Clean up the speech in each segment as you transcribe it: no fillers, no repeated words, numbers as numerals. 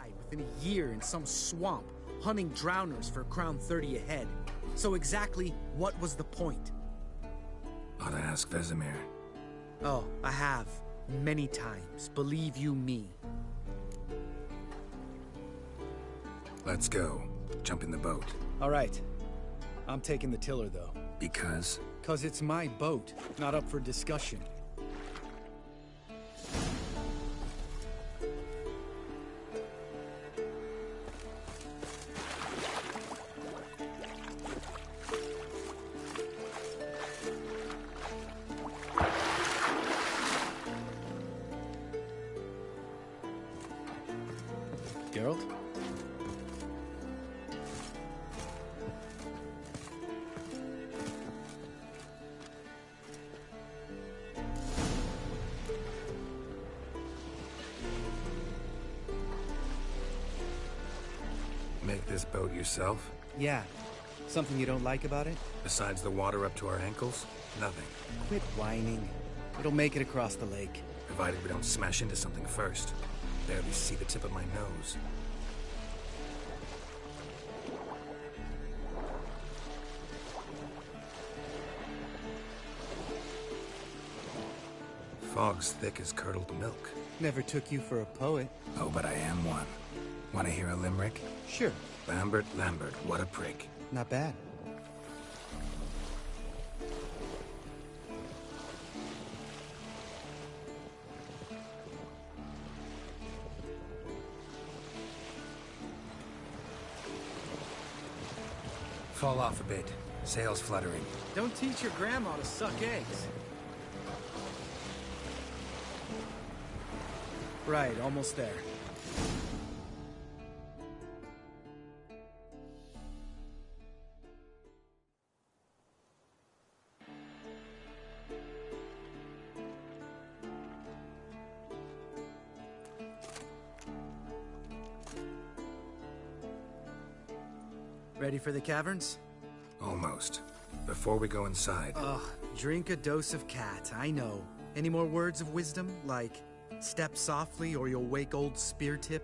die within a year in some swamp, hunting drowners for Crown 30 a head. So exactly what was the point? Ought to ask Vesemir. Oh, I have. Many times, believe you me. Let's go. Jump in the boat. All right. I'm taking the tiller, though. Because? 'Cause it's my boat, not up for discussion. Geralt? Make this boat yourself? Yeah. Something you don't like about it? Besides the water up to our ankles? Nothing. Quit whining. It'll make it across the lake. Provided we don't smash into something first. Barely see the tip of my nose. Fog's thick as curdled milk. Never took you for a poet. Oh, but I am one. Want to hear a limerick? Sure. Lambert, Lambert, what a prick. Not bad. Fall off a bit. Sails fluttering. Don't teach your grandma to suck eggs. Right, almost there. Ready for the caverns? Almost. Before we go inside... Ugh, drink a dose of cat, I know. Any more words of wisdom, like, step softly or you'll wake old Speartip?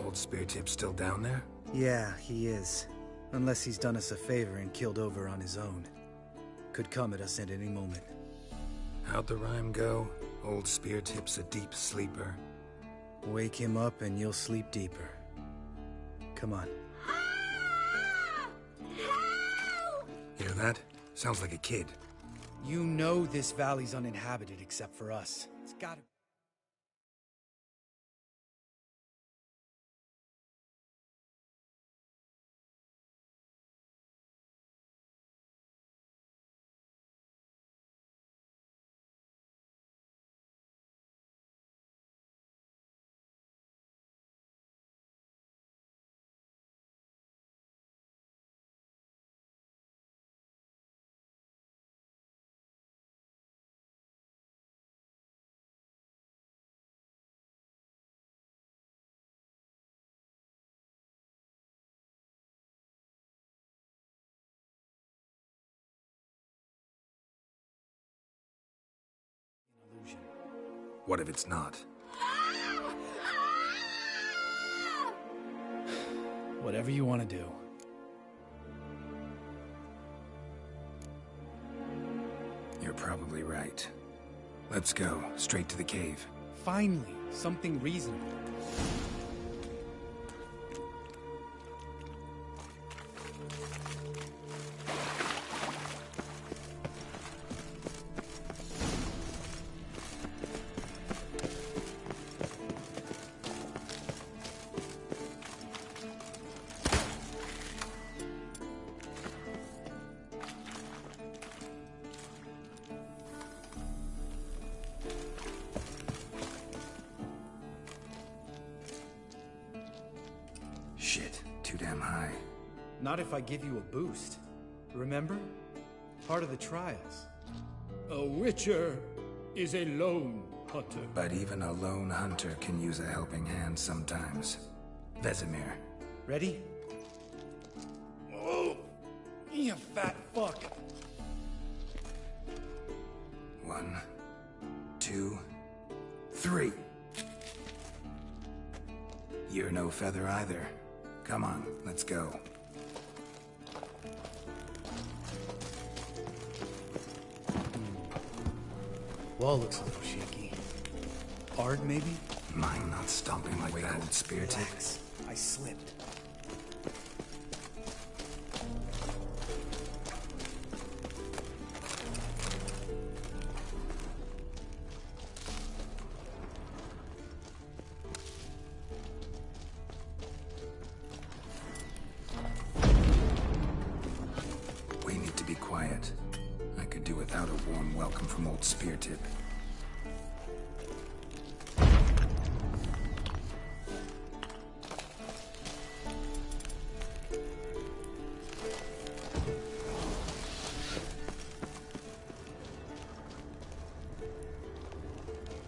Old Speartip still down there? Yeah, he is. Unless he's done us a favor and killed over on his own. Could come at us at any moment. How'd the rhyme go? Old Speartip's a deep sleeper. Wake him up and you'll sleep deeper. Come on. Hear that? Sounds like a kid. You know this valley's uninhabited except for us. It's gotta... illusion. What if it's not? Whatever you want to do. You're probably right. Let's go, straight to the cave. Finally, something reasonable. Shit, too damn high. Not if I give you a boost. Remember? Part of the trials. A witcher is a lone hunter. But even a lone hunter can use a helping hand sometimes. Vesemir. Ready? Oh, me a fat fuck. 1, 2, 3. You're no feather either. Come on, let's go. Wall looks a little shaky. Hard, maybe? Mine not stomping like that old spear tip. Relax. I slipped. We need to be quiet. I could do without a warm welcome from old spear tip.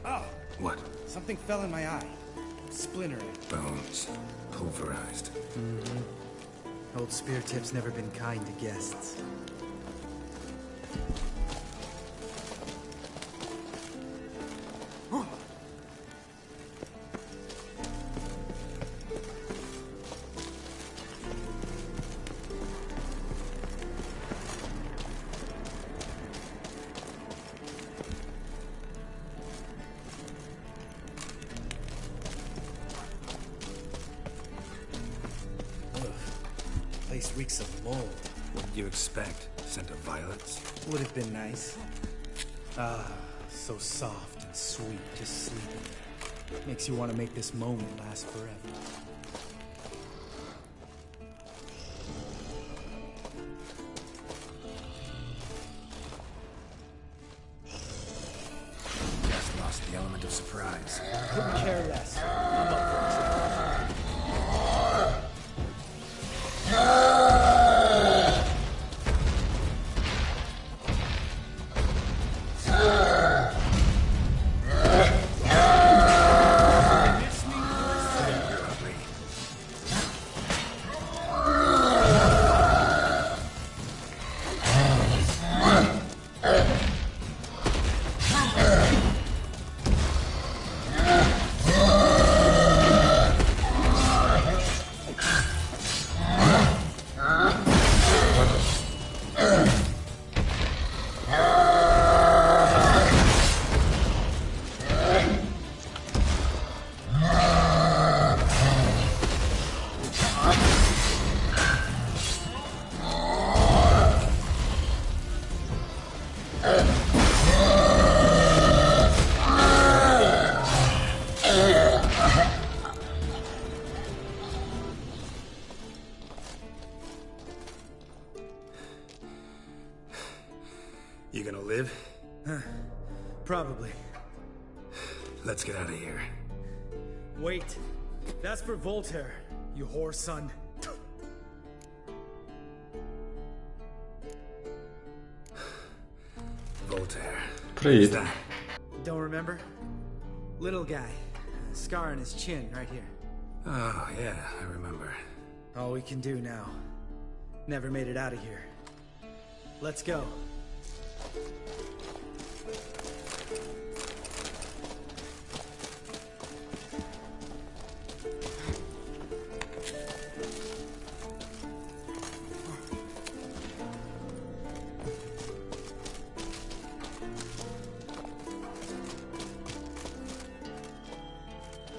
Oh! What? Something fell in my eye. Splintering. Bones. Pulverized. Old spear tip's never been kind to guests. Place reeks of mold. What did you expect? Scent of violets? Would have been nice. Ah, so soft and sweet, just sleeping. Makes you want to make this moment last forever. Just lost the element of surprise. Couldn't care less. I'm up for You gonna live? Probably. Let's get out of here. Wait. That's for Voltaire, you whore son. Voltaire. Привіт. Who's that? Don't remember? Little guy. Scar on his chin, right here. Oh, yeah, I remember. All we can do now. Never made it out of here. Let's go.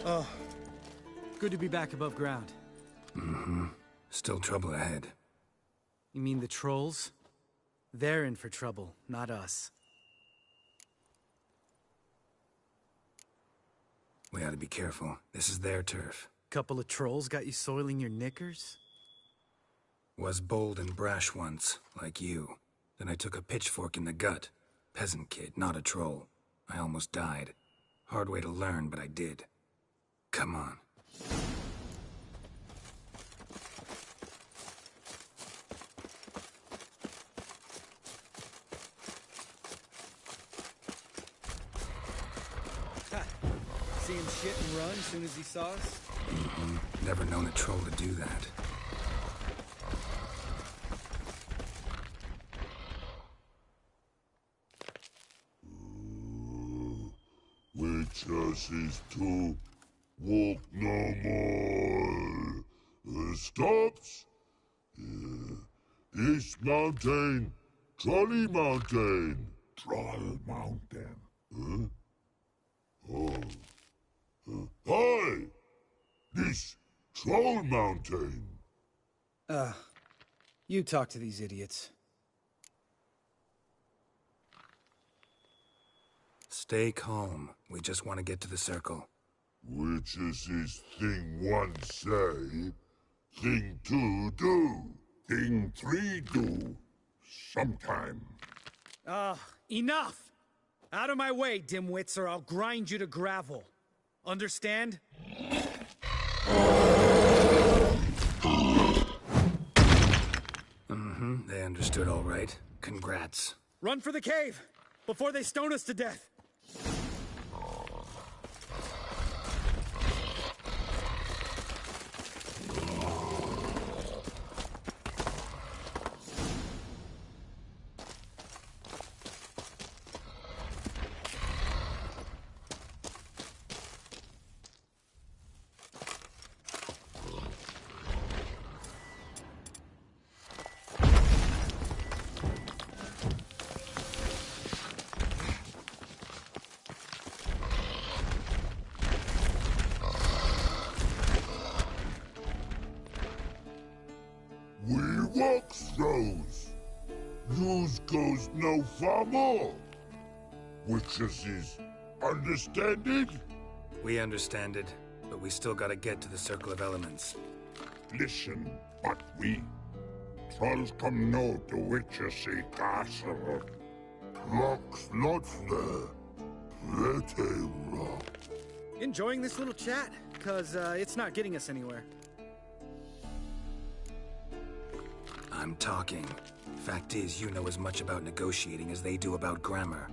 Oh, good to be back above ground. Still trouble ahead. You mean the trolls? They're in for trouble, not us. We ought to be careful. This is their turf. Couple of trolls got you soiling your knickers? Was bold and brash once, like you. Then I took a pitchfork in the gut. Peasant kid, not a troll. I almost died. Hard way to learn, but I did. Come on. Ha! See him shit and run as soon as he saw us? Never known a troll to do that. Witches is to walk no more. Stops. East Mountain, Trolley Mountain. Troll Mountain. Huh? Oh. Hi! This Troll Mountain. You talk to these idiots. Stay calm. We just want to get to the circle. Witches is thing one say, thing two do, thing three do. Sometime. Enough! Out of my way, dimwits, or I'll grind you to gravel. Understand? They understood all right. Congrats. Run for the cave! Before they stone us to death! We walk throws. Yous goes no far more. Witches is understanding? We understand it, but we still gotta get to the Circle of Elements. Listen, but we trolls come no to Witches castle. Rocks lots there. Pretty rock. Enjoying this little chat? Cause, it's not getting us anywhere. I'm talking. Fact is, you know as much about negotiating as they do about grammar.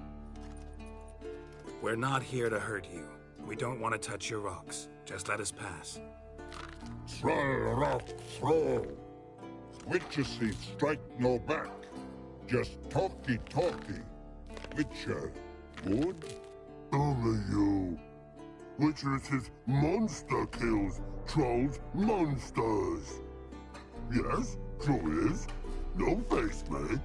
We're not here to hurt you. We don't want to touch your rocks. Just let us pass. Troll rock throw. Witches strike no back. Just talky. Witcher, good? Only you. Witches is monster kills. Trolls monsters. Yes, true is. No face make.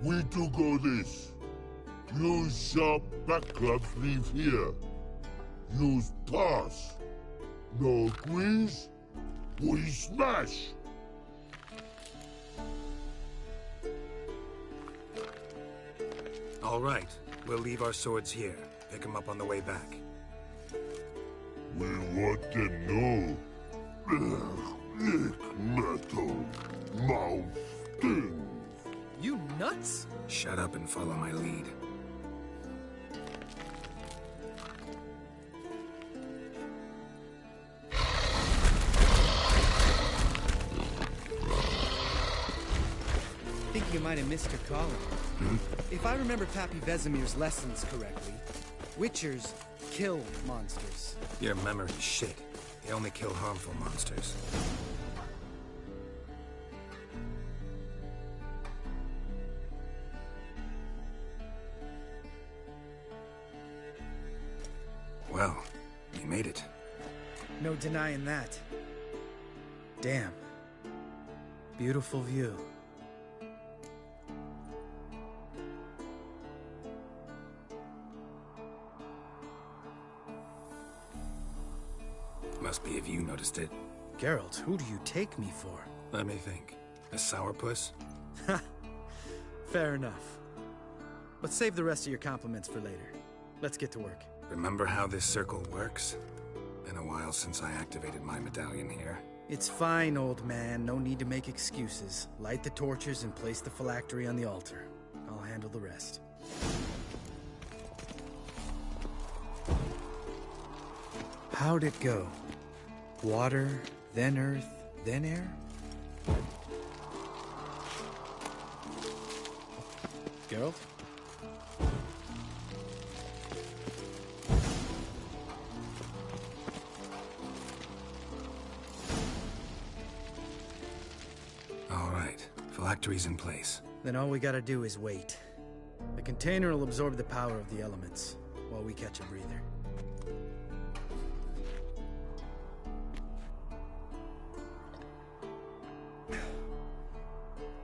We do go this. Use sharp backups leave here. Use pass. No agrees? We smash. All right. We'll leave our swords here. Pick them up on the way back. We want them know. Metal. Mouth stings. You nuts? Shut up and follow my lead. Think you might have missed your calling. If I remember Pappy Vesemir's lessons correctly, Witchers kill monsters. Your memory's shit. They only kill harmful monsters. Well, you made it. No denying that. Damn. Beautiful view. Must be if you noticed it. Geralt, who do you take me for? Let me think. A sourpuss? Fair enough. But save the rest of your compliments for later. Let's get to work. Remember how this circle works? Been a while since I activated my medallion here. It's fine, old man. No need to make excuses. Light the torches and place the phylactery on the altar. I'll handle the rest. How'd it go? Water, then earth, then air? Geralt? All right. Right. Phylactery's in place. Then all we gotta do is wait. The container will absorb the power of the elements, while we catch a breather.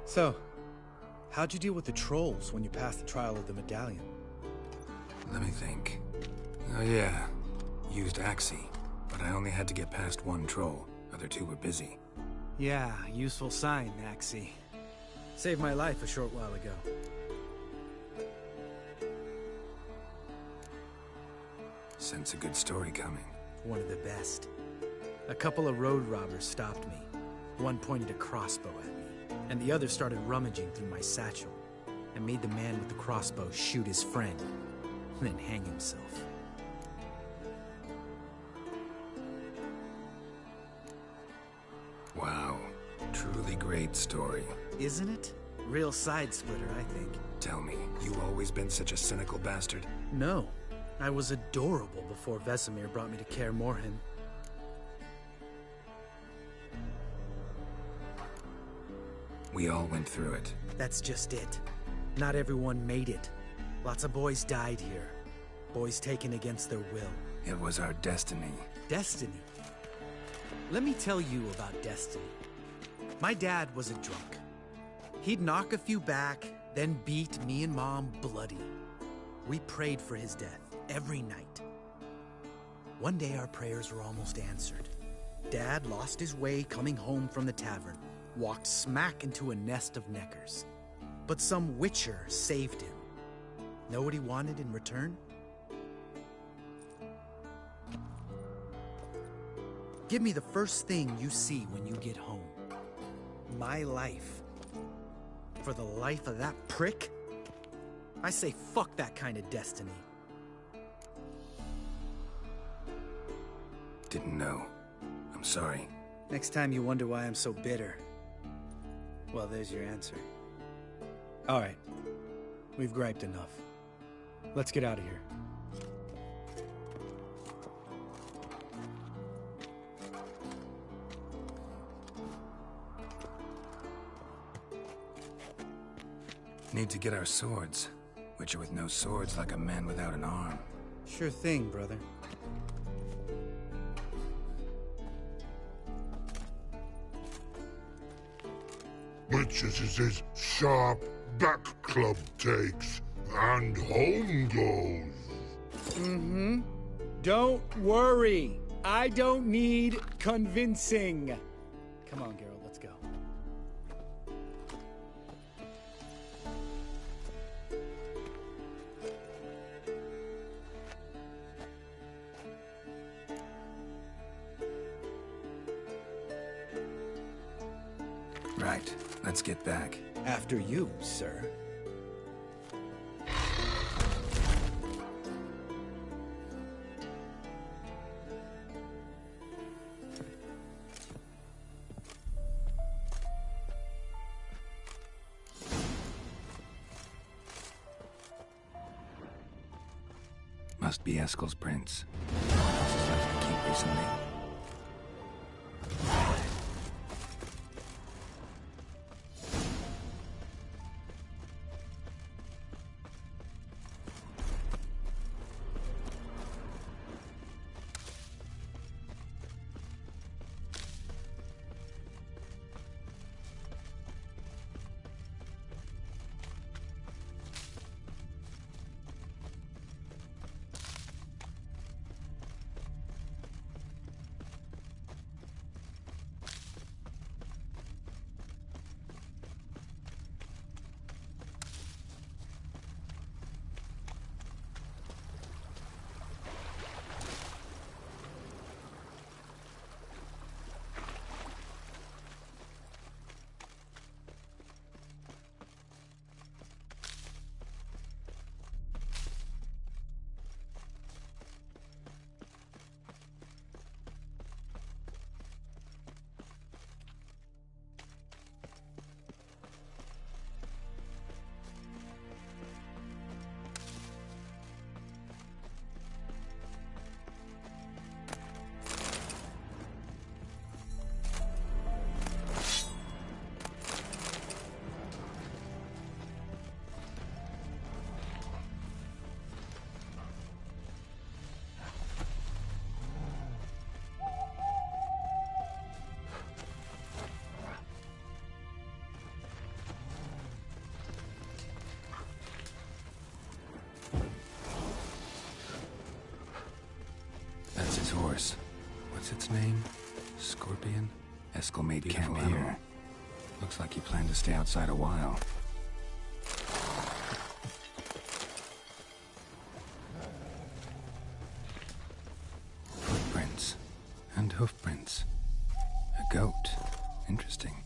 So, how'd you deal with the trolls when you passed the trial of the medallion? Let me think. Oh yeah, used Axii, but I only had to get past one troll. Other two were busy. Yeah, useful sign, Axii. Saved my life a short while ago. Sense a good story coming. One of the best. A couple of road robbers stopped me. One pointed a crossbow at me, and the other started rummaging through my satchel, and made the man with the crossbow shoot his friend, then hang himself. Wow. Truly great story. Isn't it? Real side splitter, I think. Tell me, you always been such a cynical bastard? No. I was adorable before Vesemir brought me to Kaer Morhen. We all went through it. That's just it. Not everyone made it. Lots of boys died here. Boys taken against their will. It was our destiny. Destiny? Let me tell you about destiny. My dad was a drunk. He'd knock a few back, then beat me and Mom bloody. We prayed for his death every night. One day our prayers were almost answered. Dad lost his way coming home from the tavern, walked smack into a nest of neckers. But some witcher saved him. Know what he wanted in return? Give me the first thing you see when you get home. My life. For the life of that prick? I say fuck that kind of destiny. Didn't know. I'm sorry. Next time you wonder why I'm so bitter, well, there's your answer. All right. We've griped enough. Let's get out of here. Need to get our swords. Witcher with no swords like a man without an arm. Sure thing, brother. Witches is his sharp back club takes, and home goes. Mm-hmm. Don't worry. I don't need convincing. Come on, Geralt, let's go. Right. Let's get back. After you, sir. Must be Eskel's prints. House has left the keep recently. name? Scorpion? Eskel made camp here. Looks like he planned to stay outside a while. Footprints. And hoofprints. A goat. Interesting.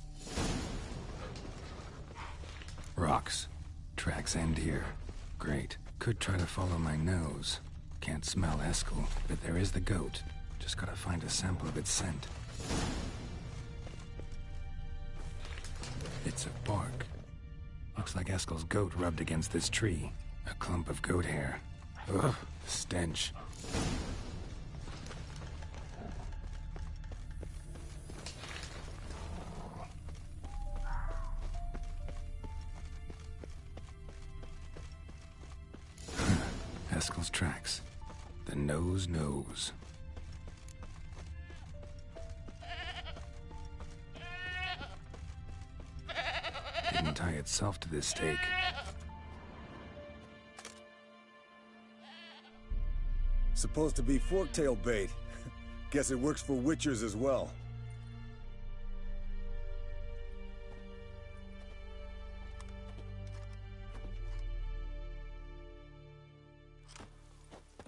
Rocks. Tracks end here. Great. Could try to follow my nose. Can't smell Eskel, but there is the goat. Just gotta find a sample of its scent. Bits of bark. Looks like Eskel's goat rubbed against this tree. A clump of goat hair. Ugh, stench. Eskel's tracks. The nose knows. Didn't tie itself to this stake. Supposed to be forktail bait. Guess it works for witchers as well.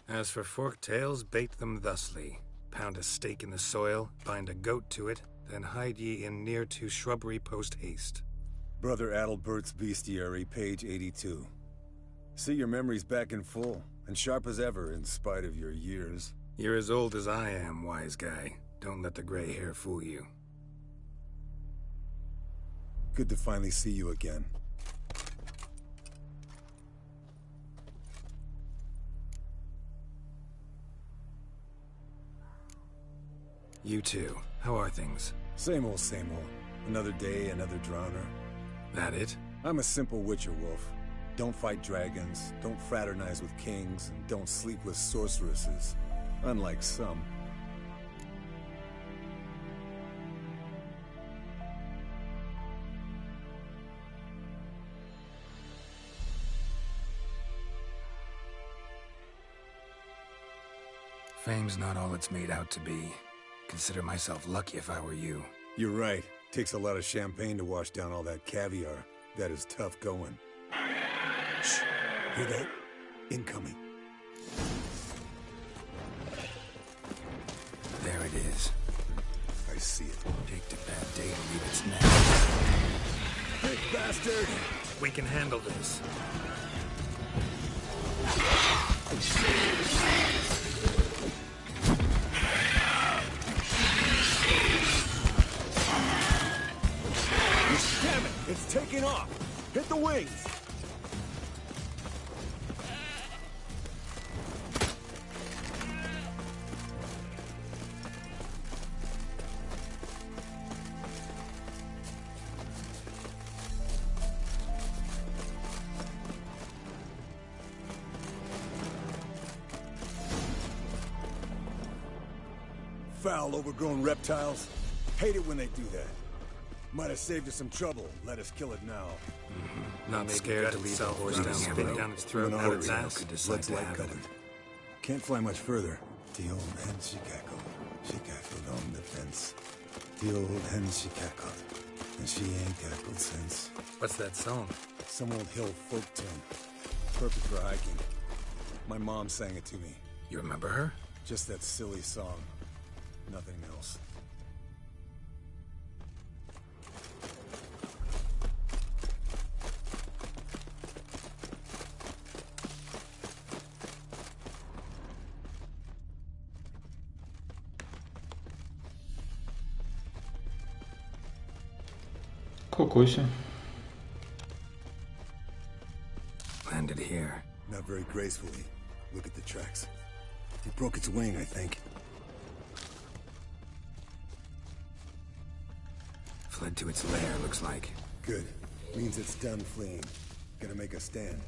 As for forktails, bait them thusly. Pound a stake in the soil, bind a goat to it, then hide ye in near to shrubbery post haste. Brother Adalbert's Bestiary, page 82. See your memories back in full, and sharp as ever in spite of your years. You're as old as I am, wise guy. Don't let the gray hair fool you. Good to finally see you again. You too. How are things? Same old, same old. Another day, another drowner. That it? I'm a simple witcher wolf. Don't fight dragons, don't fraternize with kings, and don't sleep with sorceresses. Unlike some. Fame's not all it's made out to be. Consider myself lucky if I were you. You're right. Takes a lot of champagne to wash down all that caviar. That is tough going. Shh. Hear that? Incoming. There it is. I see it. Picked a bad day to leave its nest. Big bastard! We can handle this. Damn it! It's taking off! Hit the wings! Foul, overgrown reptiles. Hate it when they do that. Might have saved us some trouble. Let us kill it now. Not scared to leave the horse down, spit down its throat, out its ass. Blood's light colored. Can't fly much further. The old hen she cackled. She cackled on the fence. The old hen she cackled. And she ain't cackled since. What's that song? Some old hill folk tune. Perfect for hiking. My mom sang it to me. You remember her? Just that silly song. Nothing else. Kokosje. Landed here. Not very gracefully. Look at the tracks. He broke its wing, I think. Fled to its lair, looks like. Good. Means it's done fleeing. Gonna make a stand.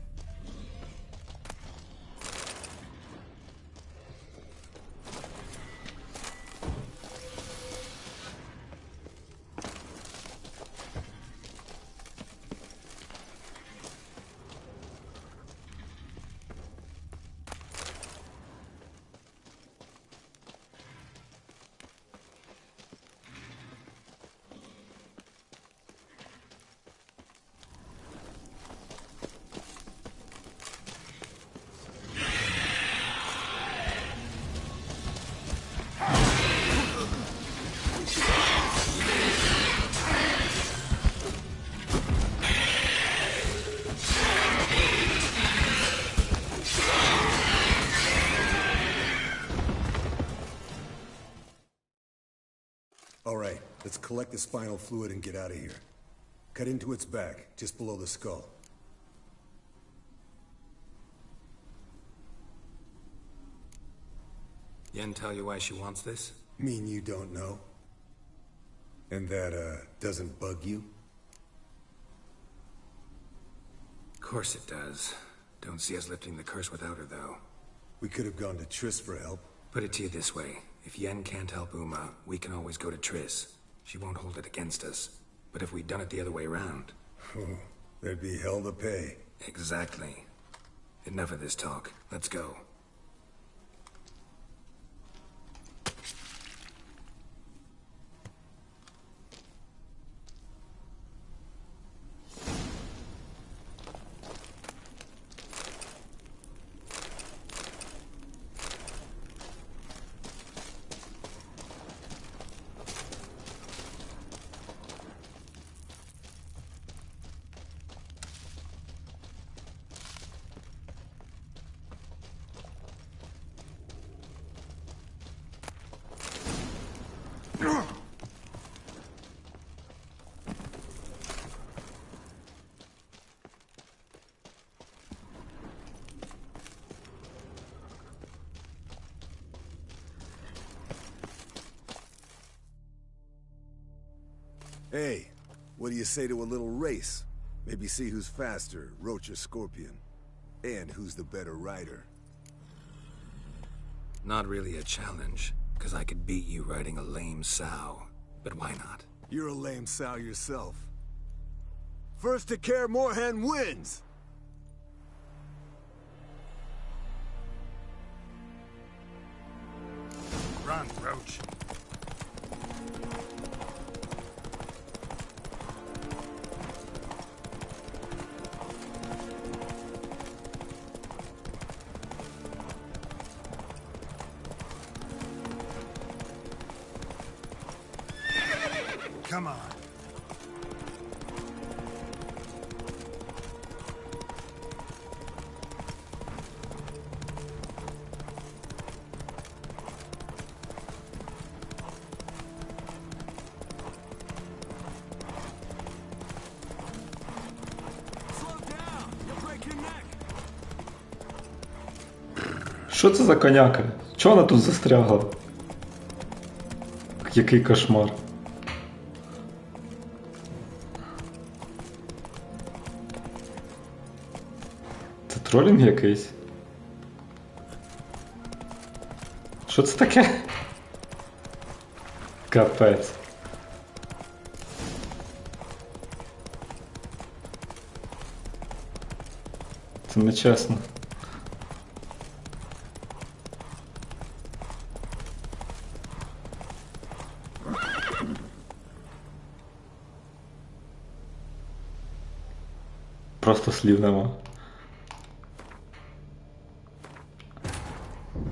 Let's collect the spinal fluid and get out of here. Cut into its back, just below the skull. Yen tell you why she wants this? Mean you don't know? And that, doesn't bug you? Of course it does. Don't see us lifting the curse without her, though. We could have gone to Triss for help. Put it to you this way. If Yen can't help Uma, we can always go to Triss. She won't hold it against us. But if we'd done it the other way around... Oh, there'd be hell to pay. Exactly. Enough of this talk. Let's go. Hey, what do you say to a little race? Maybe see who's faster, Roach or Scorpion. And who's the better rider. Not really a challenge, because I could beat you riding a lame sow. But why not? You're a lame sow yourself. First to Kaer Morhen wins! Run, Roach. Come on. Що це за коняка? Чого вона тут застрягла? Який кошмар. Це тролінг якийсь? Що це таке? Капець. Це нечесно. Просто слів нема.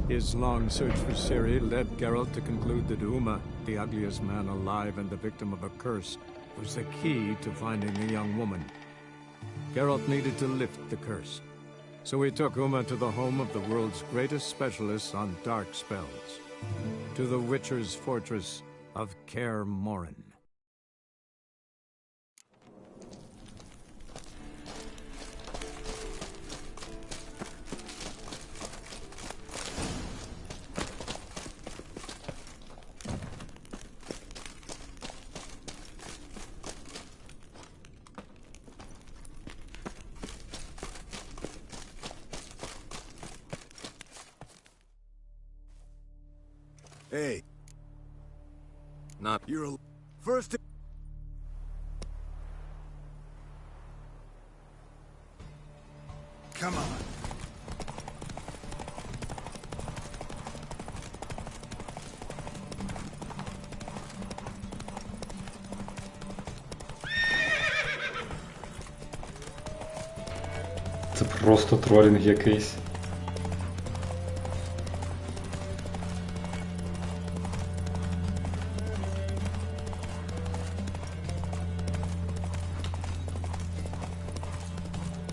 His long search for Ciri led Geralt to conclude that Uma, the ugliest man alive and the victim of a curse, was the key to finding the young woman. Geralt needed to lift the curse, so he took Uma to the home of the world's greatest specialists on dark spells, to the Witcher's fortress of Kaer Morhen. Hey. Not... You're a... First to... Come on. Це просто тролінг якийсь.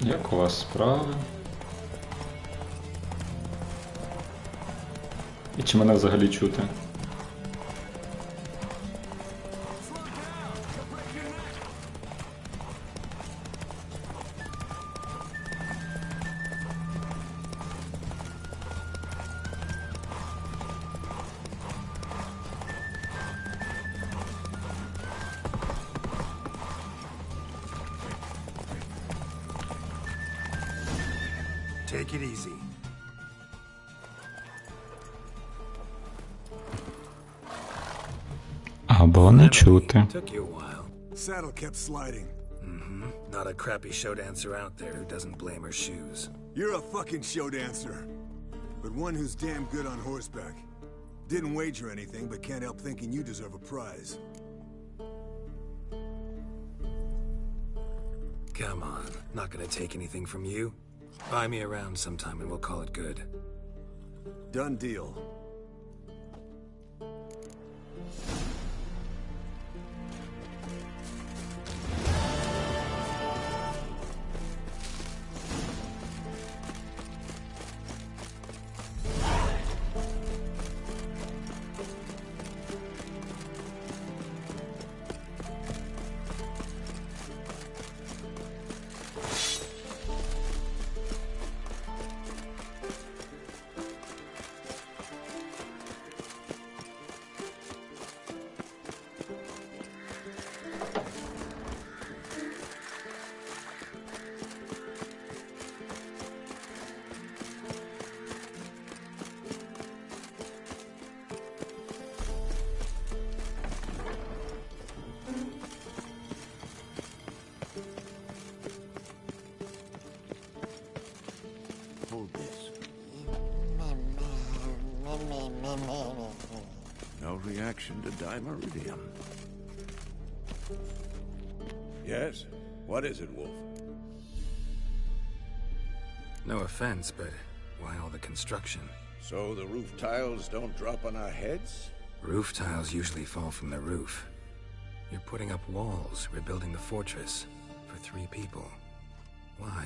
Як у вас справи? І чи мене взагалі чути? Take it easy. Або не чути. Took you a while. Saddle kept sliding. Not a crappy show dancer out there who doesn't blame her shoes. You're a fucking show dancer. But one who's damn good on horseback. Didn't wager anything, but can't help thinking you deserve a prize. Come on, not gonna take anything from you. Buy me around sometime and we'll call it good. Done deal. Hold this. No reaction to dimeridium. Yes? What is it, Wolf? No offense, but why all the construction? So the roof tiles don't drop on our heads? Roof tiles usually fall from the roof. You're putting up walls, rebuilding the fortress for 3 people. Why?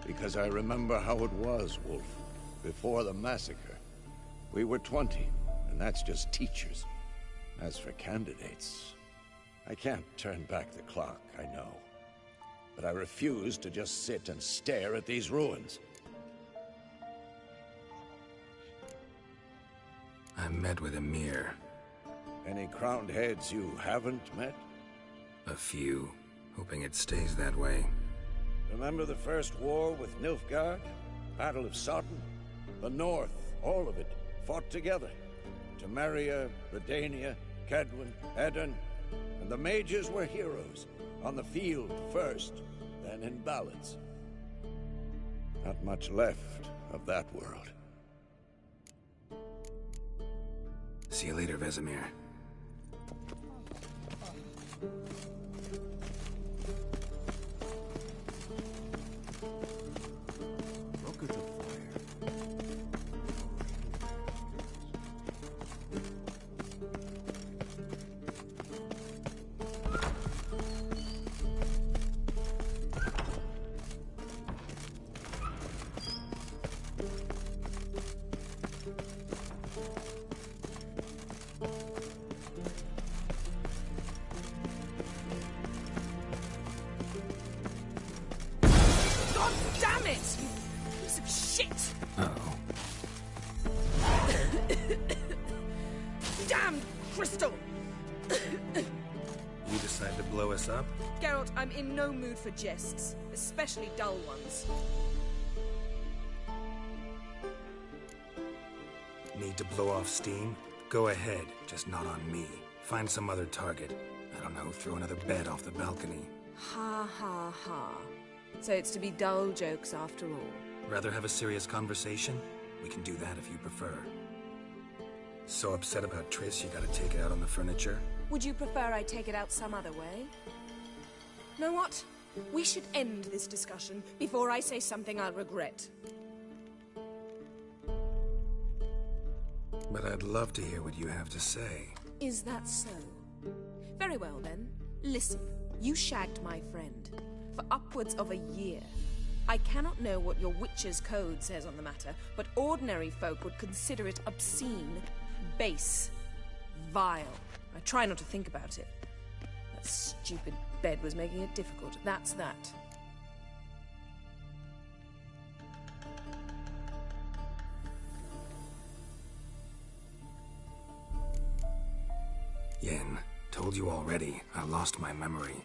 Because I remember how it was, Wolf. Before the massacre. We were 20, and that's just teachers. As for candidates, I can't turn back the clock, I know. But I refuse to just sit and stare at these ruins. I met with Emir. Any crowned heads you haven't met? A few. Hoping it stays that way. Remember the first war with Nilfgaard? Battle of Sodden? The North, all of it, fought together. Temeria, Redania, Kedwin, Edirn, and the mages were heroes. On the field first, then in ballads. Not much left of that world. See you later, Vesemir. Look at the fire. God damn it! You piece of shit! Uh-oh. Damn crystal! You decide to blow us up? Geralt, I'm in no mood for jests, especially dull ones. Need to blow off steam? Go ahead, just not on me. Find some other target. I don't know, throw another bed off the balcony. Ha ha ha. So it's to be dull jokes after all. Rather have a serious conversation? We can do that if you prefer. So upset about Triss you gotta take it out on the furniture? Would you prefer I take it out some other way? Know what? We should end this discussion before I say something I'll regret. But I'd love to hear what you have to say. Is that so? Very well then. Listen, you shagged my friend for upwards of a year. I cannot know what your witch's code says on the matter, but ordinary folk would consider it obscene, base, vile. I try not to think about it. That stupid bed was making it difficult. That's that. Yen, told you already, I lost my memory.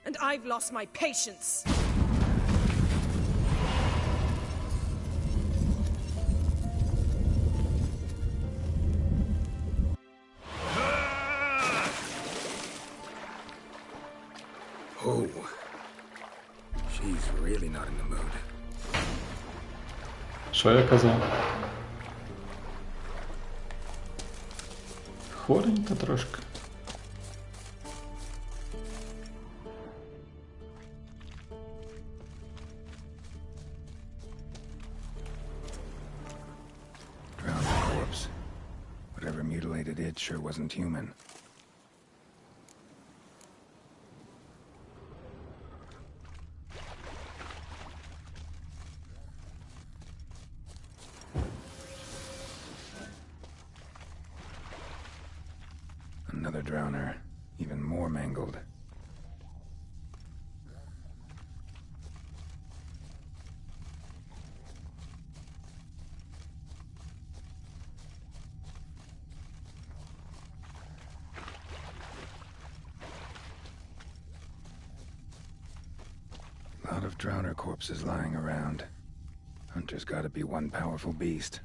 And I've lost my patience. Oh. She's really not in the mood. Що я казав? Хворенька трошки. Drowned corpse. Whatever mutilated it sure wasn't human. Another drowner, even more mangled. Lot of drowner corpses lying around. Hunter's gotta be one powerful beast.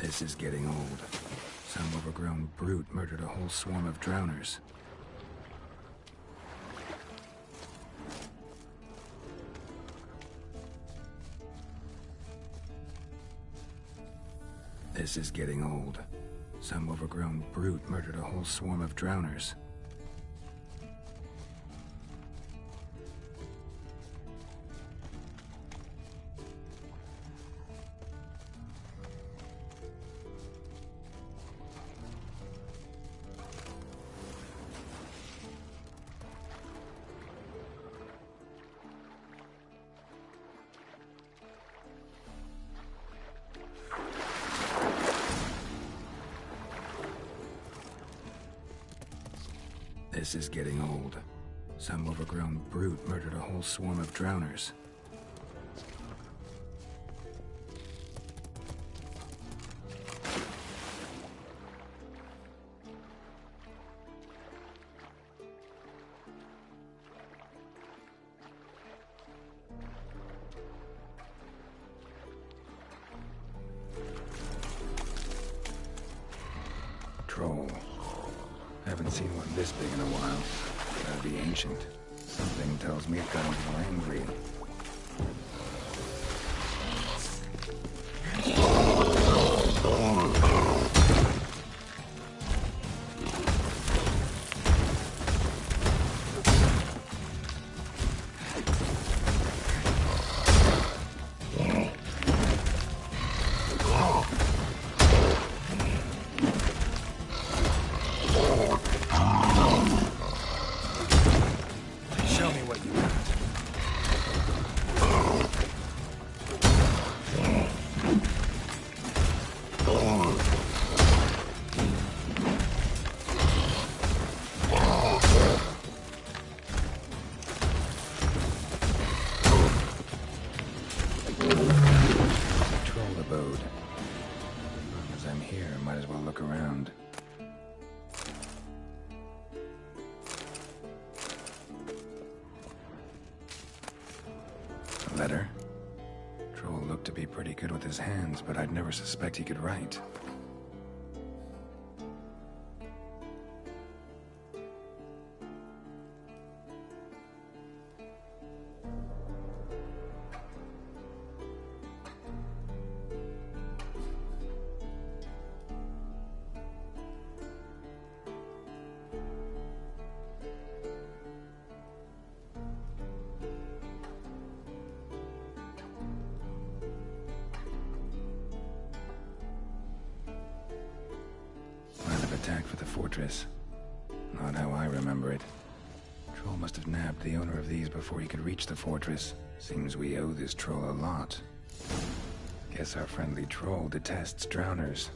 This is getting old. Some overgrown brute murdered a whole swarm of drowners. This is getting old. Some overgrown brute murdered a whole swarm of drowners. This is getting old. Some overgrown brute murdered a whole swarm of drowners. Troll. Haven't seen one this big in a while. Gotta be ancient. Something tells me it got a little angry. letter. Troll looked to be pretty good with his hands, but I'd never suspect he could write. Attack for the fortress. Not how I remember it. Troll must have nabbed the owner of these before he could reach the fortress. Seems we owe this troll a lot. Guess our friendly troll detests drowners.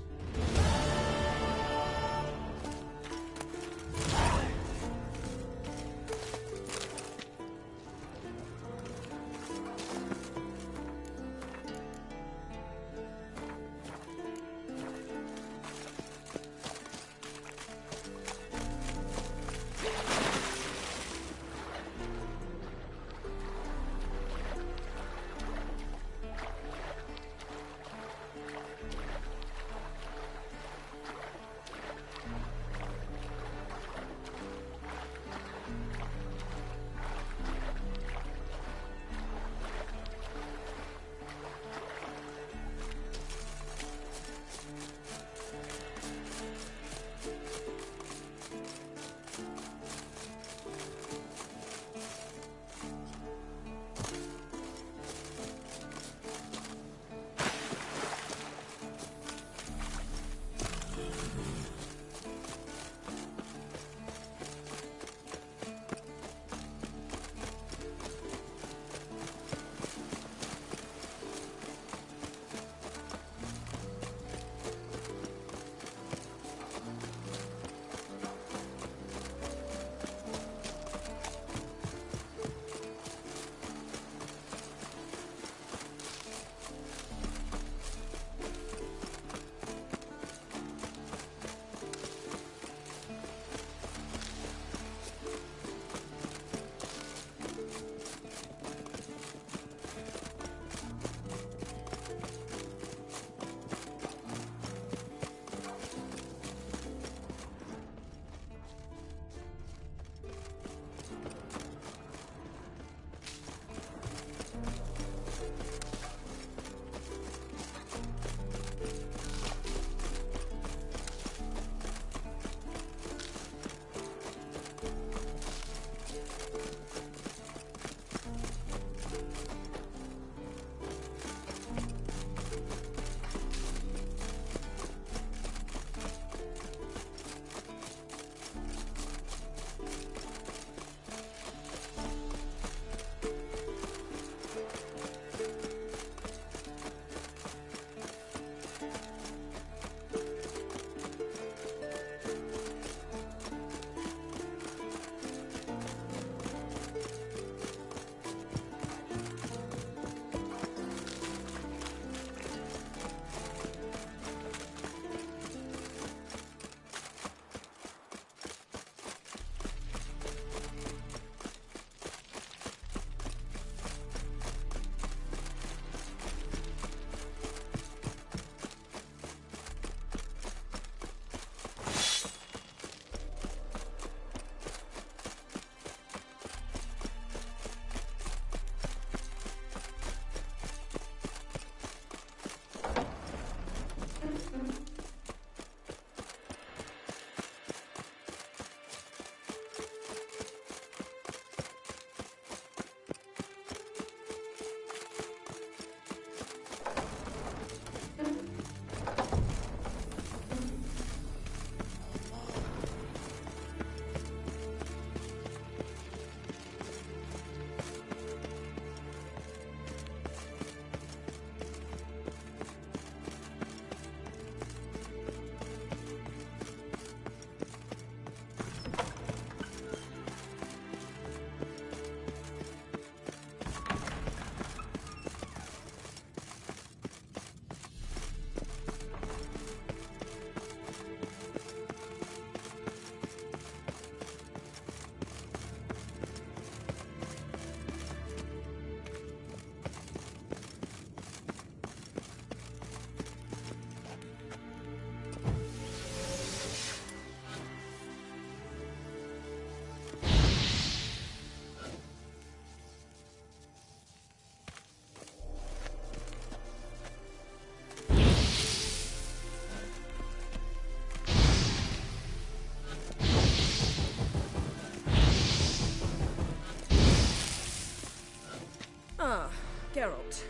Geralt,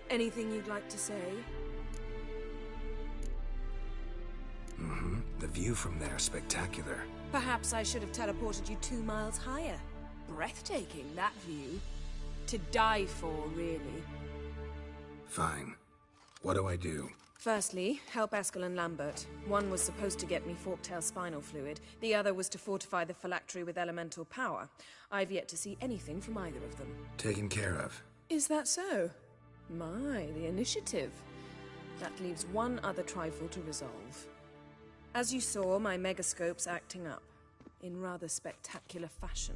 anything you'd like to say? The view from there, spectacular. Perhaps I should have teleported you 2 miles higher. Breathtaking, that view. To die for, really. Fine. What do I do? Firstly, help Eskel and Lambert. One was supposed to get me forktail spinal fluid. The other was to fortify the phylactery with elemental power. I've yet to see anything from either of them. Taken care of. Is that so? My, the initiative. That leaves one other trifle to resolve. As you saw, my megascope's acting up. In rather spectacular fashion.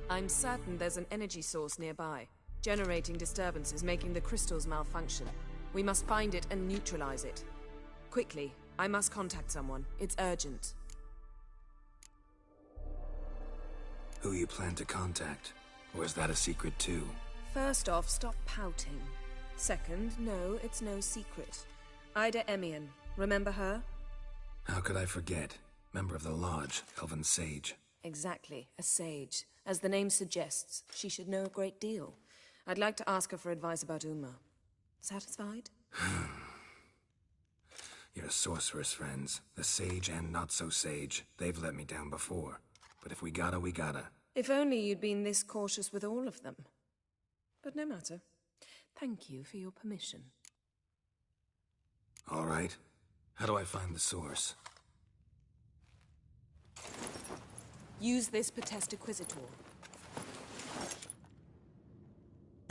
I'm certain there's an energy source nearby, generating disturbances, making the crystals malfunction. We must find it and neutralize it. Quickly, I must contact someone. It's urgent. Who you plan to contact? Or is that a secret too? First off, stop pouting. Second, no, it's no secret. Ida Emian. Remember her? How could I forget? Member of the Lodge, Elven Sage. Exactly, a sage. As the name suggests, she should know a great deal. I'd like to ask her for advice about Uma. Satisfied? Your sorceress friends, the sage and not-so-sage, they've let me down before. But if we gotta, we gotta. If only you'd been this cautious with all of them. But no matter. Thank you for your permission. All right. How do I find the source? Use this Potesta Quisitor.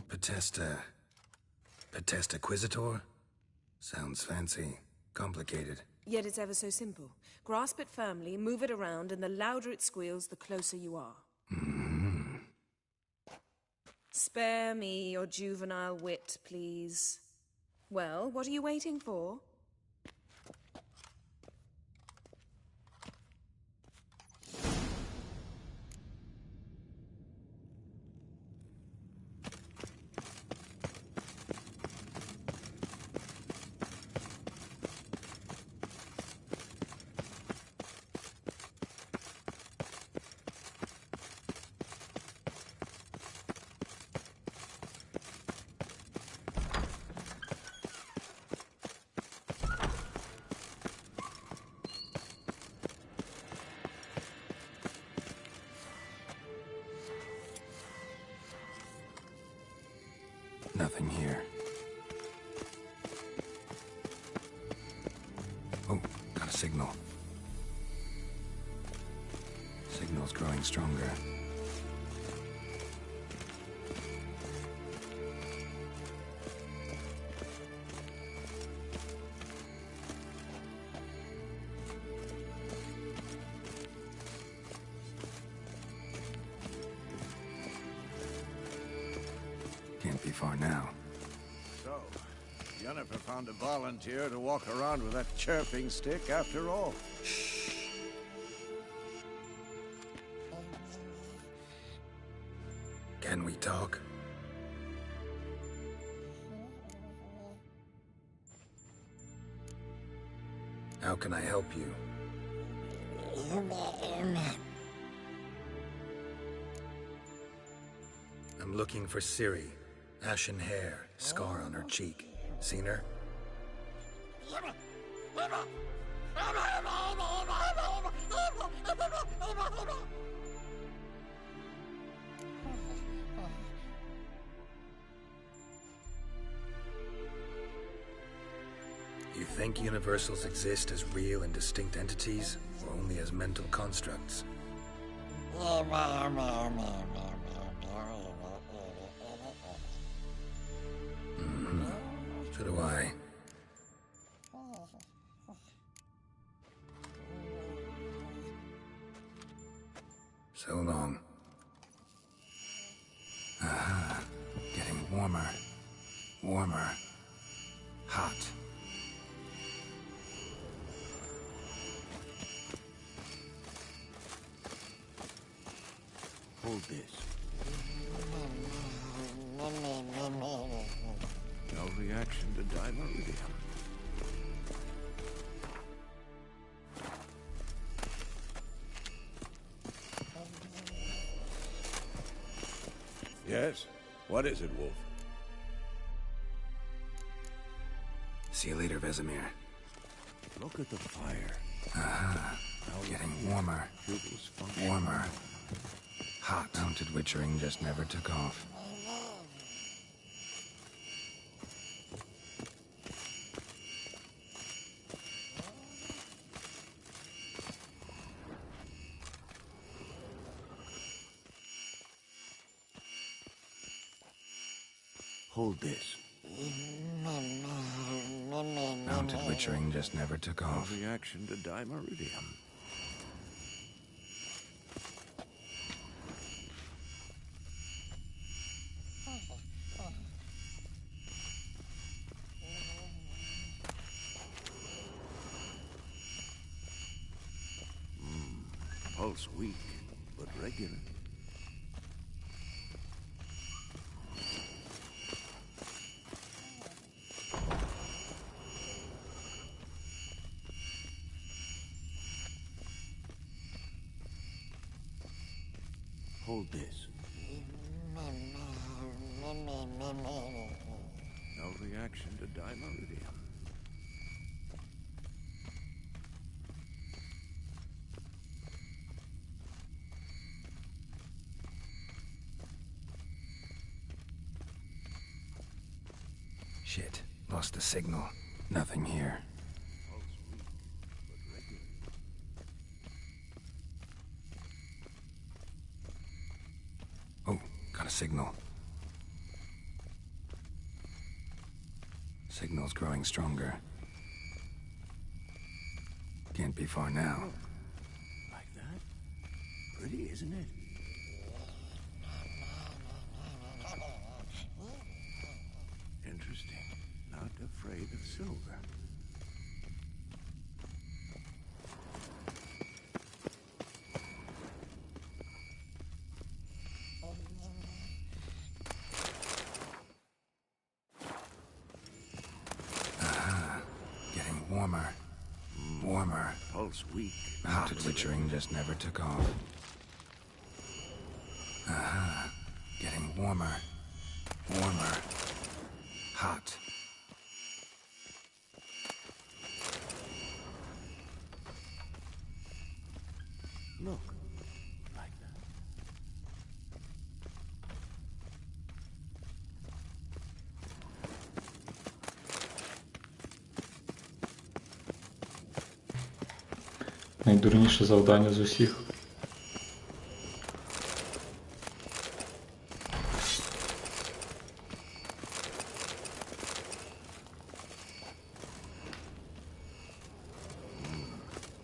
Potesta Quisitor? Sounds fancy. Complicated. Yet it's ever so simple. Grasp it firmly, move it around, and the louder it squeals, the closer you are. Spare me your juvenile wit, please. Well, what are you waiting for? Nothing here. Oh, got a signal. Signal's growing stronger. Can't be far now. So, Yennefer found a volunteer to walk around with that chirping stick after all. Can we talk? How can I help you? I'm looking for Ciri. Ashen hair, scar on her cheek. Seen her? You think universals exist as real and distinct entities, or only as mental constructs? So do I. So long. Aha. Getting warmer. Warmer. Hot. Hold this. No reaction to dimeridium. Yes? What is it, Wolf? See you later, Vesemir. Look at the fire. Getting warmer. Pupils function. Warmer. Hot. Mounted witchering just never took off. Hold this. Mounted witchering just never took off. Reaction to Dimeridium. Pulse weak, but regular. Hold this. No reaction to Dimeridium. Shit. Lost the signal. Nothing here. Pulse weak, but regular. Oh, got a signal. Signal's growing stronger. Can't be far now. Like that? Pretty, isn't it? Interesting. Not afraid of silver. Getting warmer. Warmer. Pulse weak. Mounted witchering just never took off. Getting warmer. Warmer. Hot. Look. Like that. Найдурніше завдання з усіх.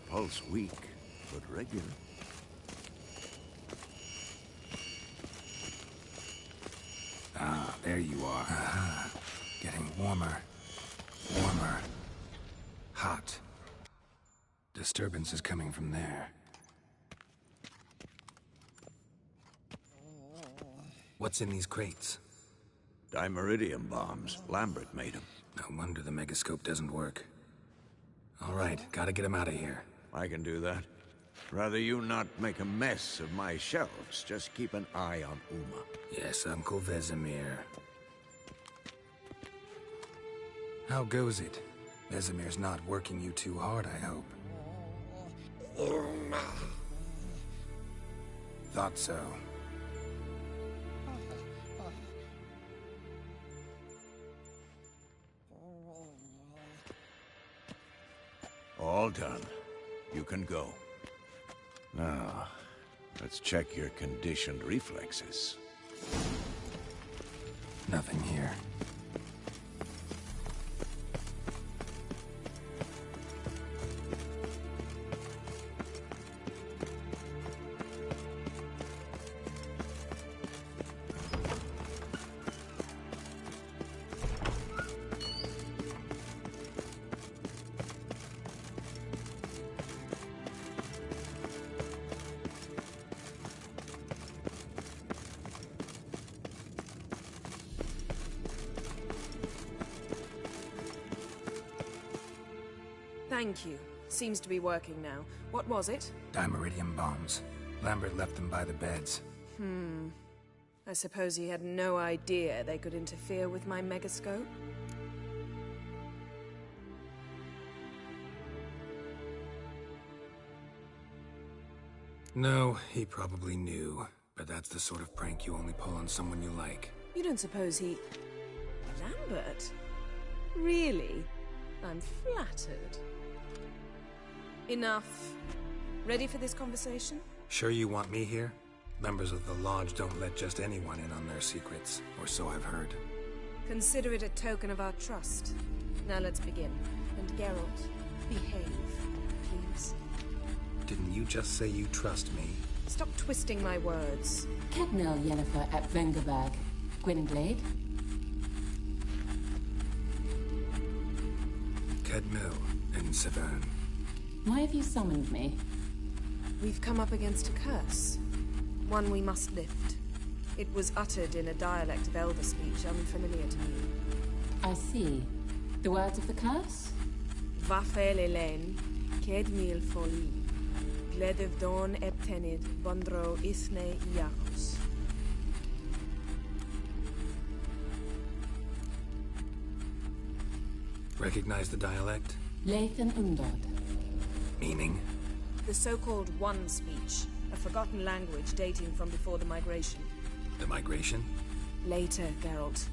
Pulse weak, but regular. Ah, there you are. Getting warmer. Warmer. Hot. Disturbance is coming from there. What's in these crates? Dimeridium bombs. Lambert made them. No wonder the megascope doesn't work. All right, gotta get him out of here. I can do that. Rather you not make a mess of my shelves. Just keep an eye on Uma. Yes, Uncle Vesemir. How goes it? Vesemir's not working you too hard, I hope. Thought so. All done. You can go. Now, let's check your conditioned reflexes. Nothing here. Thank you. Seems to be working now. What was it? Dimeridium bombs. Lambert left them by the beds. I suppose he had no idea they could interfere with my megascope? No, he probably knew. But that's the sort of prank you only pull on someone you like. You don't suppose he... Lambert? Really? I'm flattered. Enough. Ready for this conversation? Sure you want me here? Members of the Lodge don't let just anyone in on their secrets, or so I've heard. Consider it a token of our trust. Now let's begin. And Geralt, behave, please. Didn't you just say you trust me? Stop twisting my words. Kednil Yennefer at Vengerberg. Gwynblade? Kedmil and Severn. Why have you summoned me? We've come up against a curse. One we must lift. It was uttered in a dialect of Elder speech unfamiliar to me. I see. The words of the curse? Vafael Elaine, Kedmil Foli, Gledevdon Eptenid, Bondro Isne Iacos. Recognize the dialect? Lathan Undod. Meaning? The so-called One speech, a forgotten language dating from before the migration. The migration? Later, Geralt.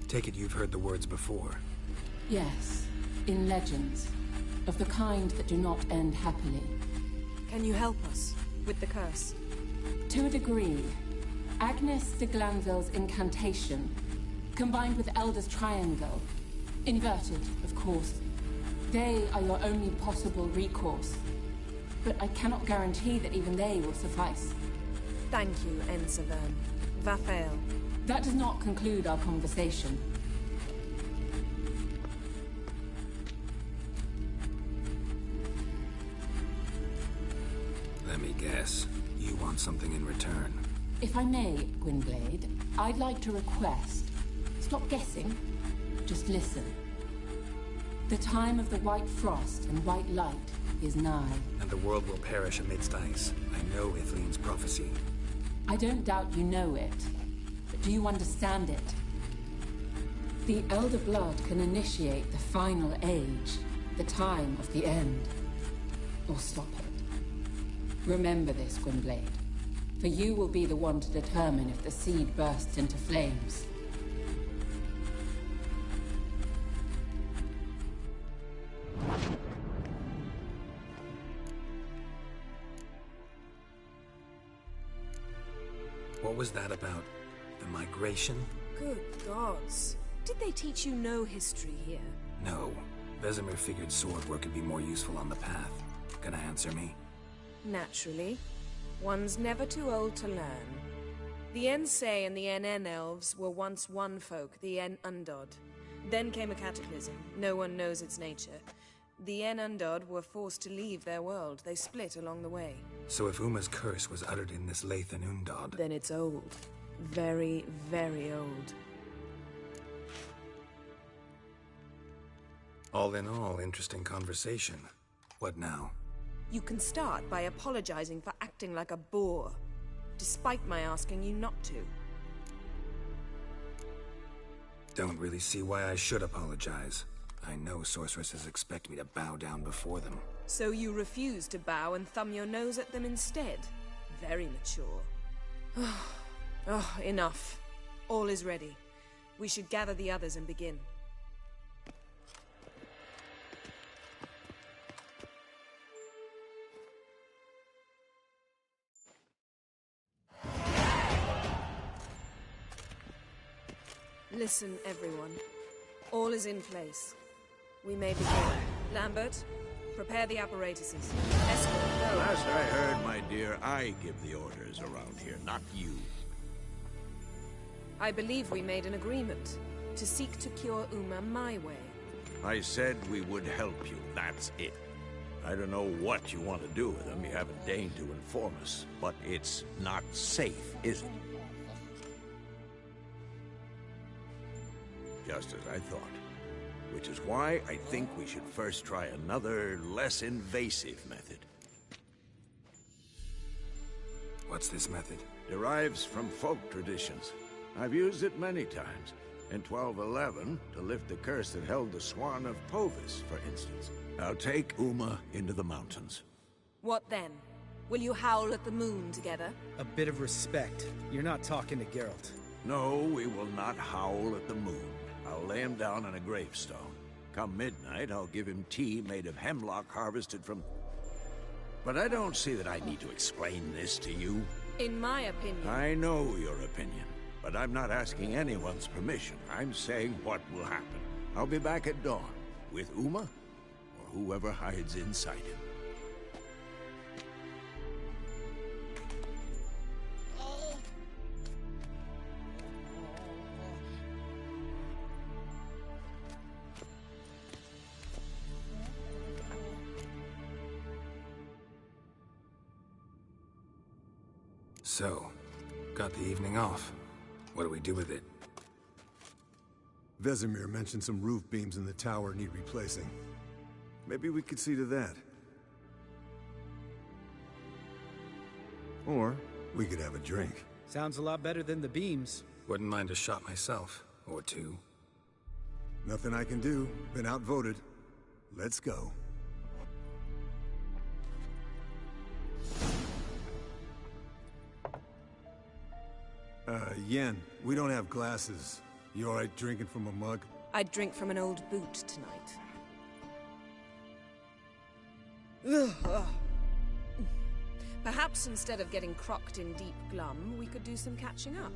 Take it you've heard the words before. Yes, in legends. Of the kind that do not end happily. Can you help us with the curse? To a degree. Agnes de Glanville's incantation, combined with Elder's triangle. Inverted, of course. They are your only possible recourse. But I cannot guarantee that even they will suffice. Thank you, Severn. Vafael. That does not conclude our conversation. Let me guess. You want something in return. If I may, Gwynblade, I'd like to request. Stop guessing. Just listen. The time of the white frost and white light is nigh. And the world will perish amidst ice. I know Ithleen's prophecy. I don't doubt you know it. But do you understand it? The Elder Blood can initiate the final age. The time of the end. Or stop it. Remember this, Gwynblade. For you will be the one to determine if the seed bursts into flames. What was that about? The migration? Good gods. Did they teach you no history here? No. Vesemir figured sword work would be more useful on the path. Gonna answer me? Naturally. One's never too old to learn. The Ensei and the NN elves were once one folk, the En Undod. Then came a cataclysm. No one knows its nature. The En Undod were forced to leave their world. They split along the way. So if Uma's curse was uttered in this Lathan Undod... Then it's old. Very, very old. All in all, interesting conversation. What now? You can start by apologizing for acting like a boor, despite my asking you not to. Don't really see why I should apologize. I know sorceresses expect me to bow down before them. So you refuse to bow and thumb your nose at them instead? Very mature. Oh, enough. All is ready. We should gather the others and begin. Listen, everyone. All is in place. We may begin. Lambert, prepare the apparatuses. Escort, go. Last I heard, my dear, I give the orders around here, not you. I believe we made an agreement to seek to cure Uma my way. I said we would help you, that's it. I don't know what you want to do with them, you haven't deigned to inform us, but it's not safe, is it? Just as I thought. Which is why I think we should first try another, less invasive method. What's this method? Derives from folk traditions. I've used it many times. In 1211, to lift the curse that held the Swan of Povis, for instance. Now take Uma into the mountains. What then? Will you howl at the moon together? A bit of respect. You're not talking to Geralt. No, we will not howl at the moon. I'll lay him down on a gravestone. Come midnight, I'll give him tea made of hemlock harvested from... But I don't see that I need to explain this to you. In my opinion... I know your opinion, but I'm not asking anyone's permission. I'm saying what will happen. I'll be back at dawn, with Uma, or whoever hides inside him. So, got the evening off. What do we do with it? Vesemir mentioned some roof beams in the tower need replacing. Maybe we could see to that. Or we could have a drink. Sounds a lot better than the beams. Wouldn't mind a shot myself, or two. Nothing I can do. Been outvoted. Let's go. Yen, we don't have glasses. You alright drinking from a mug? I'd drink from an old boot tonight. Perhaps instead of getting crocked in deep glum, we could do some catching up.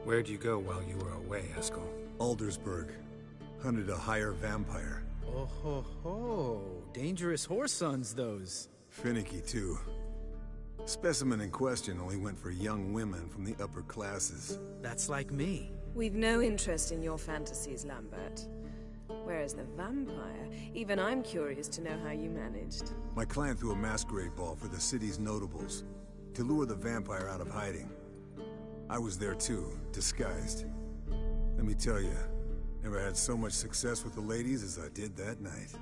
Where'd you go while you were away, Eskel? Aldersburg. Hunted a higher vampire. Oh ho ho. Dangerous horse sons, those. Finicky, too. Specimen in question only went for young women from the upper classes. That's like me. We've no interest in your fantasies, Lambert. Whereas the vampire, even I'm curious to know how you managed. My client threw a masquerade ball for the city's notables, to lure the vampire out of hiding. I was there too, disguised. Let me tell you, never had so much success with the ladies as I did that night.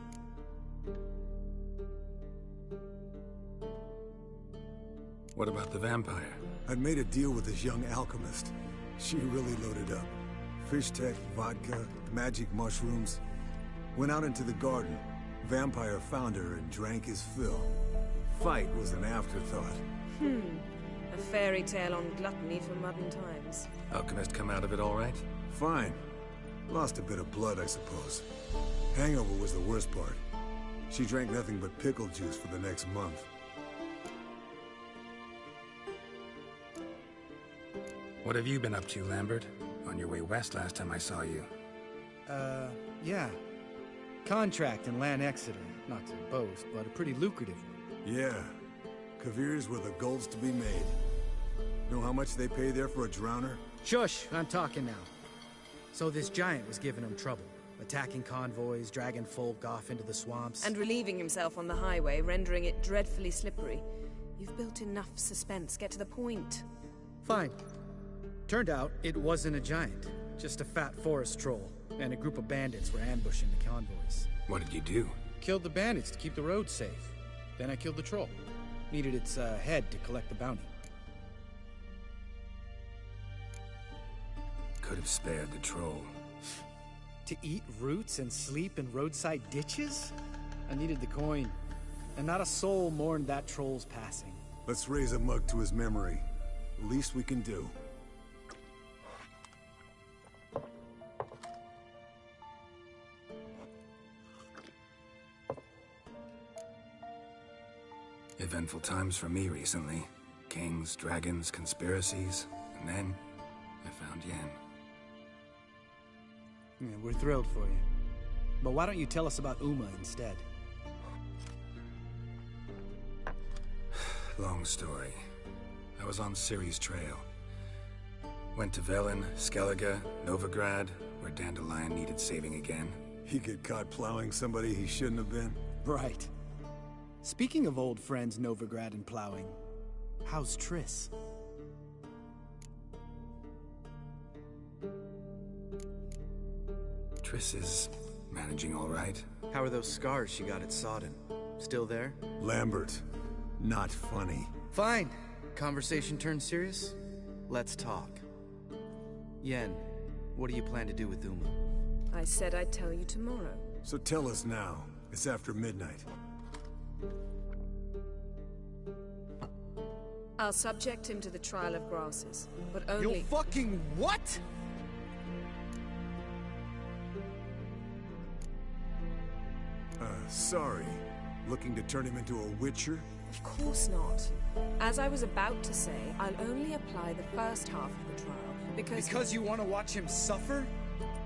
What about the vampire? I'd made a deal with this young alchemist. She really loaded up. Fish tech, vodka, magic mushrooms. Went out into the garden. Vampire found her and drank his fill. Fight was an afterthought. A fairy tale on gluttony for modern times. Alchemist come out of it all right? Fine. Lost a bit of blood, I suppose. Hangover was the worst part. She drank nothing but pickle juice for the next month. What have you been up to, Lambert? On your way west last time I saw you. Yeah. Contract in Lan Exeter. Not to boast, but a pretty lucrative one. Yeah. Kavir's were the goals to be made. Know how much they pay there for a drowner? Shush, I'm talking now. So this giant was giving him trouble. Attacking convoys, dragging folk off into the swamps. And relieving himself on the highway, rendering it dreadfully slippery. You've built enough suspense. Get to the point. Fine. Turned out, it wasn't a giant. Just a fat forest troll. And a group of bandits were ambushing the convoys. What did you do? Killed the bandits to keep the road safe. Then I killed the troll. Needed its head to collect the bounty. Could have spared the troll. To eat roots and sleep in roadside ditches? I needed the coin. And not a soul mourned that troll's passing. Let's raise a mug to his memory. Least we can do. Eventful times for me recently. Kings, dragons, conspiracies, and then I found Yen. Yeah, we're thrilled for you. But why don't you tell us about Uma instead? Long story. I was on Ciri's trail. Went to Velen, Skellige, Novigrad, where Dandelion needed saving again. He get caught plowing somebody he shouldn't have been? Right. Speaking of old friends Novigrad and plowing, how's Triss? Triss is managing all right. How are those scars she got at Sodden? Still there? Lambert. Not funny. Fine. Conversation turned serious? Let's talk. Yen, what do you plan to do with Uma? I said I'd tell you tomorrow. So tell us now. It's after midnight. I'll subject him to the trial of grasses, but only— You'll fucking what? Sorry. Looking to turn him into a witcher? Of course not. As I was about to say, I'll only apply the first half of the trial, because— Because you want to watch him suffer?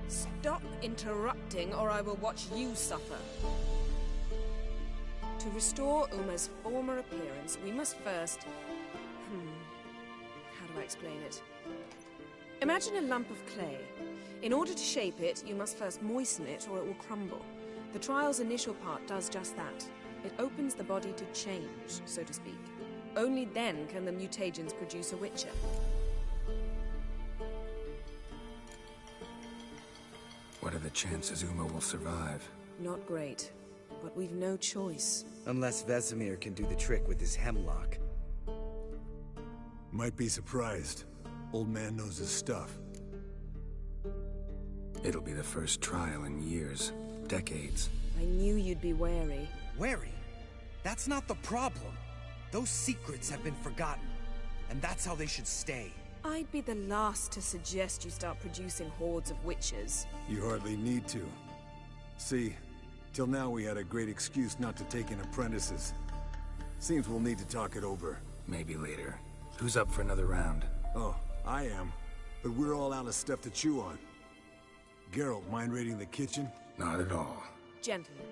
Stop interrupting, or I will watch you suffer. To restore Uma's former appearance, we must first— how do I explain it? Imagine a lump of clay. In order to shape it, you must first moisten it, or it will crumble. The trial's initial part does just that. It opens the body to change, so to speak. Only then can the mutagens produce a witcher. What are the chances Uma will survive? Not great, but we've no choice. Unless Vesemir can do the trick with his hemlock. Might be surprised. Old man knows his stuff. It'll be the first trial in years. Decades. I knew you'd be wary. Wary? That's not the problem. Those secrets have been forgotten, and that's how they should stay. I'd be the last to suggest you start producing hordes of witches. You hardly need to. See, till now we had a great excuse not to take in apprentices. Seems we'll need to talk it over. Maybe later. Who's up for another round? Oh, I am. But we're all out of stuff to chew on. Geralt, mind raiding the kitchen? Not at all. Gentlemen,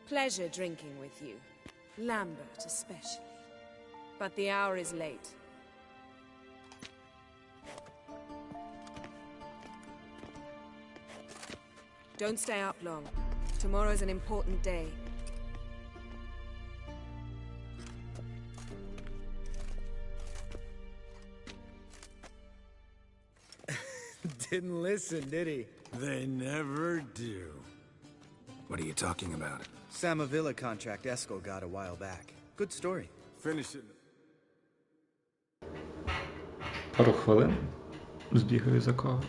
pleasure drinking with you. Lambert especially. But the hour is late. Don't stay up long. Tomorrow's an important day. Didn't listen, did he? They never do. What are you talking about? Samavilla contract Eskel got a while back. Good story. Finish it. Пару хвилин. Збігаю за кого.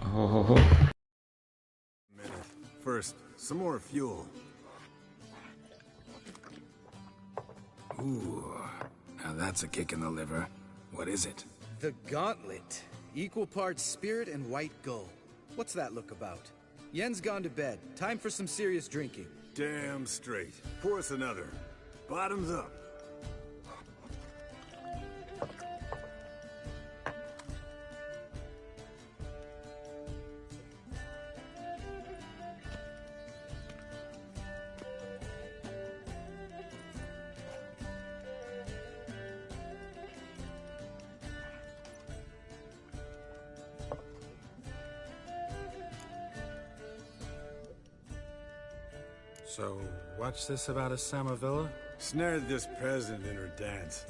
Ohoho. First, some more fuel. Ooh, now that's a kick in the liver. What is it? The Gauntlet. Equal parts spirit and white gull. What's that look about? Yen's gone to bed. Time for some serious drinking. Damn straight. Pour us another. Bottoms up. So, what's this about a Samavilla? Snared this peasant in her dance.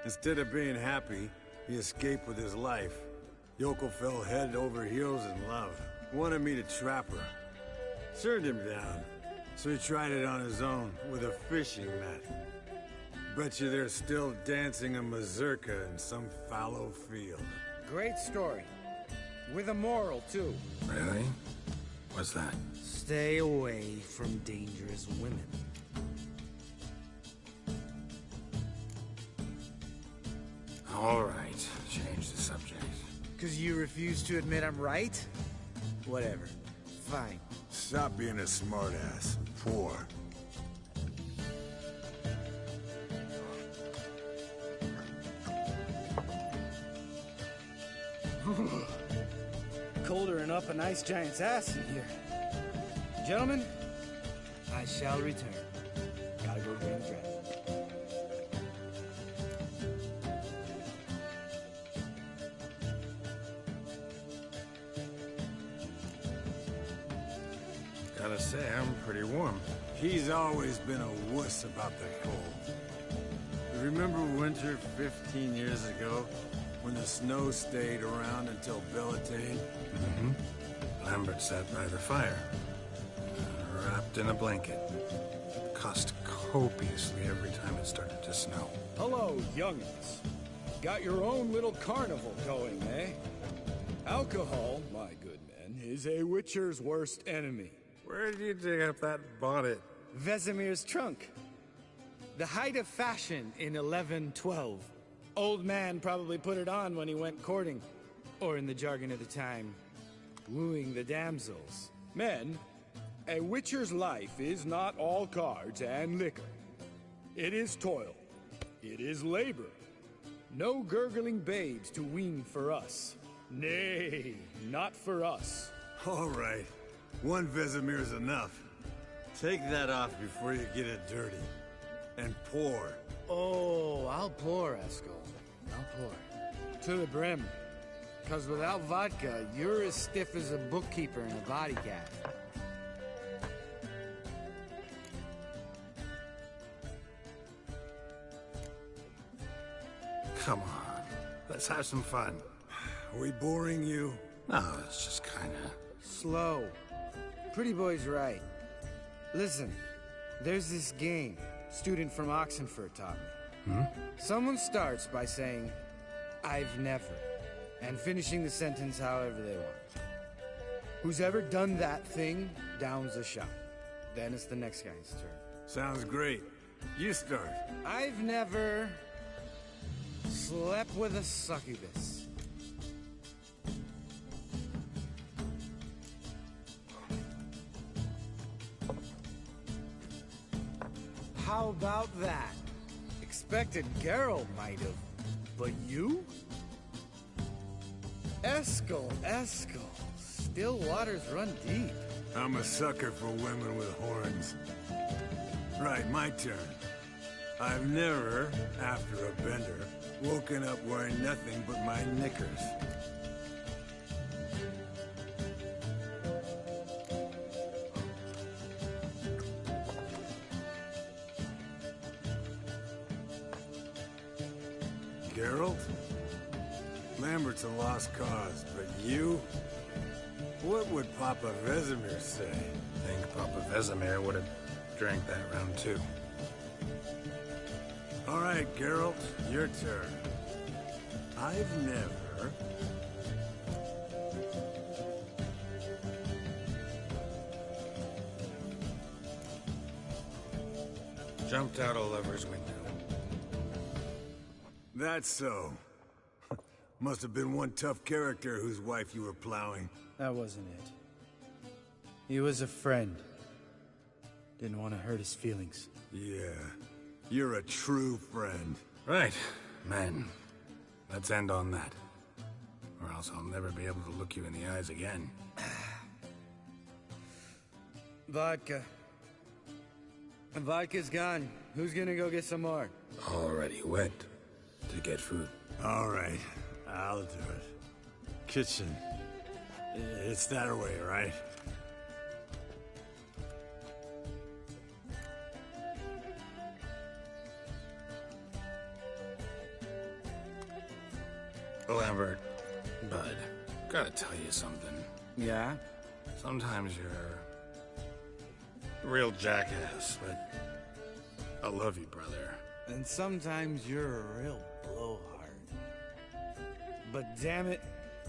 Instead of being happy, he escaped with his life. Yoko fell head over heels in love. Wanted me to trap her. Turned him down. So he tried it on his own, with a fishing net. Bet you they're still dancing a mazurka in some fallow field. Great story. With a moral, too. Really? What's that? Stay away from dangerous women. All right, change the subject. 'Cause you refuse to admit I'm right? Whatever. Fine. Stop being a smartass. Poor. Colder and up a nice giant's ass in here. Gentlemen, I shall return. Gotta go green thread. Gotta say, I'm pretty warm. He's always been a wuss about the cold. Remember winter 15 years ago, when the snow stayed around until Bellatane? Mm-hmm. Lambert sat by the fire, wrapped in a blanket. Cussed copiously every time it started to snow. Hello, youngins. Got your own little carnival going, eh? Alcohol, my good men, is a witcher's worst enemy. Where did you dig up that bonnet? Vesemir's trunk. The height of fashion in 1112. Old man probably put it on when he went courting. Or in the jargon of the time, wooing the damsels. Men, a witcher's life is not all cards and liquor. It is toil. It is labor. No gurgling babes to wean for us. Nay, not for us. All right. One Vesemir's enough. Take that off before you get it dirty. And pour. Oh, I'll pour, Eskel. I'll pour. To the brim. 'Cause without vodka, you're as stiff as a bookkeeper in a body cat. Come on, let's have some fun. Are we boring you? No, it's just kinda... Slow. Pretty boy's right. Listen, there's this game student from Oxenford taught me. Hmm? Someone starts by saying, I've never, and finishing the sentence however they want. Who's ever done that thing downs a shot. Then it's the next guy's turn. Sounds great. You start. I've never slept with a succubus. How about that? Expected Geralt might have, but you? Eskel. Still waters run deep. I'm a sucker for women with horns. Right, my turn. I've never, after a bender, woken up wearing nothing but my knickers. Geralt? Lambert's a lost cause, but you? What would Papa Vesemir say? I think Papa Vesemir would have drank that round too. All right, Geralt, your turn. I've never... Jumped out a lover's window. That's so. Must have been one tough character whose wife you were plowing. That wasn't it. He was a friend. Didn't want to hurt his feelings. Yeah. You're a true friend. Right, men. Let's end on that. Or else I'll never be able to look you in the eyes again. Vodka. Vodka's gone. Who's gonna go get some more? Already went to get food. All right, I'll do it. Kitchen. It's that way, right? Lambert, bud, gotta tell you something. Yeah? Sometimes you're a real jackass, but I love you, brother. And sometimes you're a real blowhard. But damn it,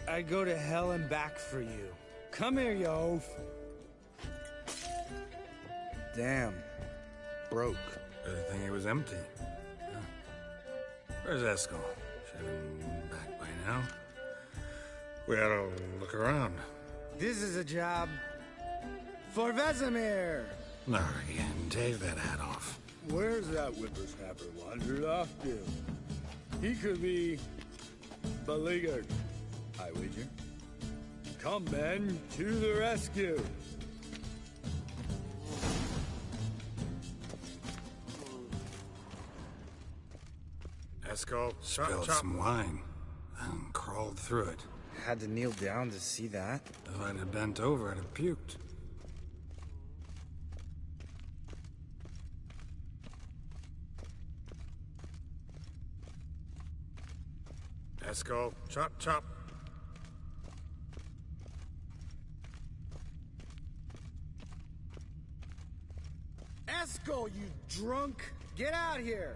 I'd go to hell and back for you. Come here, you oaf. Damn. Broke. Good thing it was empty. Yeah. Where's Eskel? Should have been back by now. We ought to look around. This is a job for Vesemir. Not again. Take that hat off. Where's that whippersnapper wandered off to? He could be beleaguered, I wager. Come, men, to the rescue! Eskel spilled some wine and crawled through it. Had to kneel down to see that. If I'd have bent over, I'd have puked. Eskel, chop, chop. Eskel, you drunk! Get out here!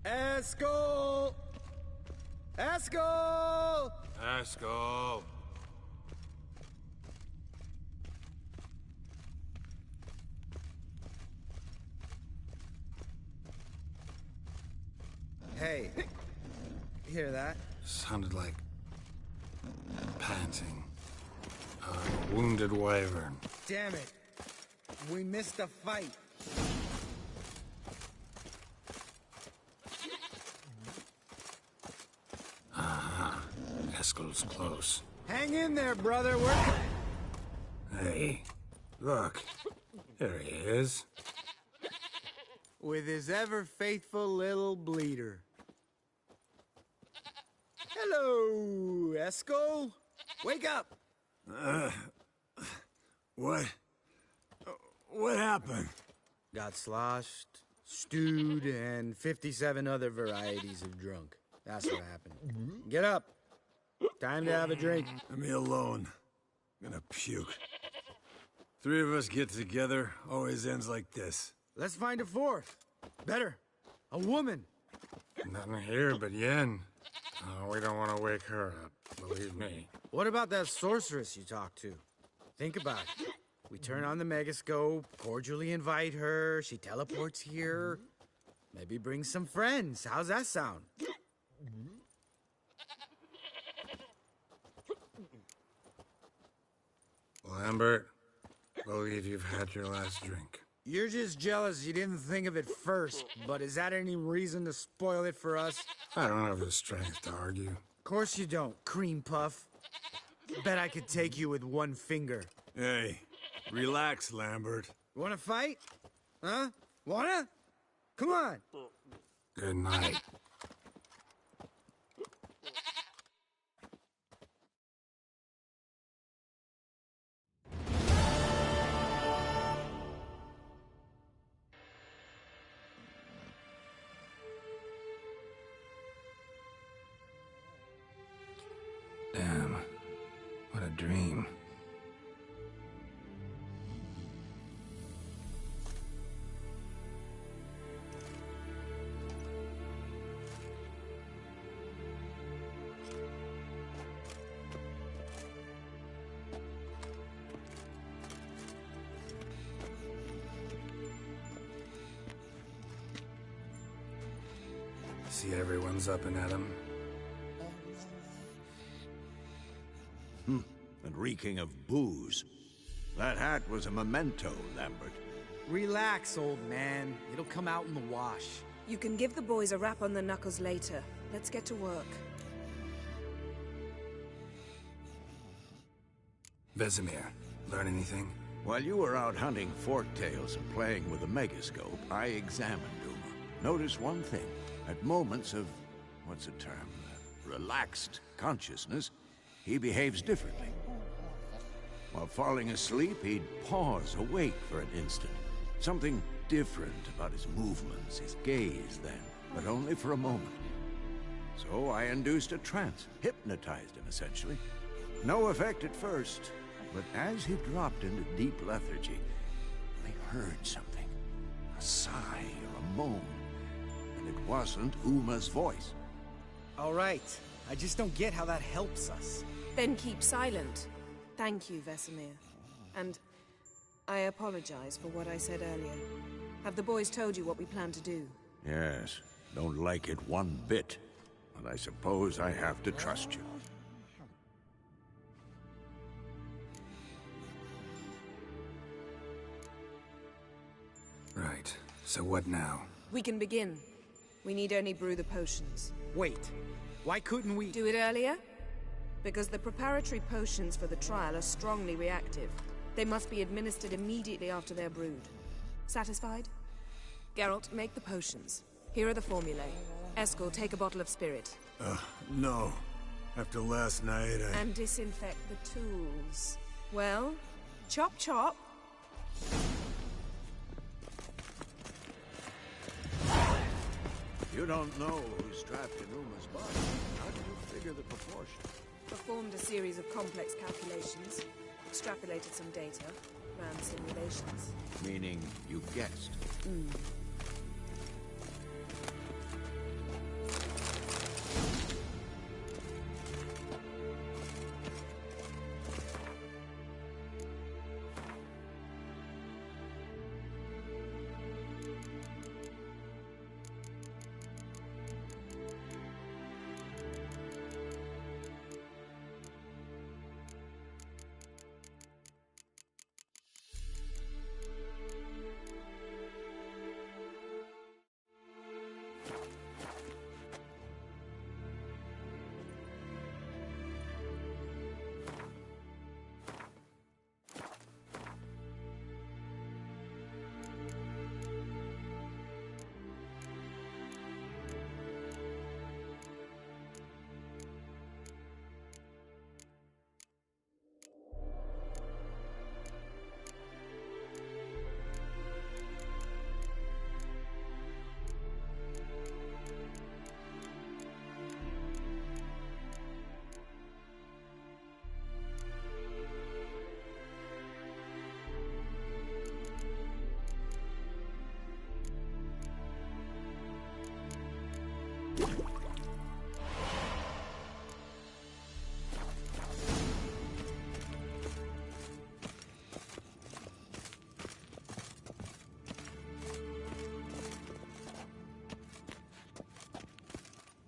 Eskel! Eskel! Eskel! Hey, hear that? Sounded like panting. A wounded wyvern. Damn it. We missed the fight. Uh-huh. Eskel's close. Hang in there, brother. Hey, look. There he is. With his ever-faithful little bleeder. Hello, Eskel. Wake up. What happened? Got sloshed, stewed, and 57 other varieties of drunk. That's what happened. Get up. Time to have a drink. Leave me alone. I'm gonna puke. Three of us get together, always ends like this. Let's find a fourth. Better. A woman. Nothing here but Yen. Oh, we don't want to wake her up, believe me. What about that sorceress you talked to? Think about it. We turn on the megascope, cordially invite her, she teleports here. Maybe bring some friends. How's that sound? Lambert, believe you've had your last drink. You're just jealous you didn't think of it first, but is that any reason to spoil it for us? I don't have the strength to argue. Of course you don't, cream puff. Bet I could take you with one finger. Hey, relax, Lambert. Wanna fight? Huh? Wanna? Come on. Good night. Damn, what a dream. See everyone's up and at 'em. And reeking of booze. That hat was a memento, Lambert. Relax, old man. It'll come out in the wash. You can give the boys a rap on the knuckles later. Let's get to work. Vesemir, learn anything? While you were out hunting forktails and playing with a megascope, I examined Uma. Noticed one thing. At moments of, what's the term? Relaxed consciousness, he behaves differently. While falling asleep, he'd pause, awake for an instant. Something different about his movements, his gaze then, but only for a moment. So I induced a trance, hypnotized him essentially. No effect at first, but as he dropped into deep lethargy, I heard something. A sigh or a moan, and it wasn't Uma's voice. All right. I just don't get how that helps us. Then keep silent. Thank you, Vesemir. And I apologize for what I said earlier. Have the boys told you what we plan to do? Yes, don't like it one bit, but I suppose I have to trust you. Right. So what now? We can begin. We need only brew the potions. Wait. Why couldn't we... Do it earlier? Because the preparatory potions for the trial are strongly reactive. They must be administered immediately after they're brewed. Satisfied? Geralt, make the potions. Here are the formulae. Eskel, take a bottle of spirit. No. After last night, And disinfect the tools. Well, chop chop. You don't know who's strapped in Uma's body. How did you figure the proportion? Performed a series of complex calculations. Extrapolated some data. Ran simulations. Meaning you guessed.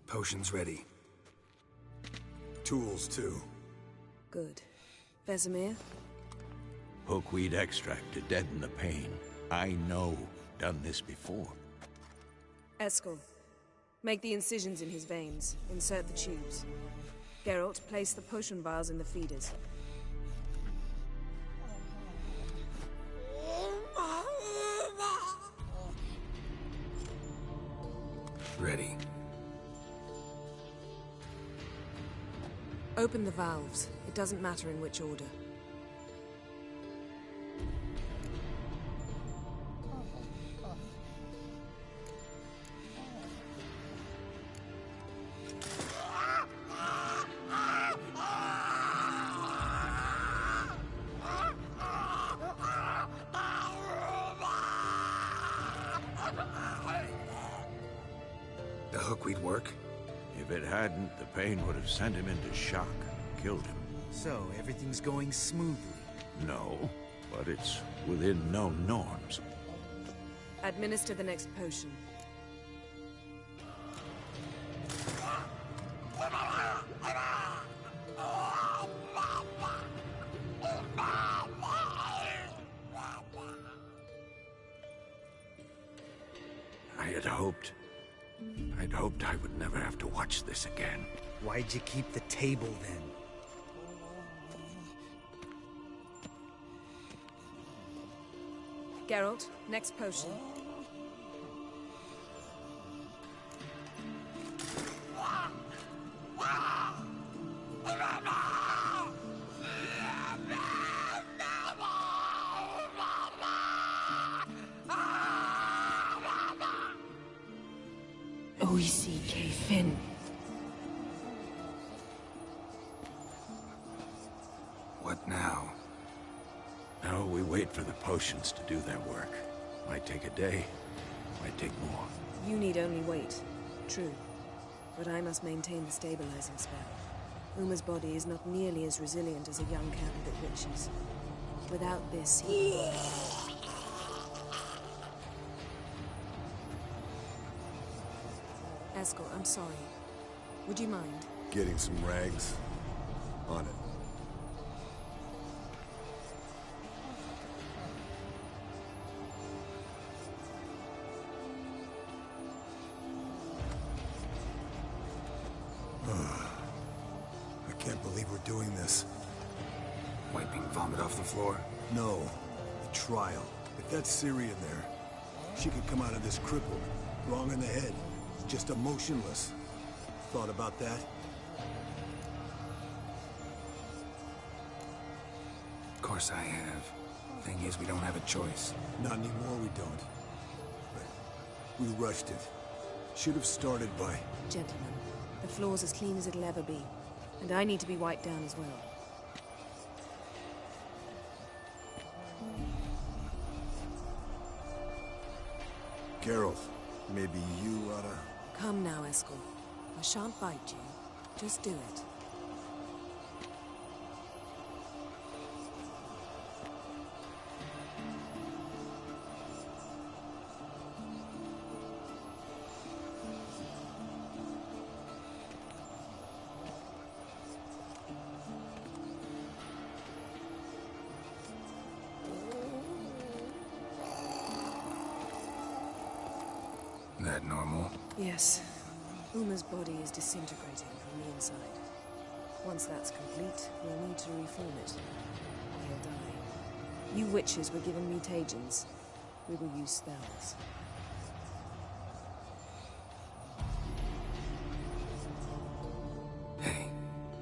Potions ready. Tools, too. Good. Vesemir? Hookweed extract to deaden the pain. I know. Done this before. Eskel, make the incisions in his veins. Insert the tubes. Geralt, place the potion vials in the feeders. Ready. Open the valves. It doesn't matter in which order. The hookweed work? If it hadn't, the pain would have sent him into shock, killed him. So, everything's going smoothly? No, but it's within known norms. Administer the next potion. I'd hoped I would never have to watch this again. Why'd you keep the table then? Geralt, next potion. O-E-C-K Finn. What now? Now we wait for the potions to do their work. Might take a day, might take more. You need only wait. True. But I must maintain the stabilizing spell. Uma's body is not nearly as resilient as a young candidate witch's. Without this, he... Eskel, I'm sorry. Would you mind? Getting some rags. On it. I can't believe we're doing this. Wiping vomit off the floor? No. The trial. If that's Ciri in there, she could come out of this crippled, wrong in the head, just emotionless. Thought about that? Of course I have. Thing is, we don't have a choice. Not anymore, we don't. But we rushed it. Should have started by... Gentlemen, the floor's as clean as it'll ever be. And I need to be wiped down as well. Geralt, maybe you oughta... Come now, Eskel. I shan't bite you. Just do it. That normal? Yes. Uma's body is disintegrating from the inside. Once that's complete, we'll need to reform it. Or he'll die. You witches were given mutagens. We will use spells. Hey,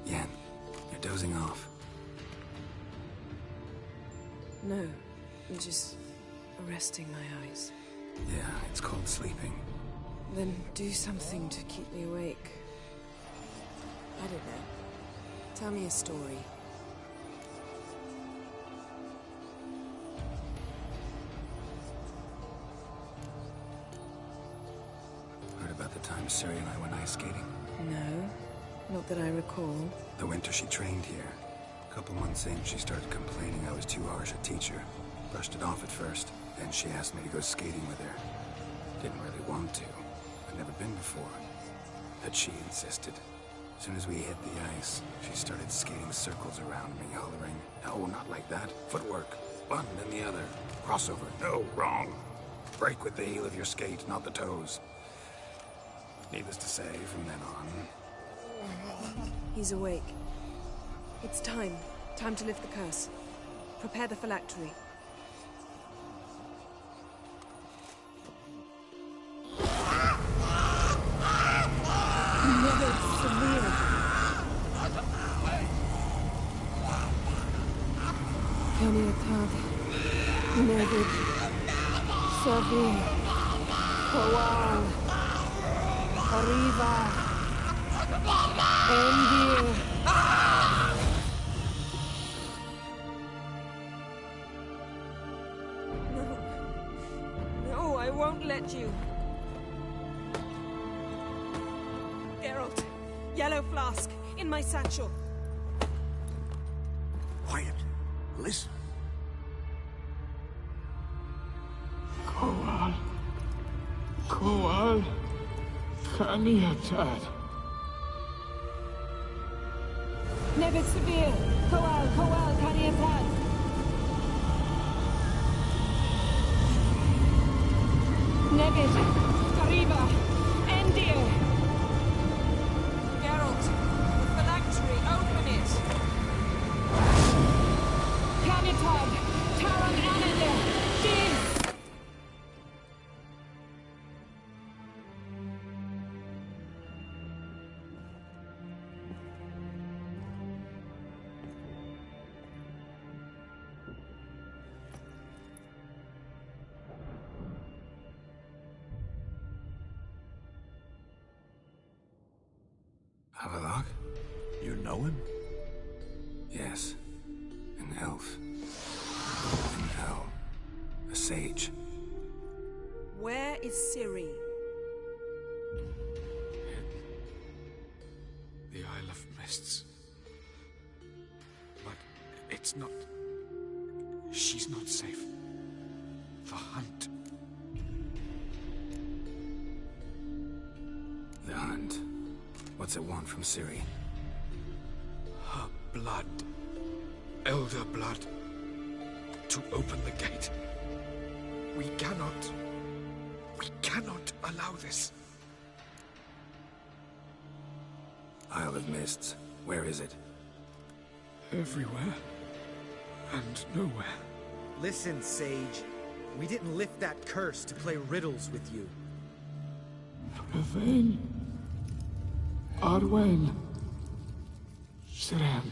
Yen, you're dozing off. No, I'm just arresting my eyes. Yeah, it's called sleeping. Then do something to keep me awake. I don't know. Tell me a story. Heard about the time Ciri and I went ice skating? No, not that I recall. The winter she trained here. A couple months in, she started complaining I was too harsh a teacher. Brushed it off at first. Then she asked me to go skating with her. Didn't really want to. I'd never been before. But she insisted. As soon as we hit the ice, she started skating circles around me, hollering, "No, not like that. Footwork. One, then the other. Crossover. No, wrong. Break with the heel of your skate, not the toes." Needless to say, from then on... He's awake. It's time. Time to lift the curse. Prepare the phylactery. Kaniatad, Nevid, Savin, Kowal, Arriva, Endir. No, I won't let you. Geralt, yellow flask, in my satchel. Quiet. Listen. Kowal, Kaniatad. Nevid Severe, Kowal, Kaniatad. Nevid, Nova! Endir! Geralt, the phylactery, open it! Canitard! Taron Anadir! Jin! Havelock? You know him? Yes. An elf. An elf. A sage. Where is Ciri? The Isle of Mists. But it's not... She's not safe. The hunt. The hunt. What's it want from Ciri? Her blood. Elder blood. To open the gate. We cannot allow this. Isle of Mists. Where is it? Everywhere. And nowhere. Listen, Sage. We didn't lift that curse to play riddles with you. Yvain. Arwen. Siren.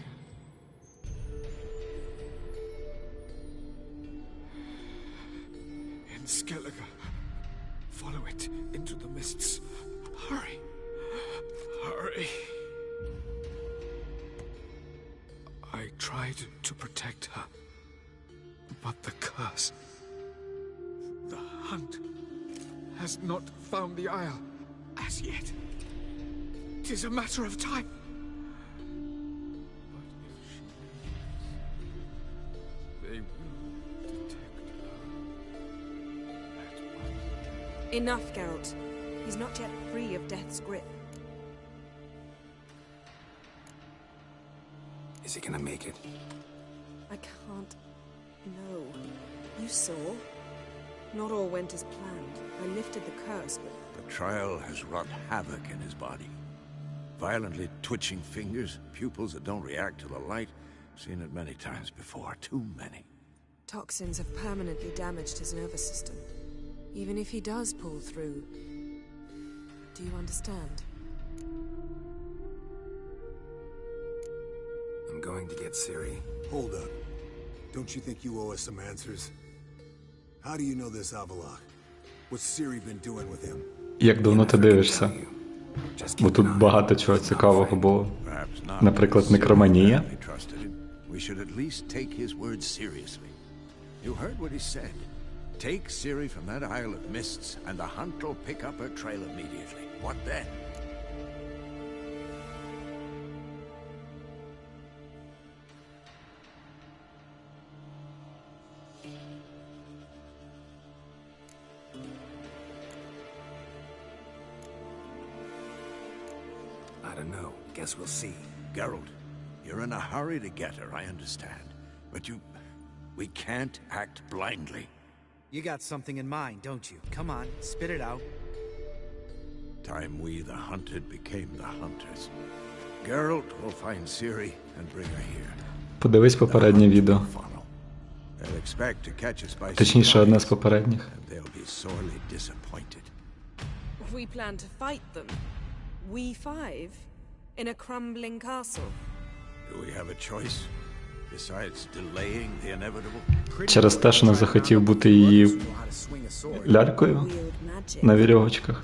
In Skellige. Follow it into the mists. Hurry. Hurry. I tried to protect her. But the curse... The hunt has not found the Isle as yet. 'Tis a matter of time. But if she leaves, they will detect her at once. Enough, Geralt. He's not yet free of death's grip. Is he gonna make it? I can't... No. You saw? Not all went as planned. I lifted the curse, but... The trial has wrought havoc in his body. Violently twitching fingers, pupils that don't react to the light. Seen it many times before, too many. Toxins have permanently damaged his nervous system. Even if he does pull through... Do you understand? I'm going to get Ciri. Hold up. Don't you think you owe us some answers? How do you know this Havelock? What's Ciri been doing with him? Як давно ти дивишся? Бо тут багато чого цікавого було. Наприклад, некроманія. We should at least take his words seriously. You heard what he said. Take Ciri from that Isle of Mists, and the hunt will pick up her trail immediately. What then? I don't know. Guess we'll see. Geralt, you're in a hurry to get her, I understand. But we can't act blindly. You got something in mind, don't you? Come on, spit it out. Time we, the hunted, became the hunters. Geralt will find Ciri and bring her here. Подивись попереднє відео. They'll expect to catch us by Точніше, одне з surprise, попередніх. and they'll be sorely disappointed. We plan to fight them. We five? In a crumbling castle? Do we have a choice? Besides delaying the inevitable? Через те, що не захотів бути її лялькою на вірьовочках.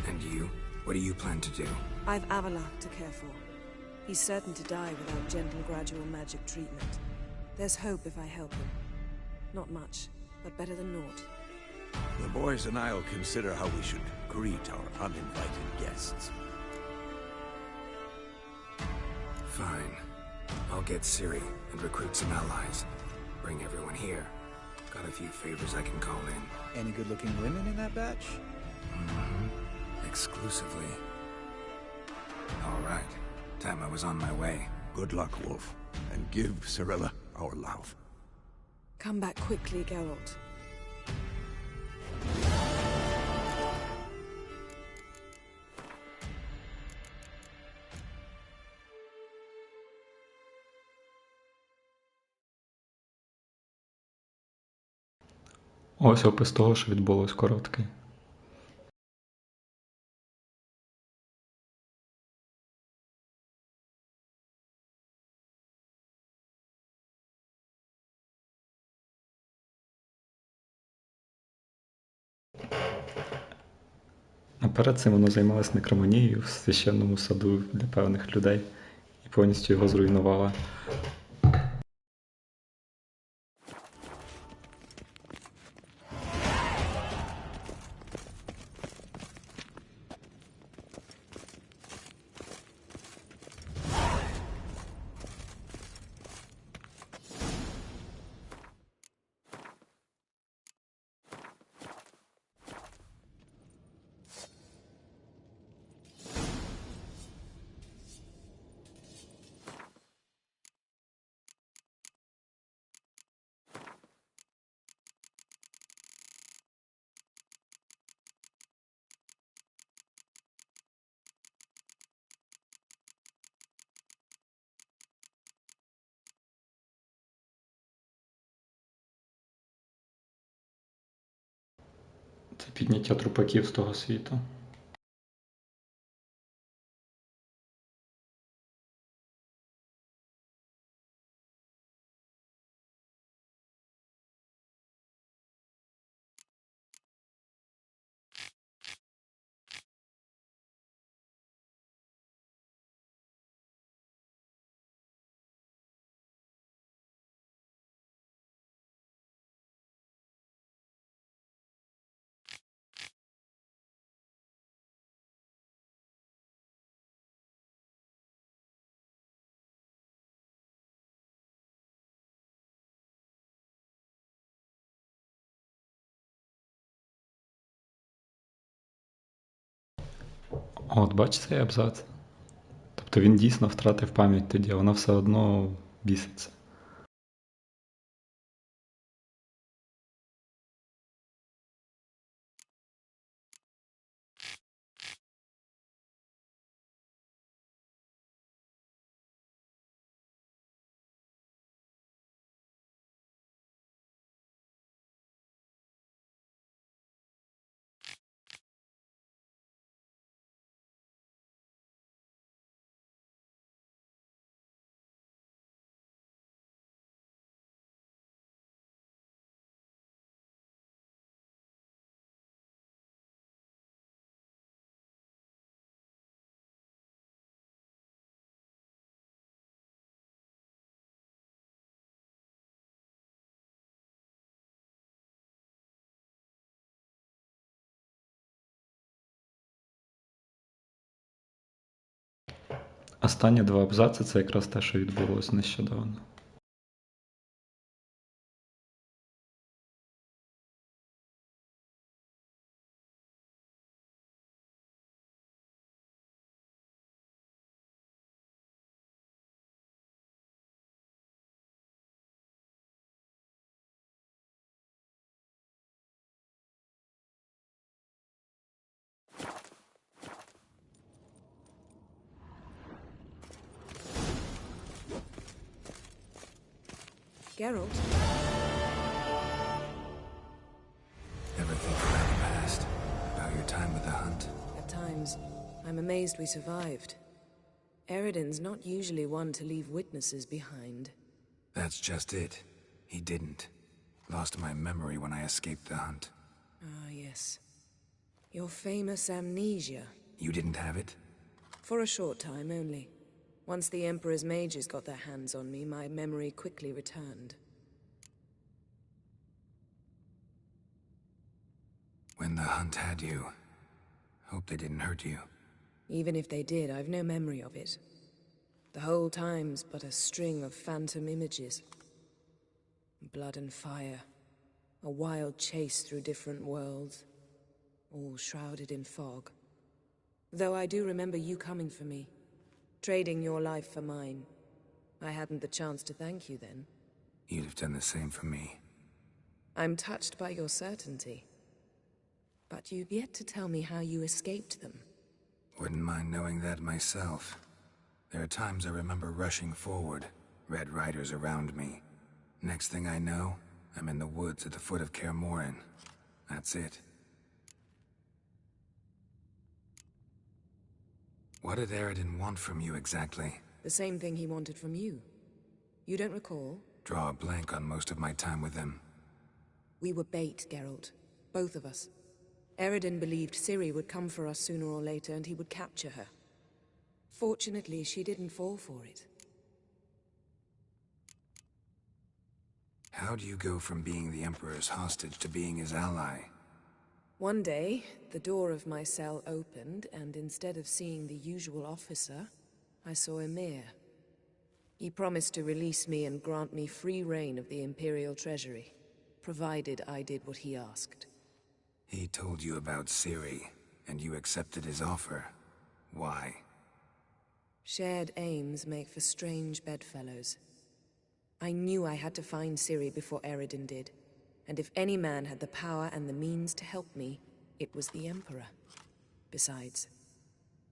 And you? What do you plan to do? I've Havelock to care for. He's certain to die without gentle, gradual magic treatment. There's hope if I help him. Not much, but better than naught. The boys and I'll consider how we should greet our uninvited guests. Fine. I'll get Ciri and recruit some allies. Bring everyone here. Got a few favors I can call in. Any good-looking women in that batch? Mm-hmm. Exclusively. All right. Time I was on my way. Good luck, Wolf. And give Cirilla our love. Come back quickly, Geralt. Ось опис того, що відбулось короткий. А перед цим воно займалось некроманією в священному саду для певних людей і повністю його зруйнувало. Це підняття трупаків з того світу. От, бачиш цей абзац? Тобто він дійсно втратив пам'ять тоді, а вона все одно біситься. Останні два абзаци – це якраз те, що відбулося нещодавно. Geralt? Ever think about the past? About your time with the hunt? At times, I'm amazed we survived. Eredin's not usually one to leave witnesses behind. That's just it. He didn't. Lost my memory when I escaped the hunt. Ah, yes. Your famous amnesia. You didn't have it? For a short time only. Once the Emperor's mages got their hands on me, my memory quickly returned. When the hunt had you, hope they didn't hurt you. Even if they did, I've no memory of it. The whole time's but a string of phantom images. Blood and fire. A wild chase through different worlds. All shrouded in fog. Though I do remember you coming for me. Trading your life for mine. I hadn't the chance to thank you then. You'd have done the same for me. I'm touched by your certainty. But you've yet to tell me how you escaped them. Wouldn't mind knowing that myself. There are times I remember rushing forward, Red Riders around me. Next thing I know, I'm in the woods at the foot of Kaer Morhen. That's it. What did Eredin want from you exactly? The same thing he wanted from you. You don't recall? Draw a blank on most of my time with him. We were bait, Geralt. Both of us. Eredin believed Ciri would come for us sooner or later and he would capture her. Fortunately, she didn't fall for it. How do you go from being the Emperor's hostage to being his ally? One day, the door of my cell opened, and instead of seeing the usual officer, I saw Emhyr. He promised to release me and grant me free reign of the Imperial Treasury, provided I did what he asked. He told you about Ciri, and you accepted his offer. Why? Shared aims make for strange bedfellows. I knew I had to find Ciri before Eredin did, and if any man had the power and the means to help me, it was the Emperor. Besides,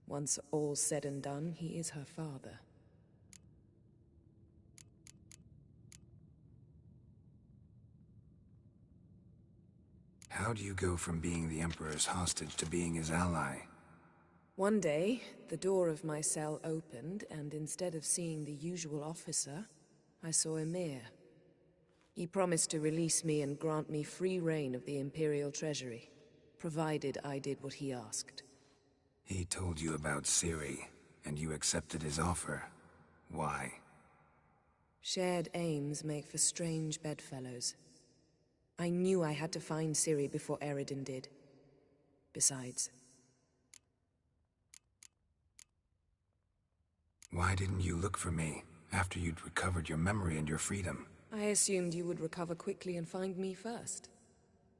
once all's said and done, he is her father. How do you go from being the Emperor's hostage to being his ally? One day, the door of my cell opened, and instead of seeing the usual officer, I saw Emhyr. He promised to release me and grant me free reign of the Imperial Treasury, provided I did what he asked. He told you about Ciri, and you accepted his offer. Why? Shared aims make for strange bedfellows. I knew I had to find Ciri before Eredin did. Besides... Why didn't you look for me, after you'd recovered your memory and your freedom? I assumed you would recover quickly and find me first.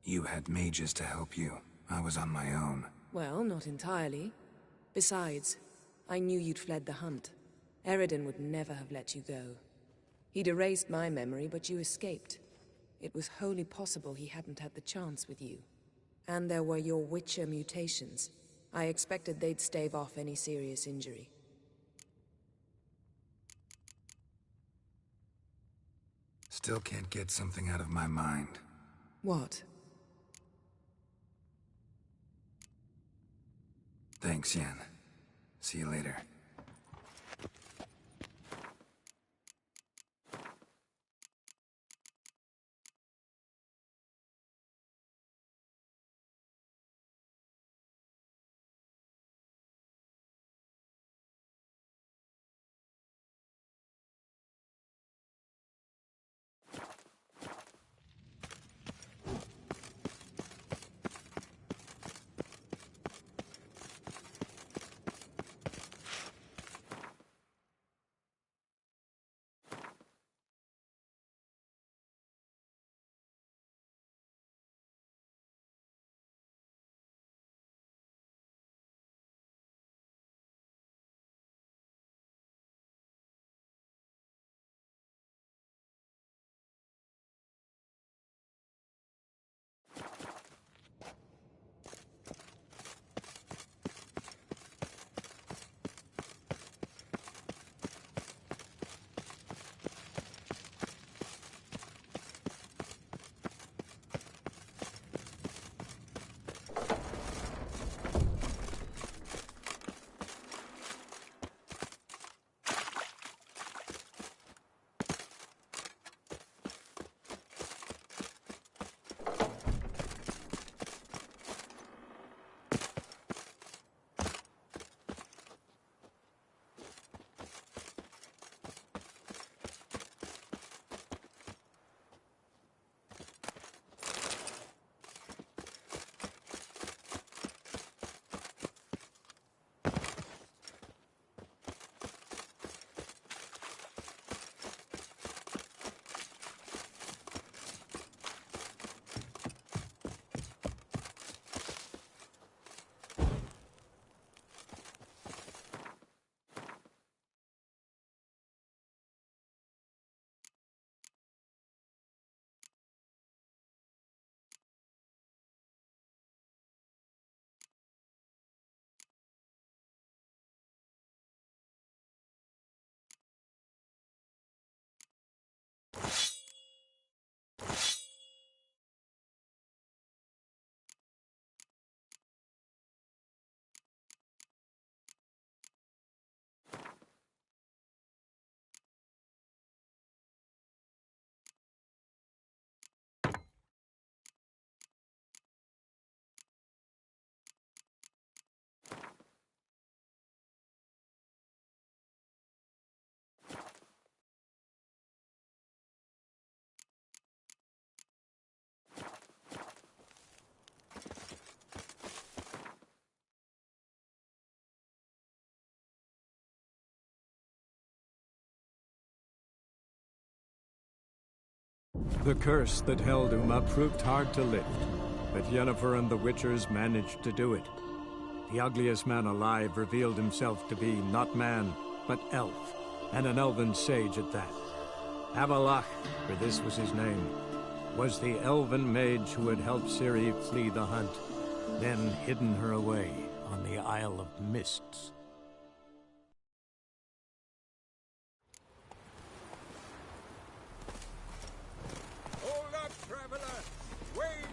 You had mages to help you. I was on my own. Well, not entirely. Besides, I knew you'd fled the hunt. Eredin would never have let you go. He'd erased my memory, but you escaped. It was wholly possible he hadn't had the chance with you. And there were your Witcher mutations. I expected they'd stave off any serious injury. Still can't get something out of my mind. What? Thanks, Yen. See you later. The curse that held Uma proved hard to lift, but Yennefer and the Witchers managed to do it. The ugliest man alive revealed himself to be not man, but elf, and an elven sage at that. Avallac'h, for this was his name, was the elven mage who had helped Ciri flee the hunt, then hidden her away on the Isle of Mists. Hold up, traveler! Wait!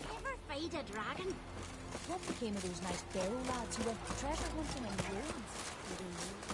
Ever fight a dragon? What became of those nice Barrow lads who went treasure hunting in the ruins? Do they know?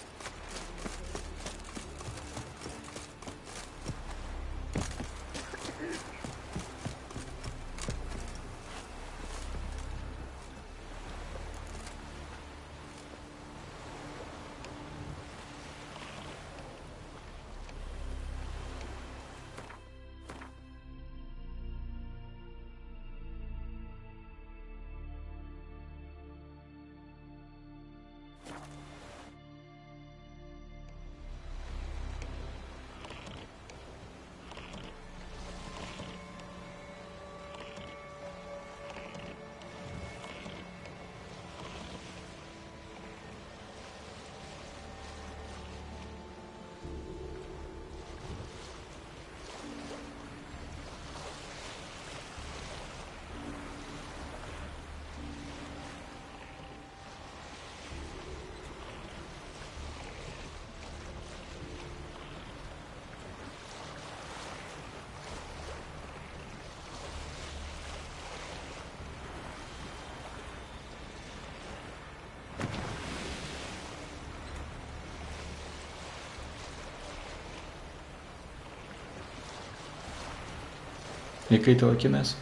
Який телекінез?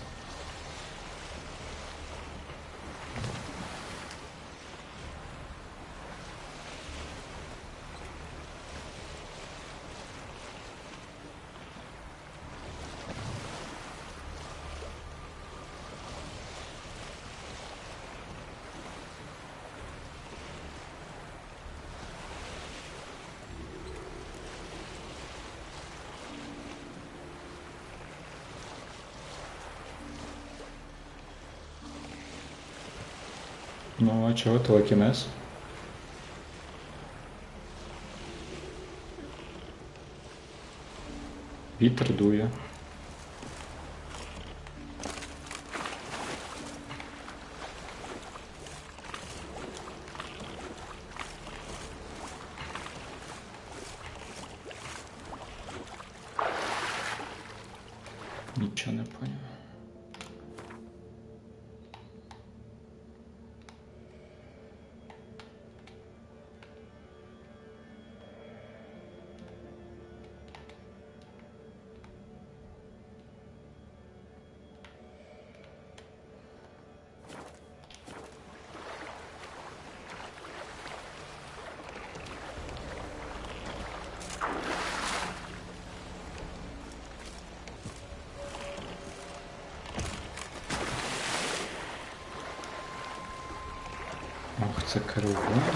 Ну, а чого телекінез? Вітер дує. Нічого не поняв. Ох, це керування.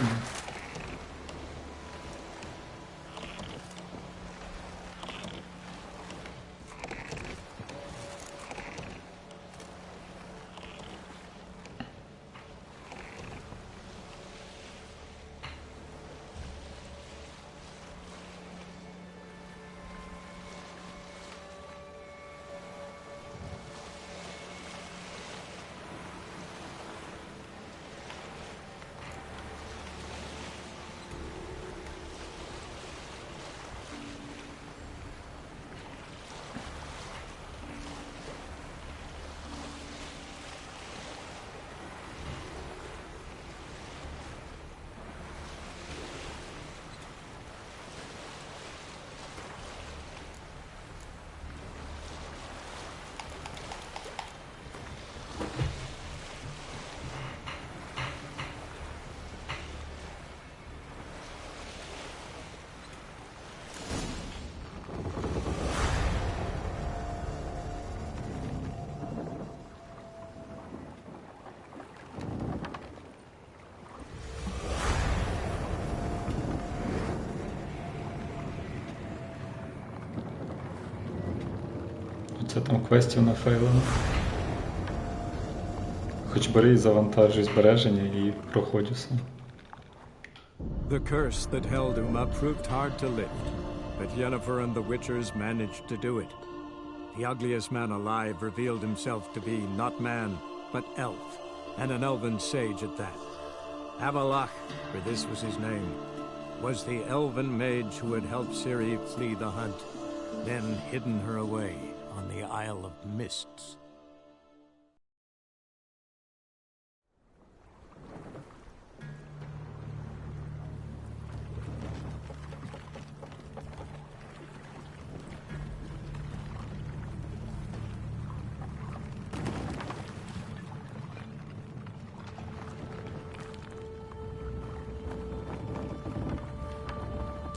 Це там квестів нафейлено. Хоч бери і завантажуй збереження і проходь усе. The curse that held Uma proved hard to lift, but Yennefer and the Witchers managed to do it. The ugliest man alive revealed himself to be not man, but elf, and an elven sage at that. Avalach, for this was his name, was the elven mage who had helped Ciri flee the hunt, then hidden her away on the Isle of Mists.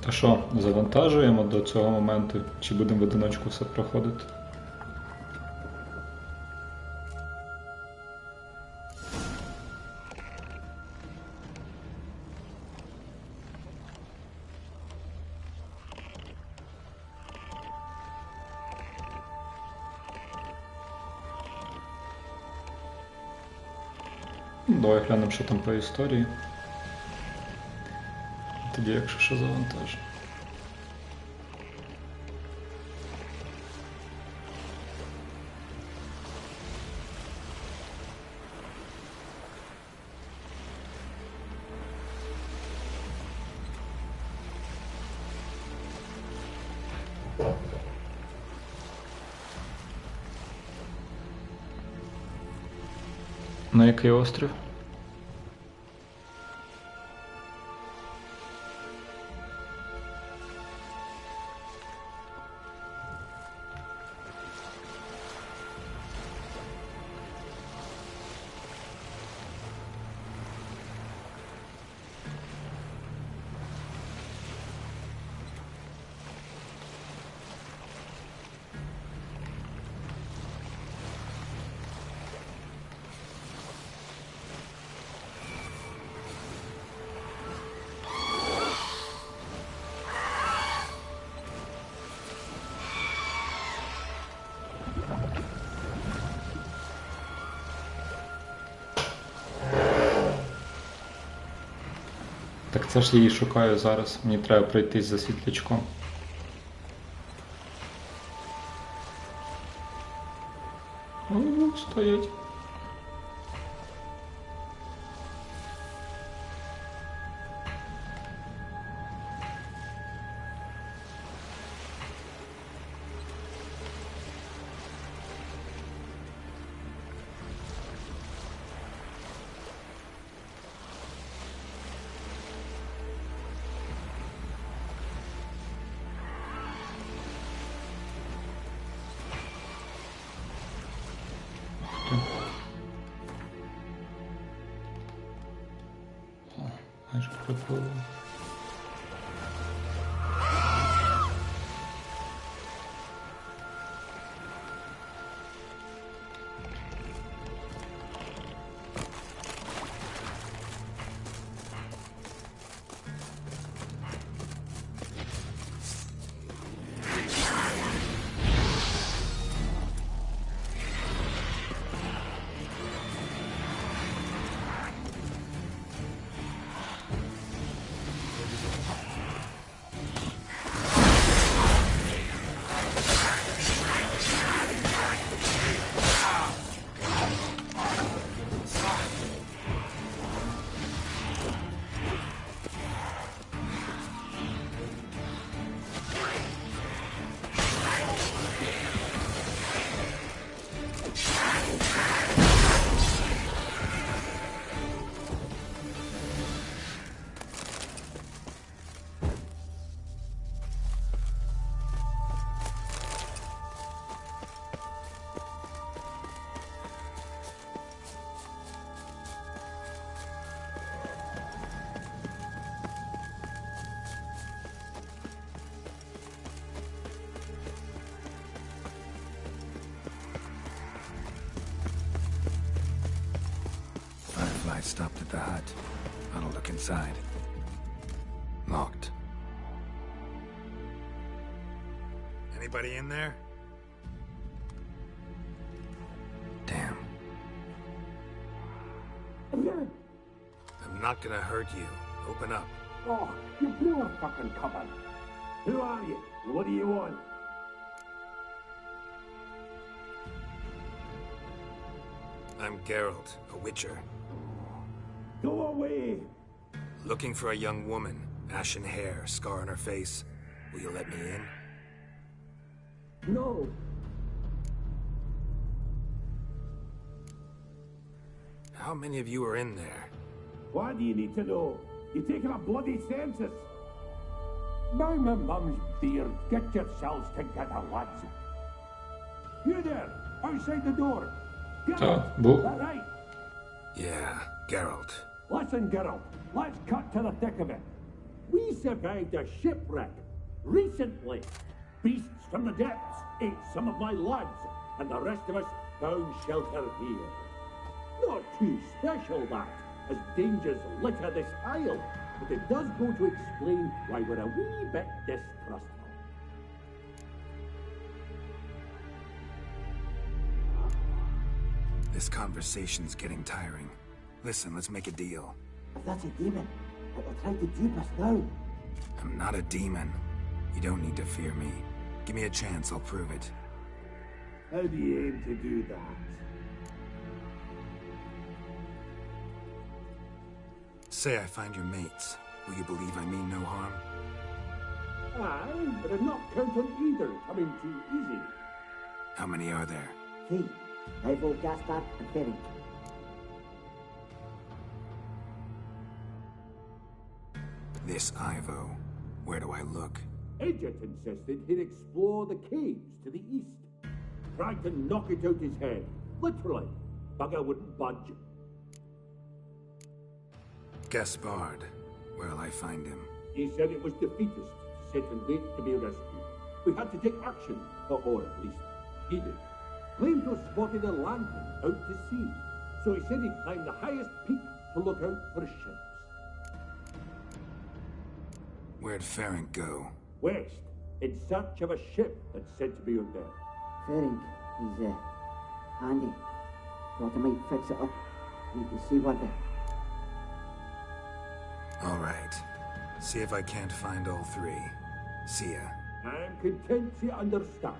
Та що, завантажуємо до цього моменту, чи будемо в одиночку все проходити? Давай глянемо, що там по історії. Тоді, якщо що, завантажу. На який острів? Так це ж я її шукаю зараз. Мені треба пройтись за світлячком. О, стоять. Майже пропливо. Stopped at the hut. I'll look inside. Locked. Anybody in there? not gonna hurt you. Open up. Oh, you blew a fucking cover. Who are you? What do you want? I'm Geralt, a witcher. Go away! Looking for a young woman. Ashen hair, scar on her face. Will you let me in? No. How many of you are in there? Why do you need to know? You're taking a bloody census. Now my mum's beard. Get yourselves together, lads. You there, outside the door. Geralt, that right? Yeah, Geralt. Listen, Geralt, let's cut to the thick of it. We survived a shipwreck recently. Beasts from the depths ate some of my lads, and the rest of us found shelter here. Not too special, that, as dangers litter this isle, but it does go to explain why we're a wee bit distrustful. This conversation's getting tiring. Listen, let's make a deal. If that's a demon, it will try to dupe us now. I'm not a demon. You don't need to fear me. Give me a chance, I'll prove it. How do you aim to do that? Say I find your mates. Will you believe I mean no harm? Aye, but I'd not count on either coming too easy. How many are there? 3. Ivo, Gaspard, and Ferenc. This Ivo. Where do I look? Edget insisted he'd explore the caves to the east. Tried to knock it out his head. Literally. Bugger wouldn't budge. Gaspard. Where'll I find him? He said it was defeatist, set and wait to be rescued. We had to take action, or at least he did. Claimed to have spotted a lantern out to sea, so he said he'd climb the highest peak to look out for ships. Where'd Ferenc go? West, in search of a ship that's said to be out there. Ferenc, he's handy. Thought I might fix it up. Need to see what the... All right. See if I can't find all 3. See ya. I'm content to understand.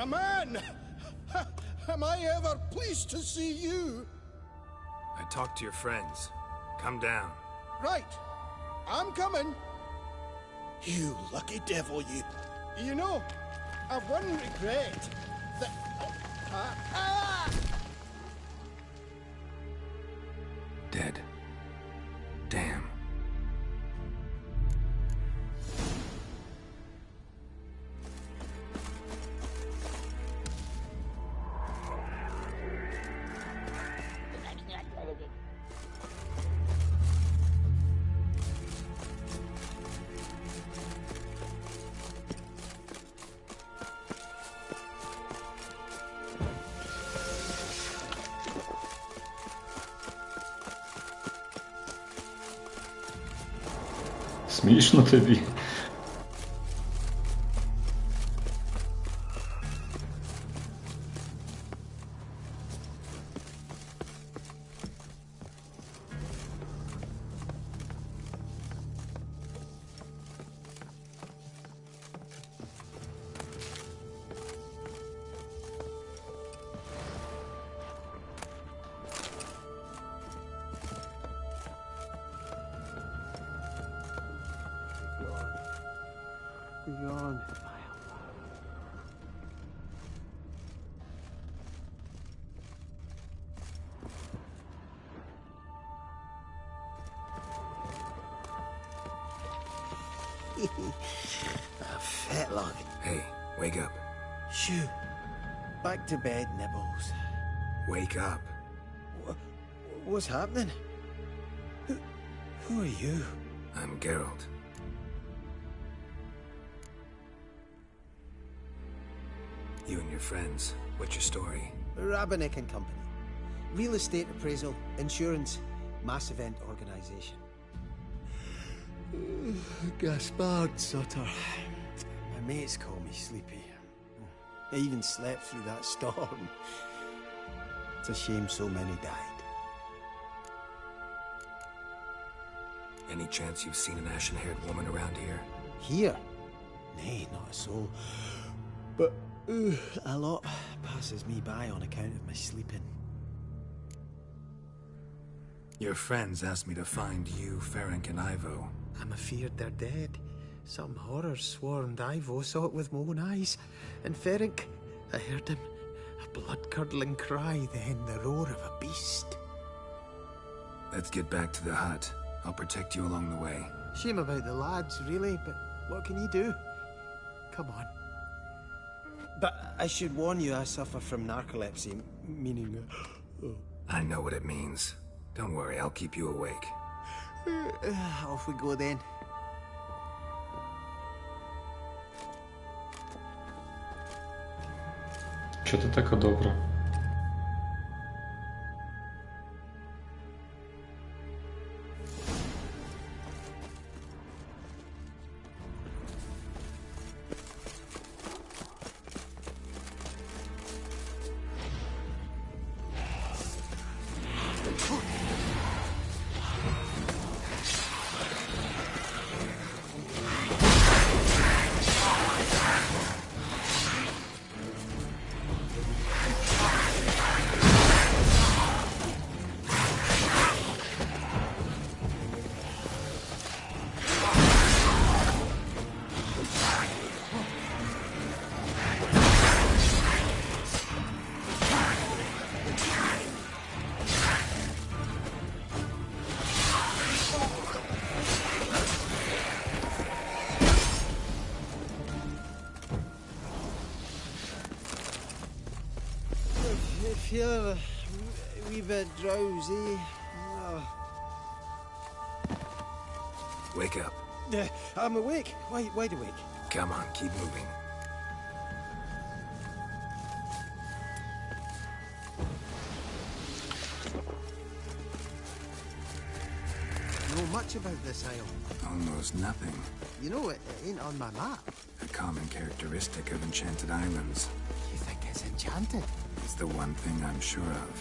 A man! Am I ever pleased to see you? I talked to your friends. Come down. Right. I'm coming. You lucky devil, you. You know, I've one regret. Dead. Damn. Смішно тобі? Beyond. A fetlock. Hey, wake up. Shoo. Back to bed, Nibbles. Wake up. What's happening? Who are you? I'm Geralt. You and your friends, what's your story? Rabenik and Company. Real estate appraisal, insurance, mass event organization. Gaspard Sutter. My mates call me Sleepy. I even slept through that storm. It's a shame so many died. Any chance you've seen an ashen-haired woman around here? Here? Nay, not a soul. But a lot passes me by on account of my sleeping. Your friends asked me to find you, Ferenc, and Ivo. I'm afeard they're dead. Some horrors swarmed Ivo, saw it with my own eyes. And Ferenc, I heard him. A blood-curdling cry, then the roar of a beast. Let's get back to the hut. I'll protect you along the way. Shame about the lads, really, but what can you do? Come on. But I should warn you, I suffer from narcolepsy, meaning... I know what it means. Don't worry, I'll keep you awake. Off we go then. Чого ти така добра? I feel a wee bit drowsy. Wake up. I'm awake. Wide awake. Come on, keep moving. Know much about this isle? Almost nothing. You know, it ain't on my map. A common characteristic of enchanted islands. You think it's enchanted? It's the one thing I'm sure of.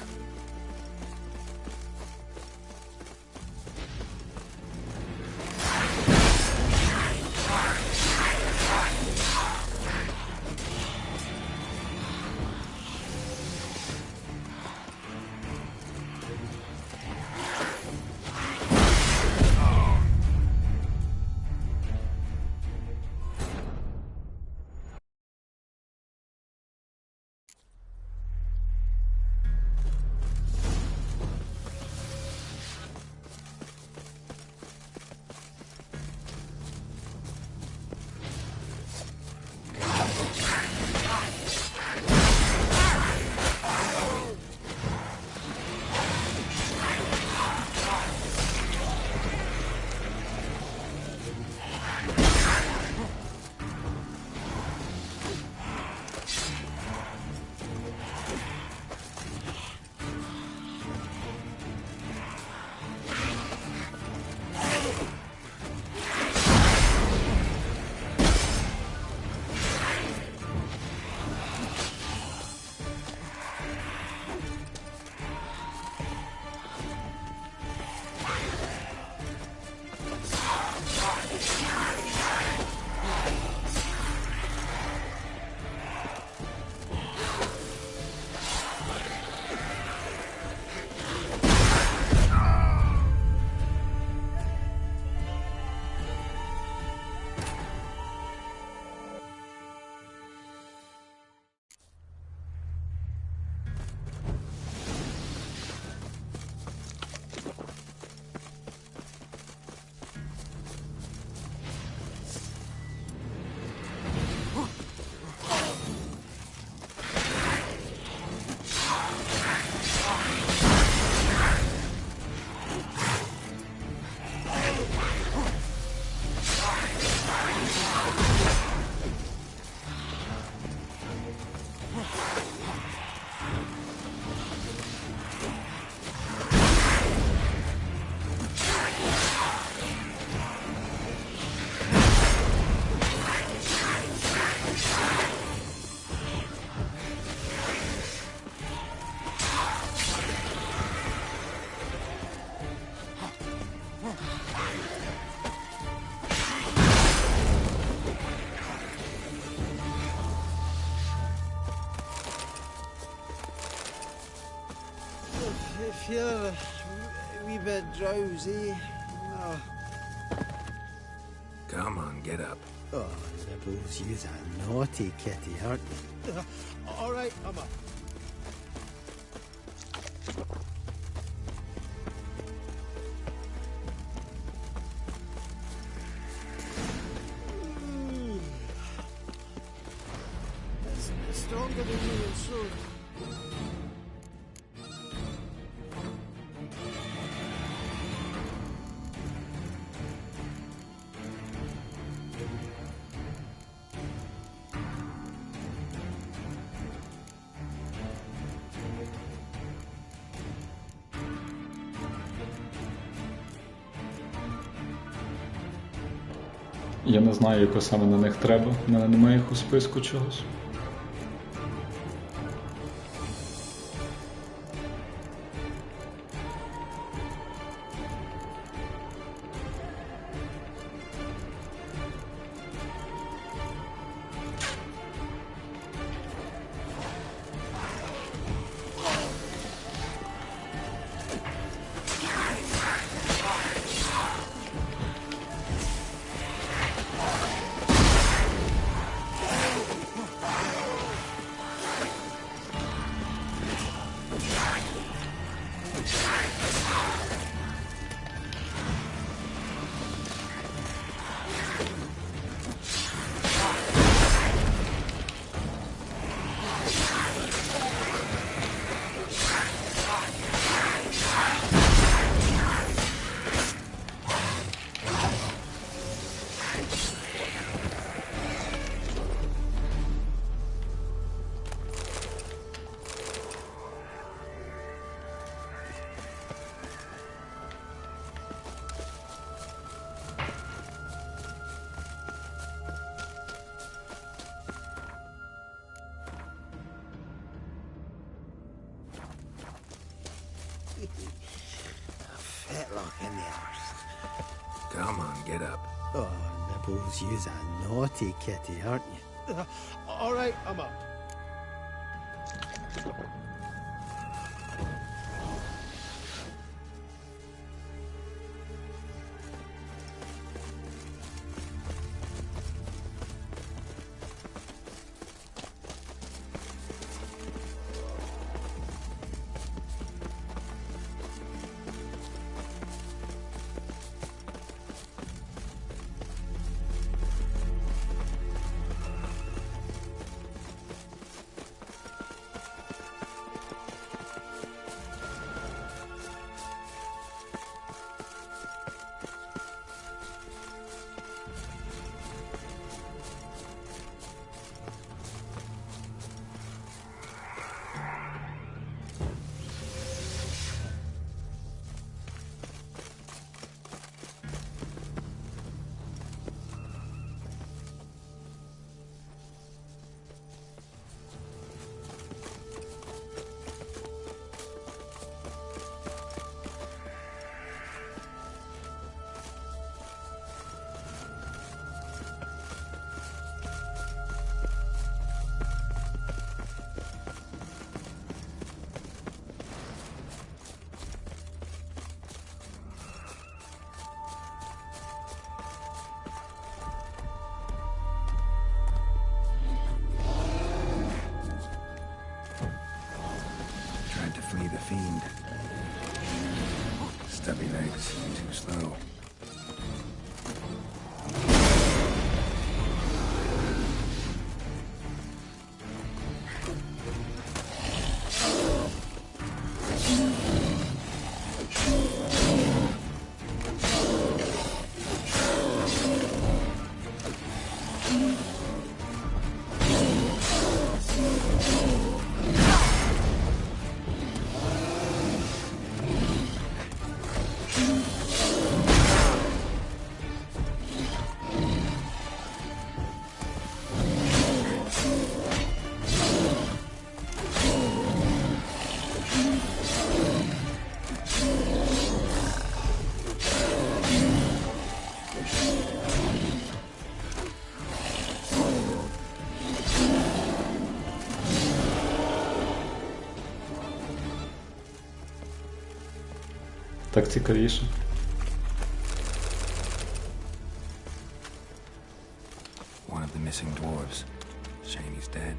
feeling a wee bit drowsy. Oh. Come on, get up. Oh, Nibbles, you's a naughty kitty, aren't you? All right, I'm up. It's stronger than human sword. Я не знаю, яку саме на них треба. У мене немає їх у списку чогось. Fetlock in the arse. Come on, get up. Oh, Nibbles, you's a naughty kitty, aren't you? All right, I'm up. Flee the fiend. Stubby legs, too slow. Так цікавіше. One of the missing dwarves. Shame he's dead.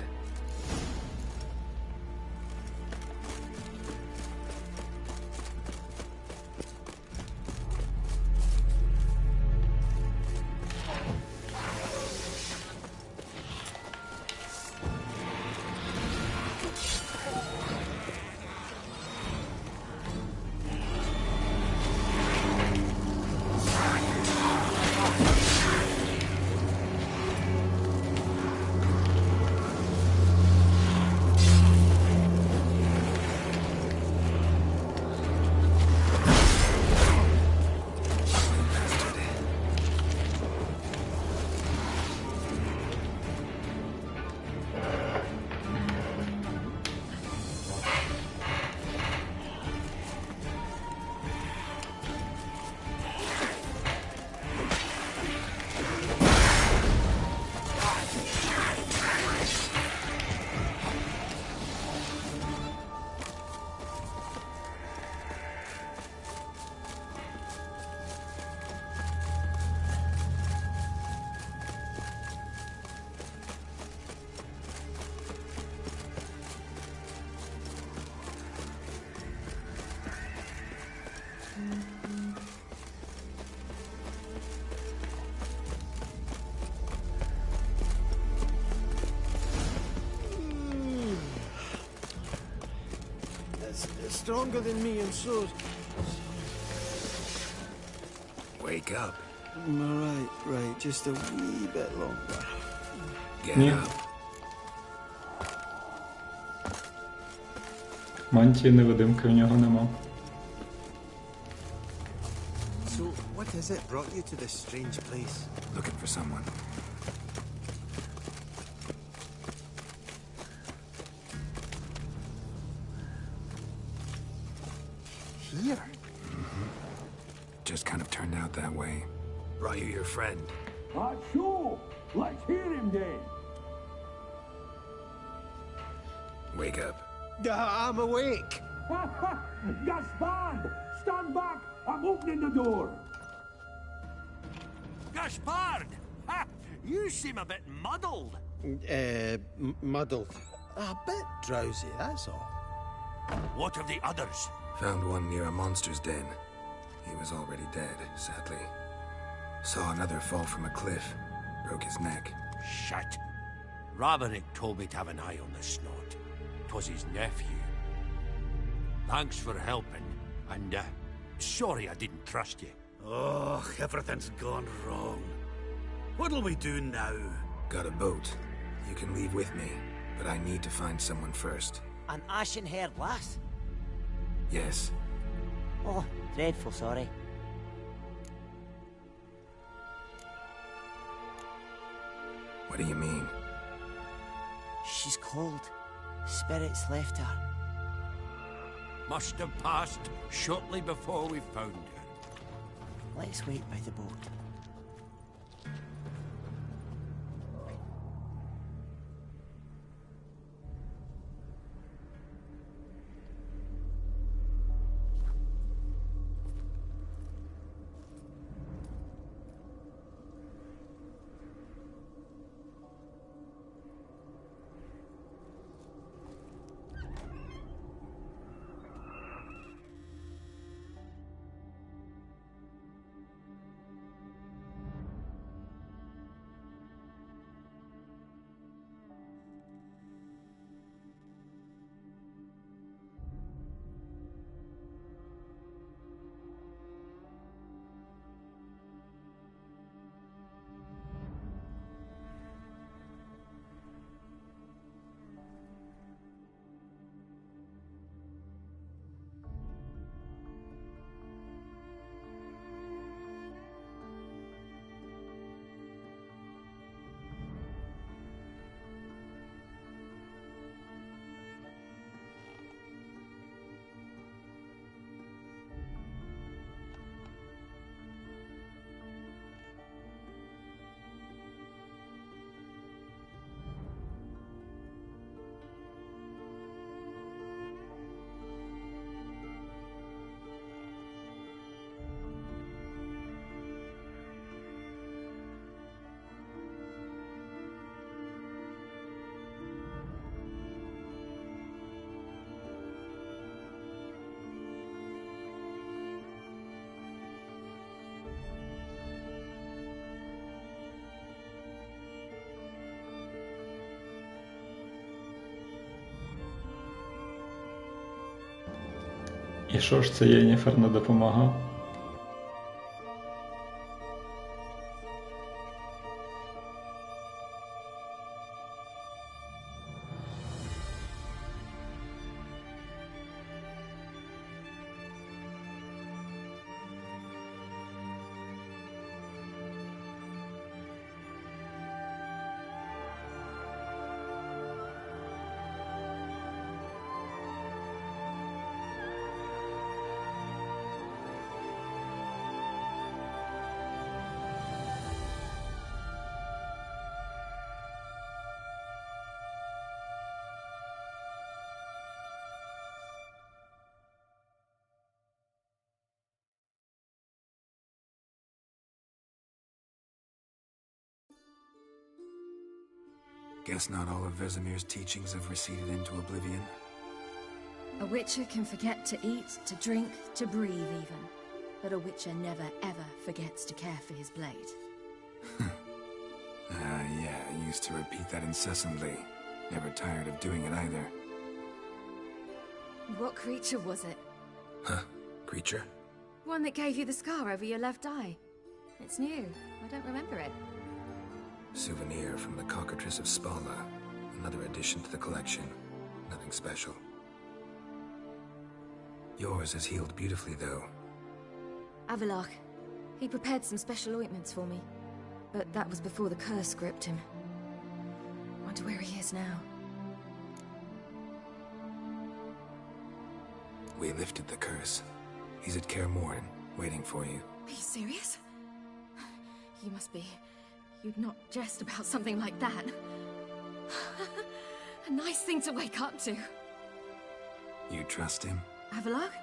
It's stronger than me, and so... Wake up. Right. Just a wee bit longer. Get Ні. up. Мантії невидимки в нього нема. So, what is it brought you to this strange place? Looking for someone. Here? Just kind of turned out that way. Brought you your friend. Sure. Let's hear him then. Wake up. I'm awake. Gaspard! Stand back! I'm opening the door. Gaspard! Ha! You seem a bit muddled. Muddled. A bit drowsy, that's all. What of the others? Found one near a monster's den. He was already dead, sadly. Saw another fall from a cliff. Broke his neck. Shit. Raverick told me to have an eye on the snot. 'Twas his nephew. Thanks for helping, and sorry I didn't trust you. Oh, everything's gone wrong. What'll we do now? Got a boat. You can leave with me, but I need to find someone first. An ashen-haired lass? Yes. Oh, dreadful sorry. What do you mean? She's cold. Spirits left her. Must have passed shortly before we found her. Let's wait by the boat. І що ж це Єнніфер не допомагав? Guess not all of Vesemir's teachings have receded into oblivion. A witcher can forget to eat, to drink, to breathe even. But a witcher never ever forgets to care for his blade. Yeah, I used to repeat that incessantly. Never tired of doing it either. What creature was it? Huh? Creature? One that gave you the scar over your left eye. It's new. I don't remember it. Souvenir from the Cockatrice of Spala. Another addition to the collection. Nothing special. Yours has healed beautifully, though. Avallac'h. He prepared some special ointments for me. But that was before the curse gripped him. Wonder where he is now. We lifted the curse. He's at Kaer Morhen, waiting for you. Are you serious? You must be. You'd not jest about something like that. A nice thing to wake up to. You trust him? Avallac'h?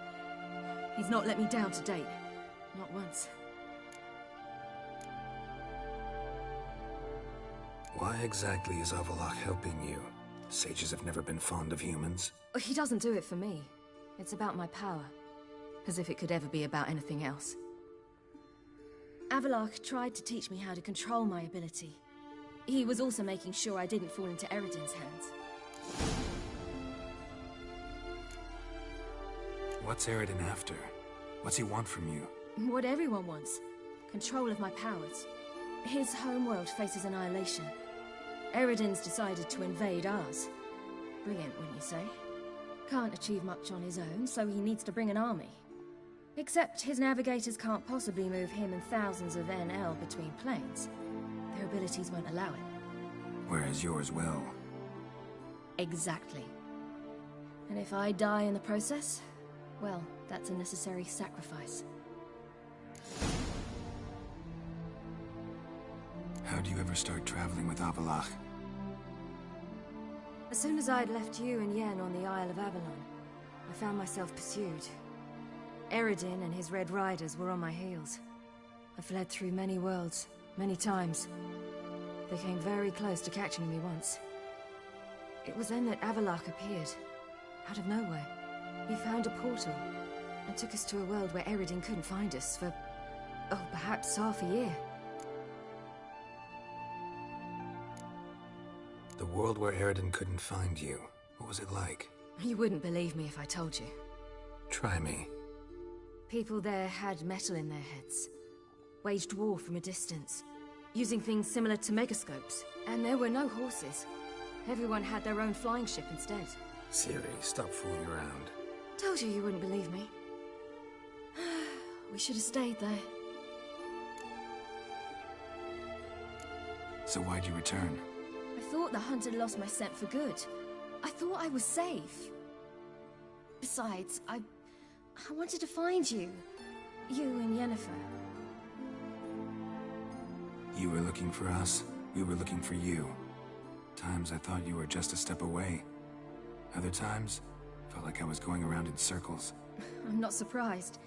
He's not let me down to date. Not once. Why exactly is Avallac'h helping you? Sages have never been fond of humans. He doesn't do it for me. It's about my power. As if it could ever be about anything else. Avallac'h tried to teach me how to control my ability. He was also making sure I didn't fall into Eredin's hands. What's Eredin after? What's he want from you? What everyone wants. Control of my powers. His homeworld faces annihilation. Eredin's decided to invade ours. Brilliant, wouldn't you say? Can't achieve much on his own, so he needs to bring an army. Except his navigators can't possibly move him and thousands of NL between planes. Their abilities won't allow it. Whereas yours will. Exactly. And if I die in the process, well, that's a necessary sacrifice. How'd you ever start traveling with Avallac'h? As soon as I'd left you and Yen on the Isle of Avalon, I found myself pursued. Eredin and his Red Riders were on my heels. I fled through many worlds, many times. They came very close to catching me once. It was then that Avallac'h appeared, out of nowhere. He found a portal, and took us to a world where Eredin couldn't find us for, oh, perhaps half a year. The world where Eredin couldn't find you. What was it like? You wouldn't believe me if I told you. Try me. People there had metal in their heads. Waged war from a distance. Using things similar to megascopes. And there were no horses. Everyone had their own flying ship instead. Ciri, stop fooling around. Told you wouldn't believe me. We should have stayed there. So why'd you return? I thought the hunt had lost my scent for good. I thought I was safe. Besides, I wanted to find you. You and Yennefer. You were looking for us. We were looking for you. Times I thought you were just a step away. Other times, felt like I was going around in circles. I'm not surprised.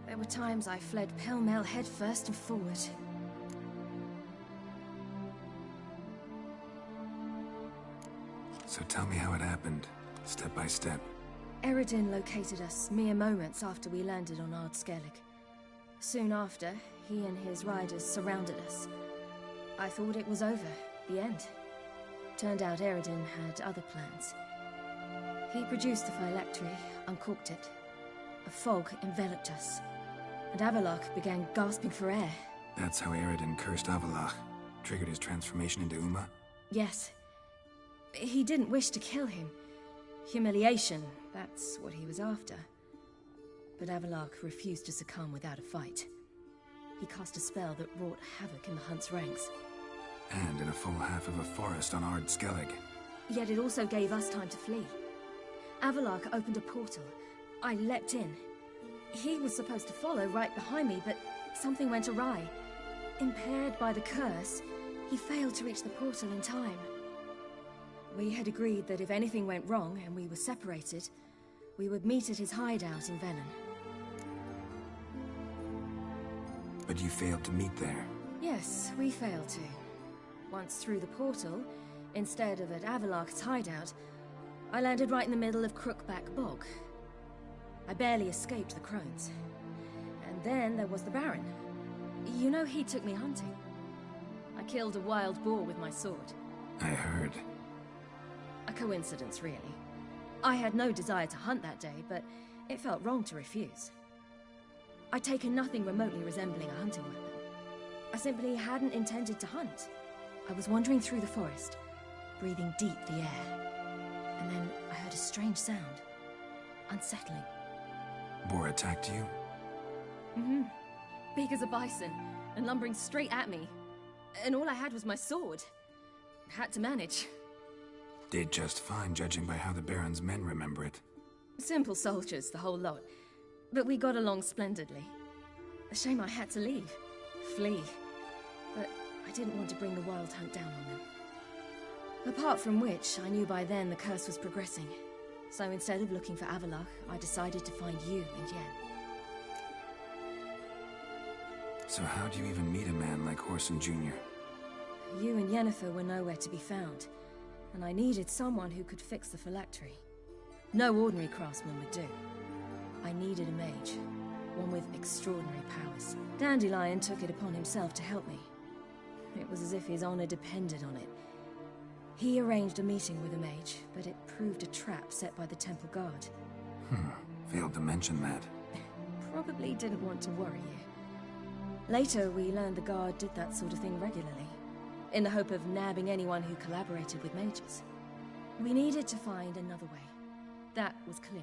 There were times I fled pell-mell head first and forward. So tell me how it happened, step by step. Eredin located us mere moments after we landed on Ard Skellig. Soon after, he and his riders surrounded us. I thought it was over, the end. Turned out Eredin had other plans. He produced the phylactery, uncorked it. a fog enveloped us, and Avallac'h began gasping for air. That's how Eredin cursed Avallac'h, triggered his transformation into Uma? Yes. He didn't wish to kill him. Humiliation, that's what he was after. But Avallac'h refused to succumb without a fight. He cast a spell that wrought havoc in the Hunt's ranks. And in a full half of a forest on Ard Skellig. Yet it also gave us time to flee. Avallac'h opened a portal. I leapt in. He was supposed to follow right behind me, but something went awry. Impaired by the curse, he failed to reach the portal in time. We had agreed that if anything went wrong and we were separated, we would meet at his hideout in Venin. But you failed to meet there. Yes, we failed to. Once through the portal, instead of at Avallac'h's hideout, I landed right in the middle of Crookback Bog. I barely escaped the crones. And then there was the Baron. You know, he took me hunting. I killed a wild boar with my sword. I heard. A coincidence, really. I had no desire to hunt that day, but it felt wrong to refuse. I'd taken nothing remotely resembling a hunting weapon. I simply hadn't intended to hunt. I was wandering through the forest, breathing deep the air. And then I heard a strange sound. Unsettling. Boar attacked you? Mm-hmm. Big as a bison, and lumbering straight at me. And all I had was my sword. Had to manage. Did just fine, judging by how the Baron's men remember it. Simple soldiers, the whole lot. But we got along splendidly. A shame I had to leave. Flee. But I didn't want to bring the Wild Hunt down on them. Apart from which, I knew by then the curse was progressing. So instead of looking for Avallac'h, I decided to find you and Yen. So how do you even meet a man like Whoreson Jr.? You and Yennefer were nowhere to be found, and I needed someone who could fix the phylactery. No ordinary craftsman would do. I needed a mage, one with extraordinary powers. Dandelion took it upon himself to help me. It was as if his honor depended on it. He arranged a meeting with a mage, but it proved a trap set by the Temple Guard. Failed to mention that. Probably didn't want to worry you. Later, we learned the Guard did that sort of thing regularly, in the hope of nabbing anyone who collaborated with mages. We needed to find another way. That was clear.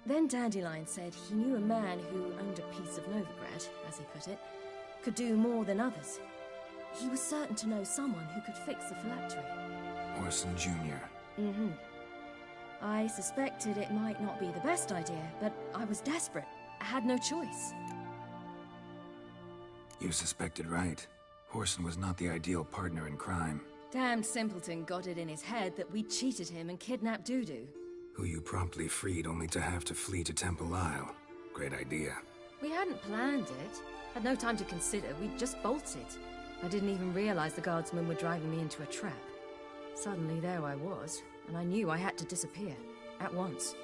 Then Dandelion said he knew a man who owned a piece of Novigrad, as he put it, could do more than others. He was certain to know someone who could fix the phylactery. Whoreson Jr. Mm-hmm. I suspected it might not be the best idea, but I was desperate. I had no choice. You suspected right. Whoreson was not the ideal partner in crime. Damned simpleton got it in his head that we'd cheated him and kidnapped Dudu. Who you promptly freed only to have to flee to Temple Isle. Great idea. We hadn't planned it. Had no time to consider. We just bolted. I didn't even realize the guardsmen were driving me into a trap. Suddenly there I was, and I knew I had to disappear. At once.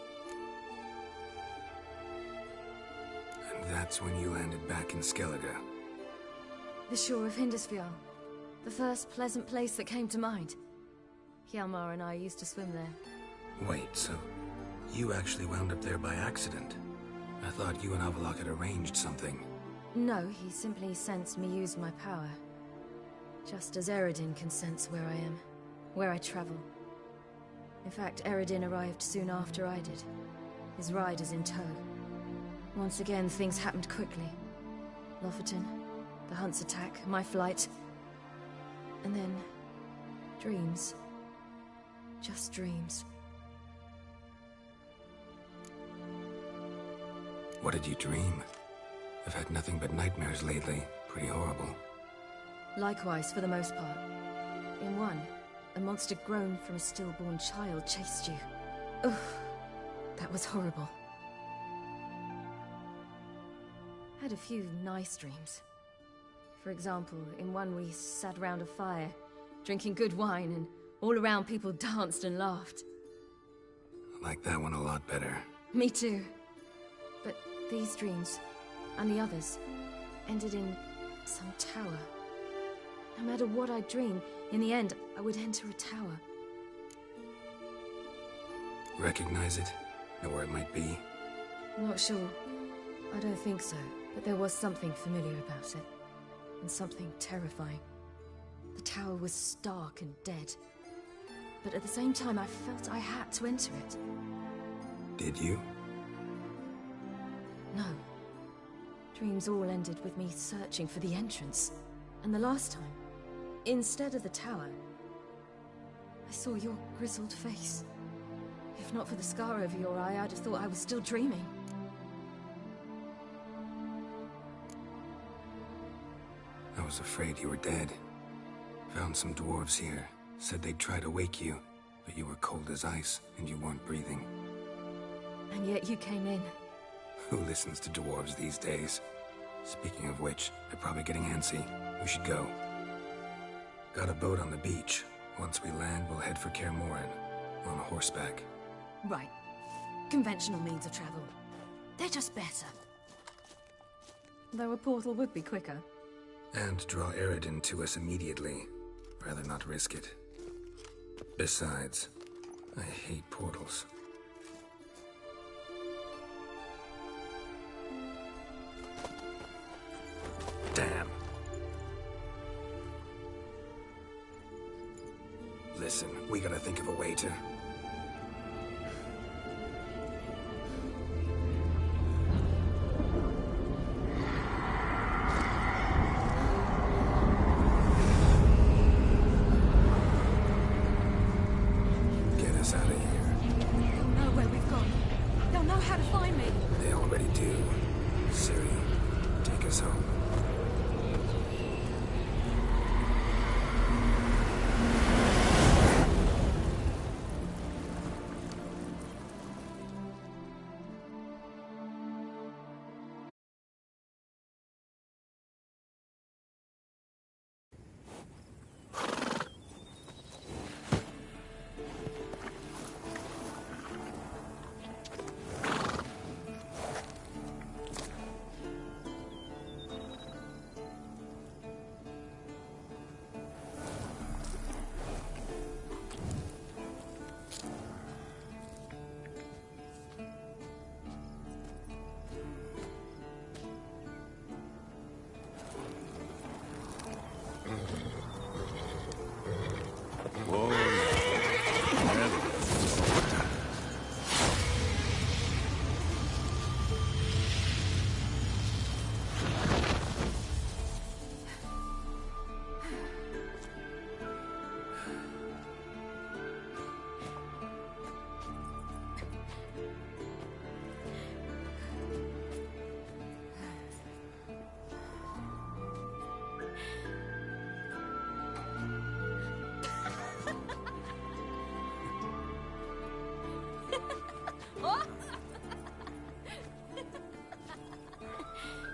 And that's when you landed back in Skellige. The shore of Hindisfjall. The first pleasant place that came to mind. Hjalmar and I used to swim there. Wait, so you actually wound up there by accident? I thought you and Avallac'h had arranged something. No, he simply sensed me use my power. Just as Eredin can sense where I am, where I travel. In fact, Eredin arrived soon after I did. His riders in tow. Once again, things happened quickly. Lofoten, the Hunt's attack, my flight. And then... dreams. Just dreams. What did you dream? I've had nothing but nightmares lately. Pretty horrible. Likewise, for the most part. In one, a monster grown from a stillborn child chased you. Ugh, that was horrible. Had a few nice dreams. For example, in one we sat around a fire, drinking good wine, and all around people danced and laughed. I like that one a lot better. Me too. But these dreams, and the others, ended in some tower. No matter what I dreamed, in the end, I would enter a tower. Recognize it? Know where it might be? Not sure. I don't think so. But there was something familiar about it. And something terrifying. The tower was stark and dead. But at the same time, I felt I had to enter it. Did you? No. Dreams all ended with me searching for the entrance. And the last time, instead of the tower, I saw your grizzled face. If not for the scar over your eye, I'd have thought I was still dreaming. I was afraid you were dead. Found some dwarves here. Said they'd try to wake you, but you were cold as ice and you weren't breathing. And yet you came in. Who listens to dwarves these days? Speaking of which, they're probably getting antsy. We should go. Got a boat on the beach. Once we land, we'll head for Kaer Morhen. On horseback. Right. Conventional means of travel. They're just better. Though a portal would be quicker. And draw Eredin to us immediately. Rather not risk it. Besides, I hate portals. Damn. Listen, we gotta think of a way to... get us out of here. They'll know where we've gone. They'll know how to find me. They already do. Ciri, take us home.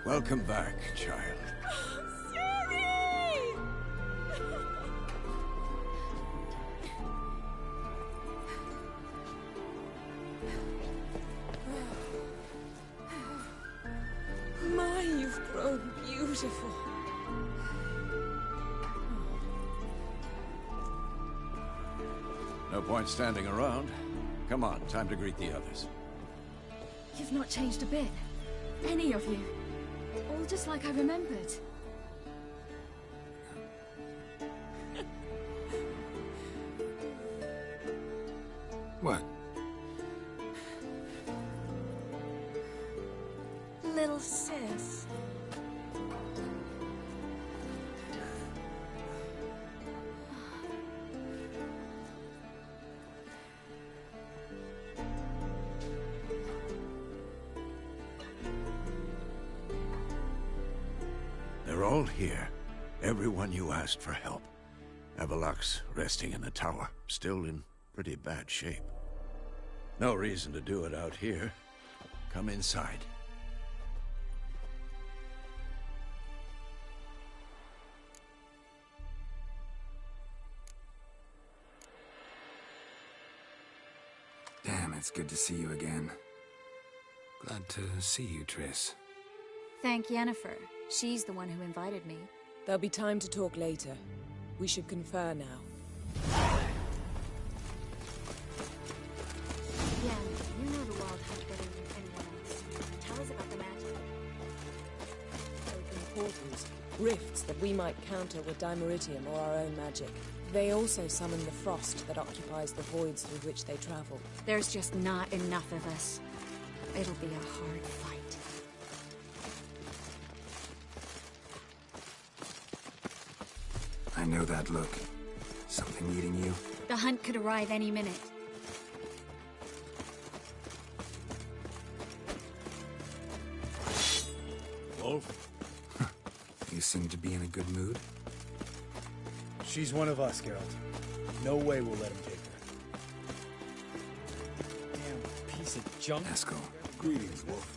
Welcome back, child. Ciri! My, you've grown beautiful. No point standing around. Come on, time to greet the others. You've not changed a bit. Any of you. All just like I remembered. What? Little sis. They're all here. Everyone you asked for help. Avallac'h's resting in the tower, still in pretty bad shape. No reason to do it out here. Come inside. Damn, it's good to see you again. Glad to see you, Triss. Thank Yennefer. She's the one who invited me. There'll be time to talk later. We should confer now. Yen, you know the wild hunt better than anyone else. rifts that we might counter with Dimeritium or our own magic. They also summon the frost that occupies the voids through which they travel. There's just not enough of us. It'll be a hard fight. I know that look. Something eating you? The hunt could arrive any minute. Wolf? You seem to be in a good mood. She's one of us, Geralt. No way we'll let him take her. Damn piece of junk. Eskel. Greetings, Wolf.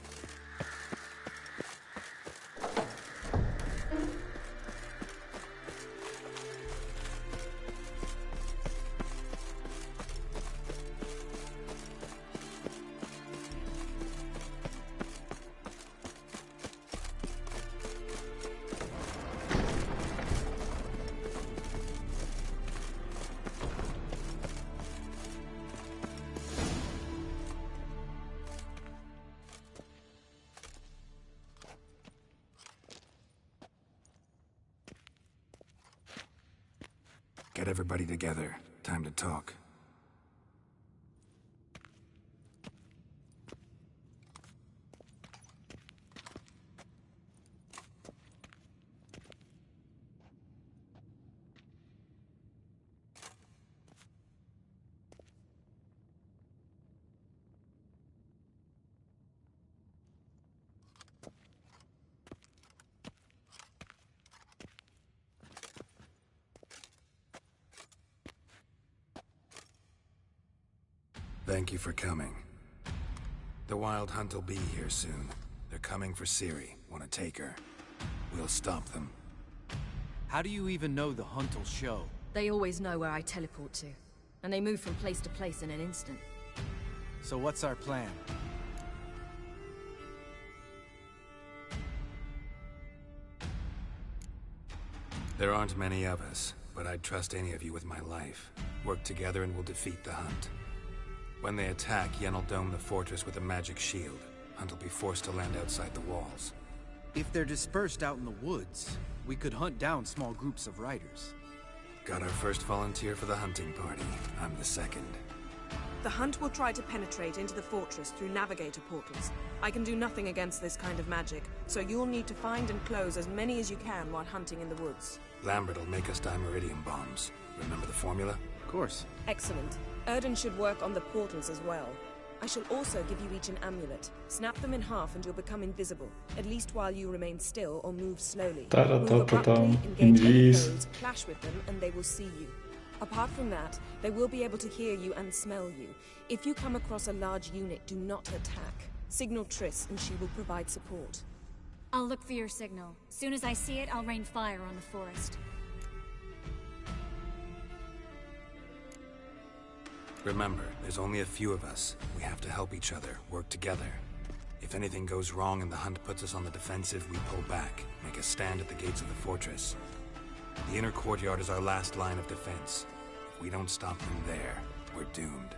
Get everybody together. Time to talk. Thank you for coming. The Wild Hunt will be here soon. They're coming for Ciri. Want to take her. We'll stop them. How do you even know the hunt will show? They always know where I teleport to. And they move from place to place in an instant. So what's our plan? There aren't many of us, but I'd trust any of you with my life. Work together and we'll defeat the Hunt. When they attack, Yen will dome the fortress with a magic shield. Hunt will be forced to land outside the walls. If they're dispersed out in the woods, we could hunt down small groups of riders. Got our first volunteer for the hunting party. I'm the second. The Hunt will try to penetrate into the fortress through navigator portals. I can do nothing against this kind of magic, so you'll need to find and close as many as you can while hunting in the woods. Lambert will make us Dimeritium bombs. Remember the formula? Of course. Excellent. Erden should work on the portals as well. I shall also give you each an amulet. Snap them in half and you'll become invisible, at least while you remain still or move slowly. Move abruptly, engage any foes, clash with them, and they will see you. Apart from that, they will be able to hear you and smell you. If you come across a large unit, do not attack. Signal Triss and she will provide support. I'll look for your signal. Soon as I see it, I'll rain fire on the forest. Remember, there's only a few of us. We have to help each other, work together. If anything goes wrong and the Hunt puts us on the defensive, we pull back, make a stand at the gates of the fortress. The inner courtyard is our last line of defense. If we don't stop them there, we're doomed.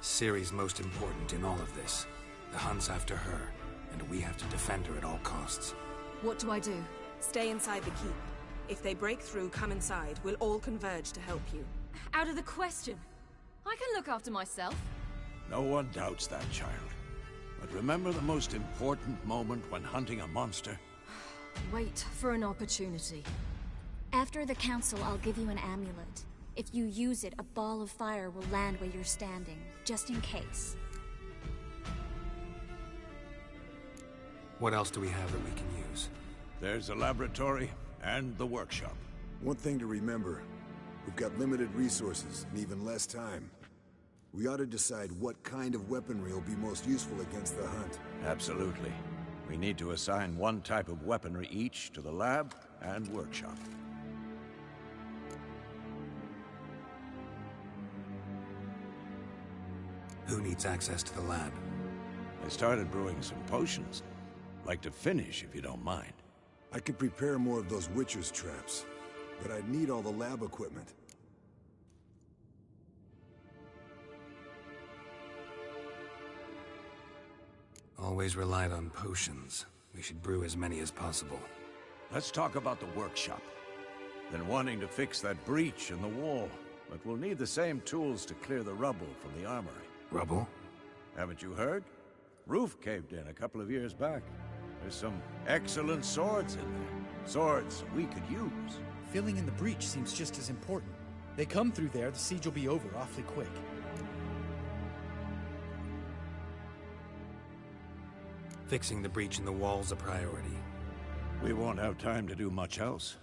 Ciri's most important in all of this. The Hunt's after her, and we have to defend her at all costs. What do I do? Stay inside the keep. If they break through, come inside. We'll all converge to help you. Out of the question. I can look after myself. No one doubts that, child. But remember the most important moment when hunting a monster? Wait for an opportunity. After the council, I'll give you an amulet. If you use it, a ball of fire will land where you're standing, just in case. What else do we have that we can use? There's a laboratory and the workshop. One thing to remember, we've got limited resources and even less time. We ought to decide what kind of weaponry will be most useful against the Hunt. Absolutely. We need to assign one type of weaponry each to the lab and workshop. Who needs access to the lab? I started brewing some potions. Like to finish, if you don't mind. I could prepare more of those Witcher's traps, but I'd need all the lab equipment. Always relied on potions. We should brew as many as possible. Let's talk about the workshop. Been wanting to fix that breach in the wall, but we'll need the same tools to clear the rubble from the armory. Rubble? Haven't you heard? Roof caved in a couple of years back. There's some excellent swords in there. Swords we could use. Filling in the breach seems just as important. They come through there, the siege will be over awfully quick. Fixing the breach in the wall's a priority. We won't have time to do much else.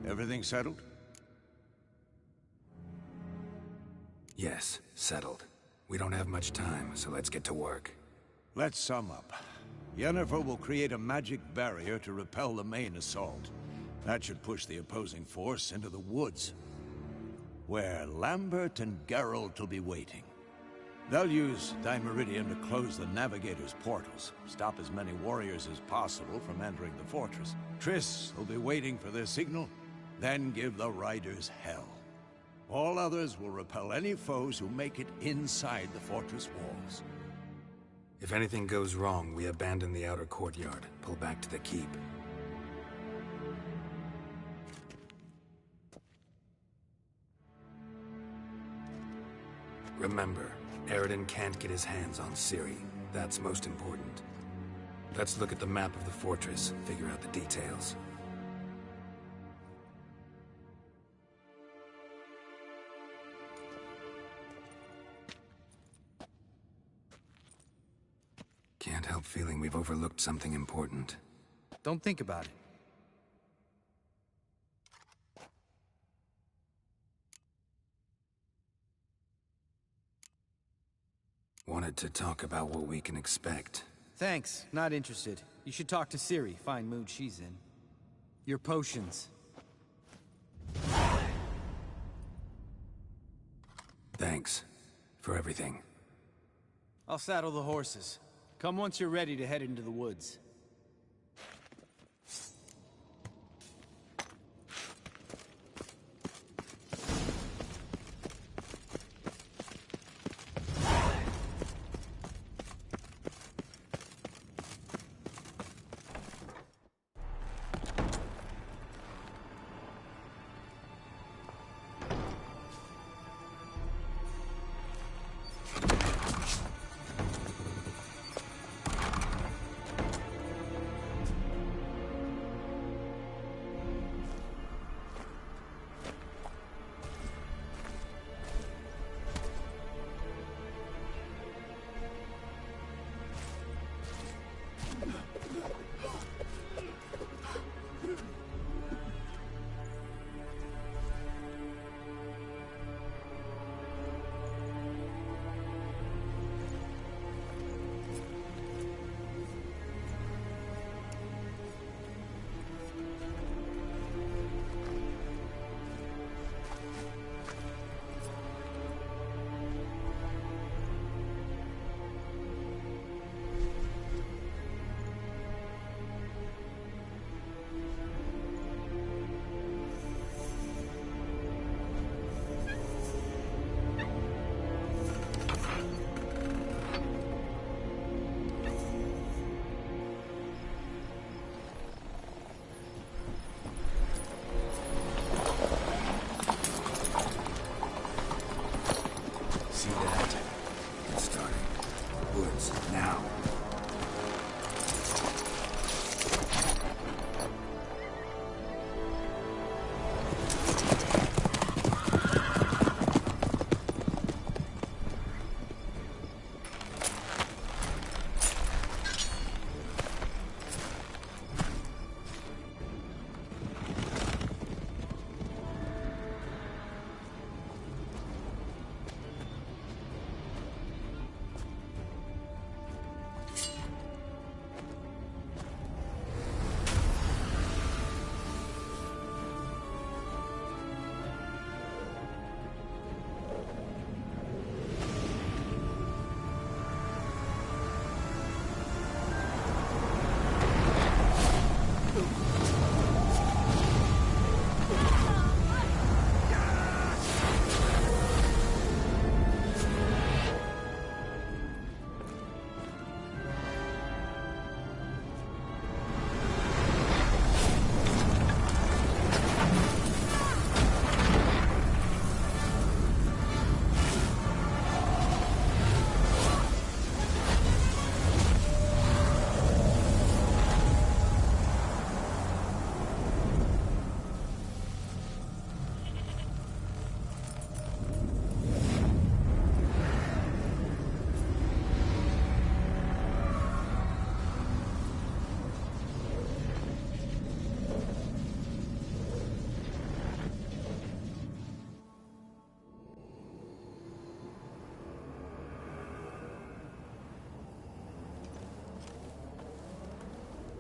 Everything settled? Yes, settled. We don't have much time, so let's get to work. Let's sum up. Yennefer will create a magic barrier to repel the main assault. That should push the opposing force into the woods, where Lambert and Geralt will be waiting. They'll use Dimeridium to close the Navigator's portals, stop as many warriors as possible from entering the fortress. Triss will be waiting for their signal, then give the riders hell. All others will repel any foes who make it inside the fortress walls. If anything goes wrong, we abandon the outer courtyard, pull back to the keep. Remember, Eredin can't get his hands on Ciri. That's most important. Let's look at the map of the fortress, figure out the details. Can't help feeling we've overlooked something important. Don't think about it. Wanted to talk about what we can expect. Thanks, not interested. You should talk to Ciri, fine mood she's in. Your potions. Thanks for everything. I'll saddle the horses. Come once you're ready to head into the woods.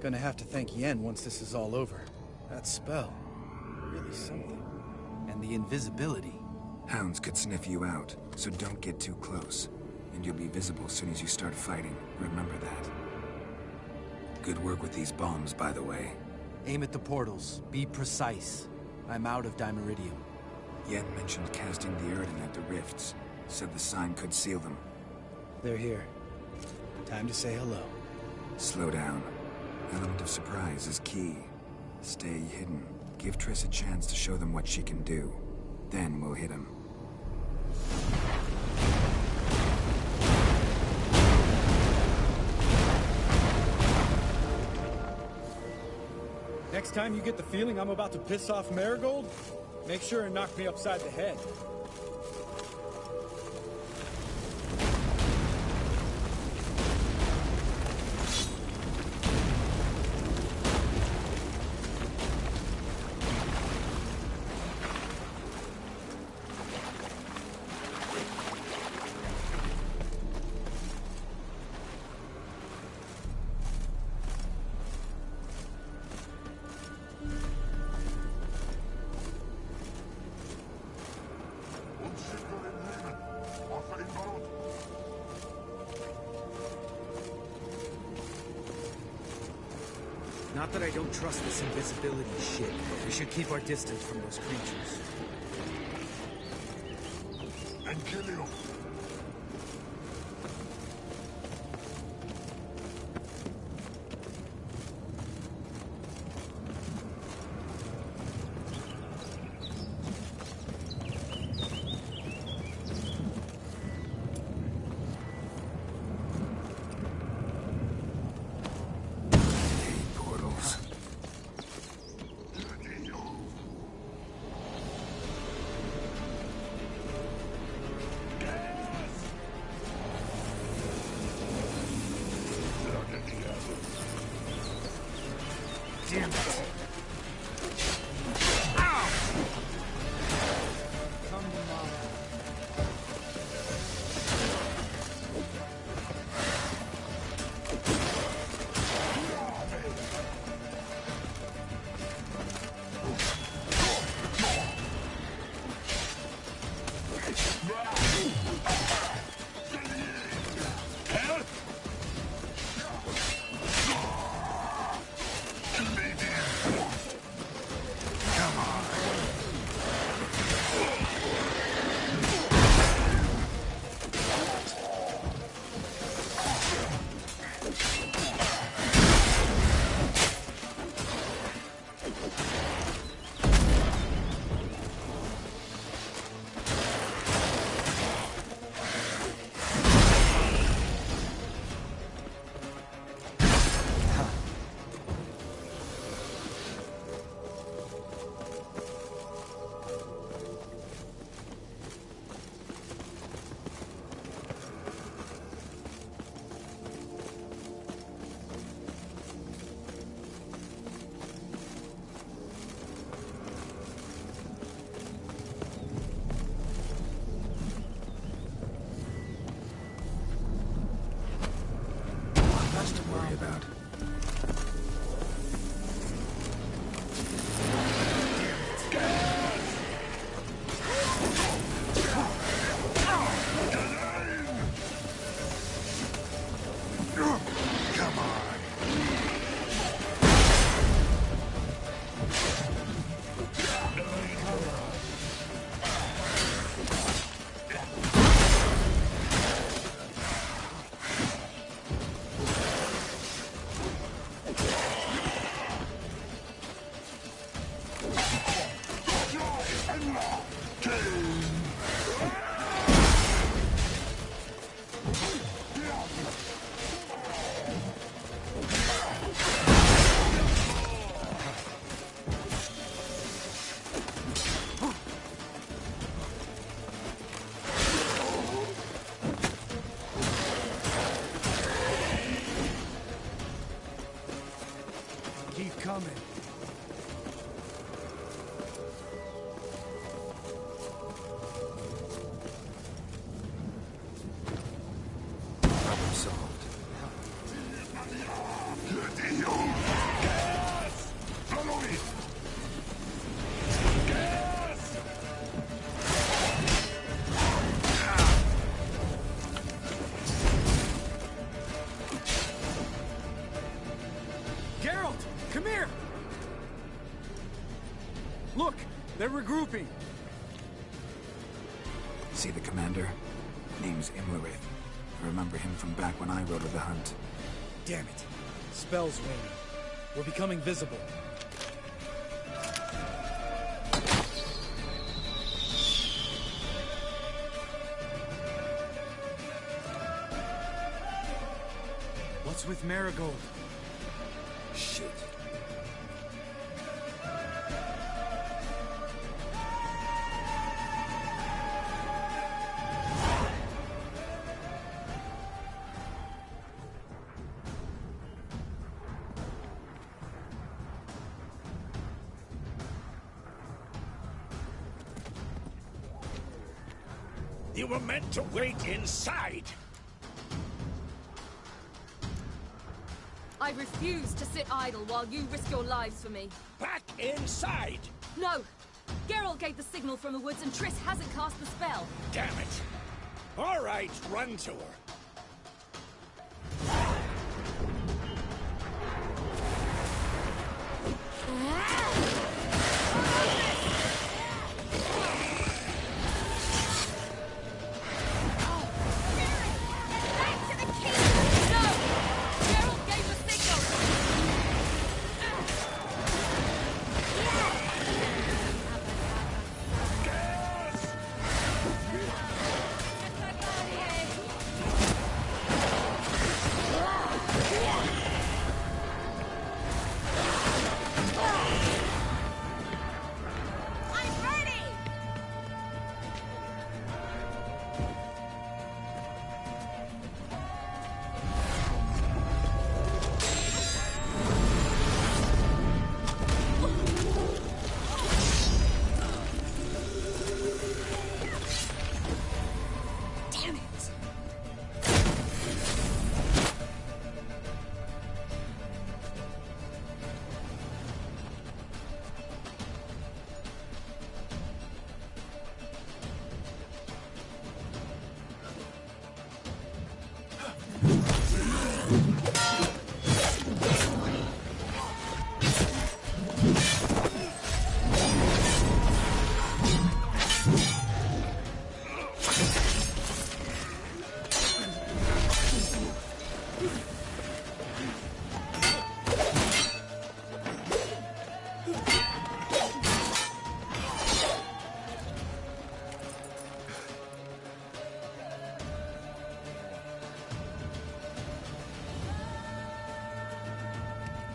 Gonna have to thank Yen once this is all over. That spell, really something. And the invisibility. Hounds could sniff you out, so don't get too close. And you'll be visible as soon as you start fighting. Remember that. Good work with these bombs, by the way. Aim at the portals. Be precise. I'm out of Dimeridium. Yen mentioned casting the Erdin at the rifts. Said the sign could seal them. They're here. Time to say hello. Slow down. Element of surprise is key. Stay hidden. Give Triss a chance to show them what she can do. Then we'll hit him. Next time you get the feeling I'm about to piss off Marigold, make sure and knock me upside the head. Not that I don't trust this invisibility shit, but we should keep our distance from those creatures. And kill you. They're regrouping. See the commander? Name's Imlerith. I remember him from back when I rode with the hunt. Damn it. Spell's waning. We're becoming visible. What's with Marigold? Shit. You were meant to wait inside. I refuse to sit idle while you risk your lives for me. Back inside! No! Geralt gave the signal from the woods and Triss hasn't cast the spell. Damn it! All right, run to her.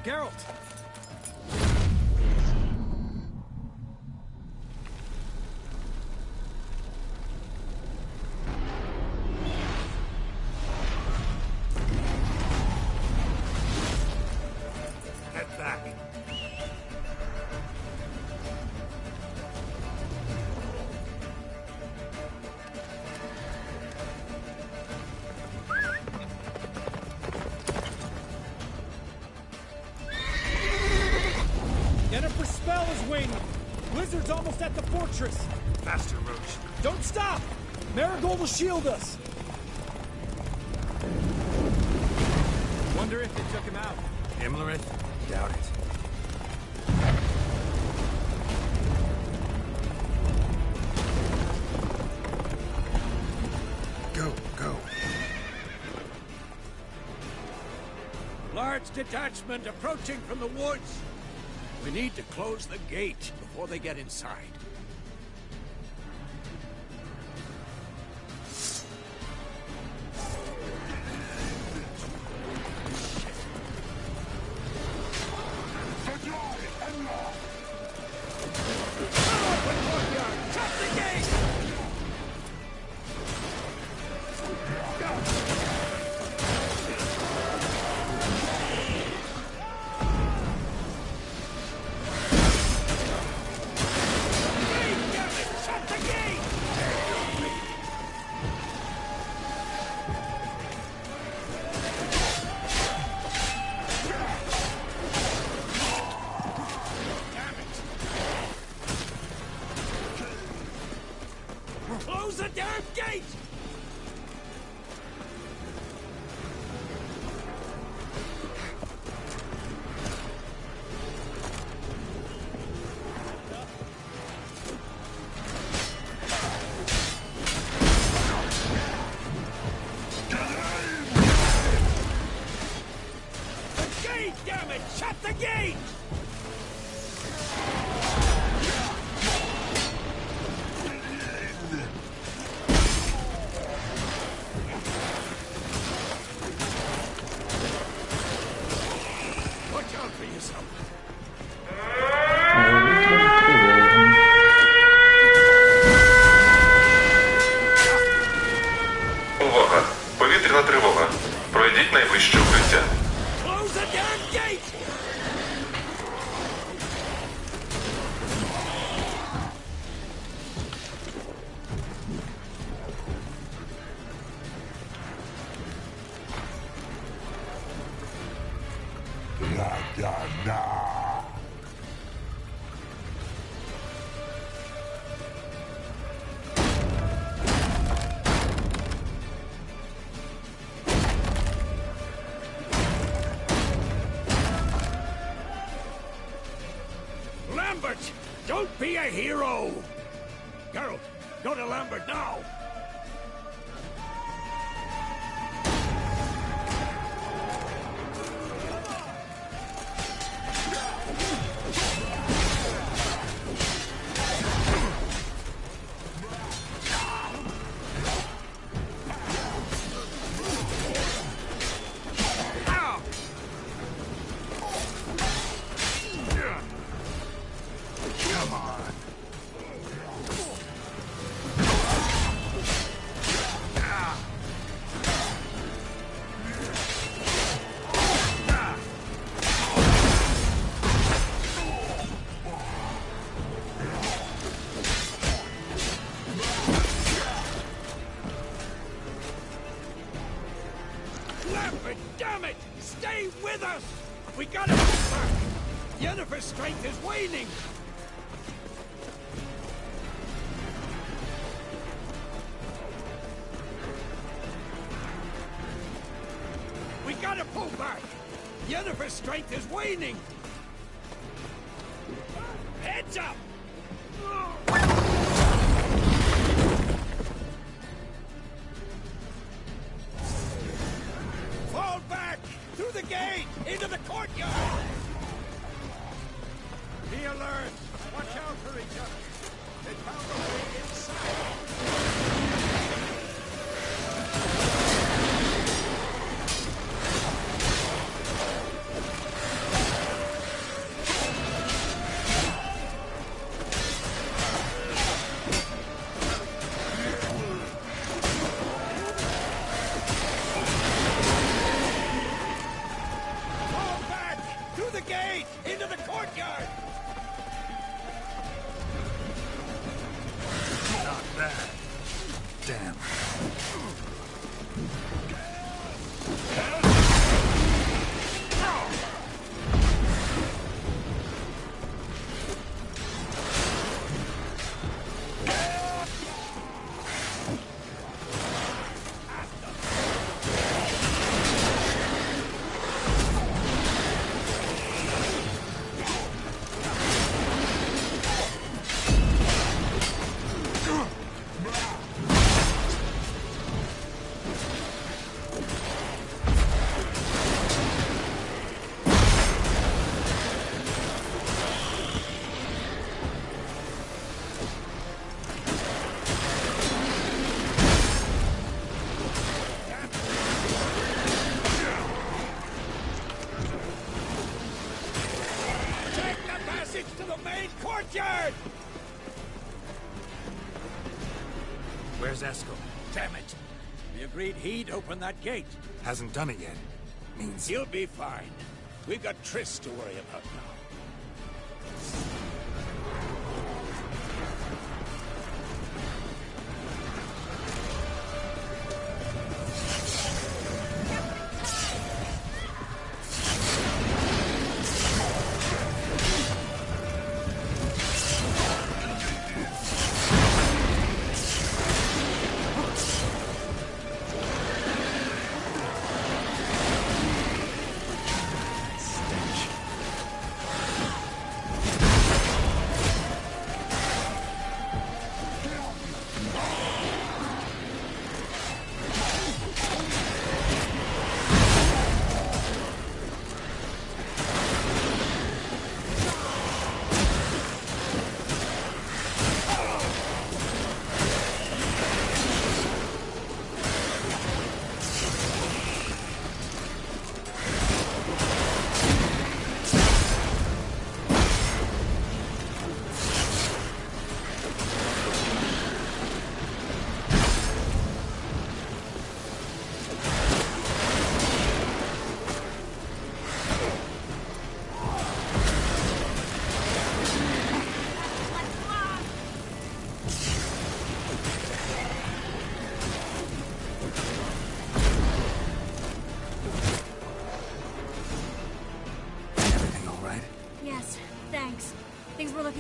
Geralt! Get back. Yennefer's spell is waning. Blizzard's almost at the fortress. Faster, Roche. Don't stop! Marigold will shield us. Wonder if they took him out. Imlerith? Doubt it. Go, go. Large detachment approaching from the woods. We need to close the gate before they get inside. Close the damn gate! Don't be a hero! Geralt, go to Lambert now! Damn it! Stay with us! We gotta get back! Yennefer's strength is waning! We gotta pull back! Yennefer's strength is waning! Heads up! Fall back! Through the gate! Into the courtyard! Be alert! Watch out for each other! They found a way inside! Into the courtyard! Not bad. Damn. To the main courtyard! Where's Eskel? Damn it! We agreed he'd open that gate. Hasn't done it yet. Means he'll be fine. We've got Triss to worry about now.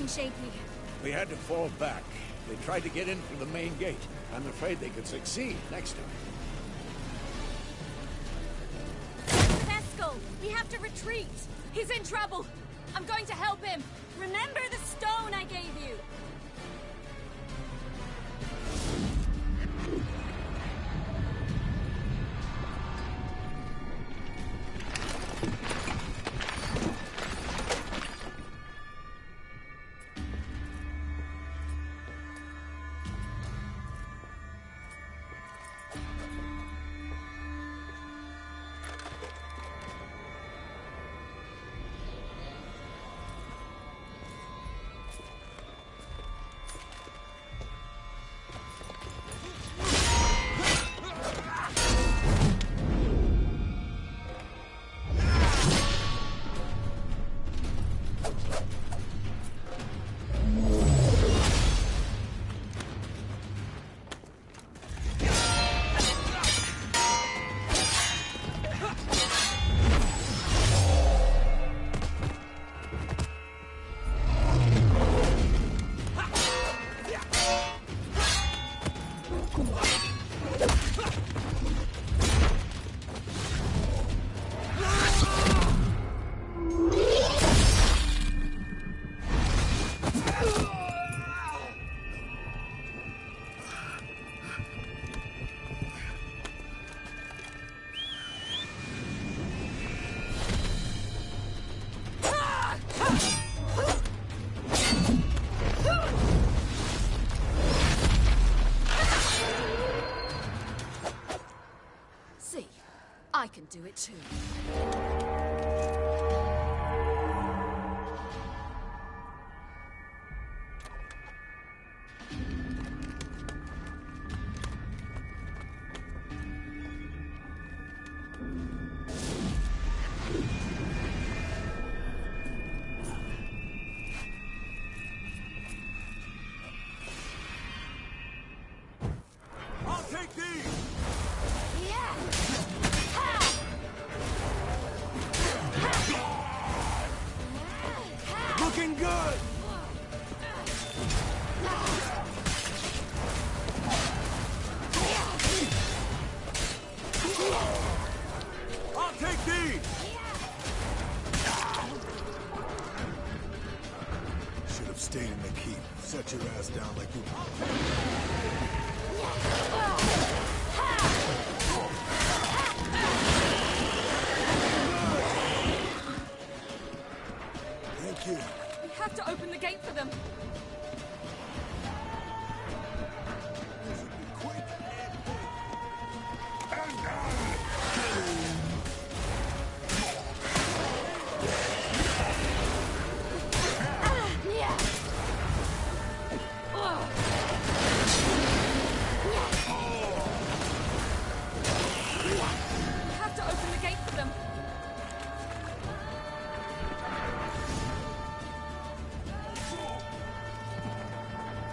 Shaky. We had to fall back. They tried to get in through the main gate. I'm afraid they could succeed next time. Eskel! We have to retreat! He's in trouble! I'm going to help him! Remember the stone I gave you! I can do it too. I'll take these! Looking good! I'll take these! Should have stayed in the keep. Set your ass down like you... Thank you. We have to open the gate for them.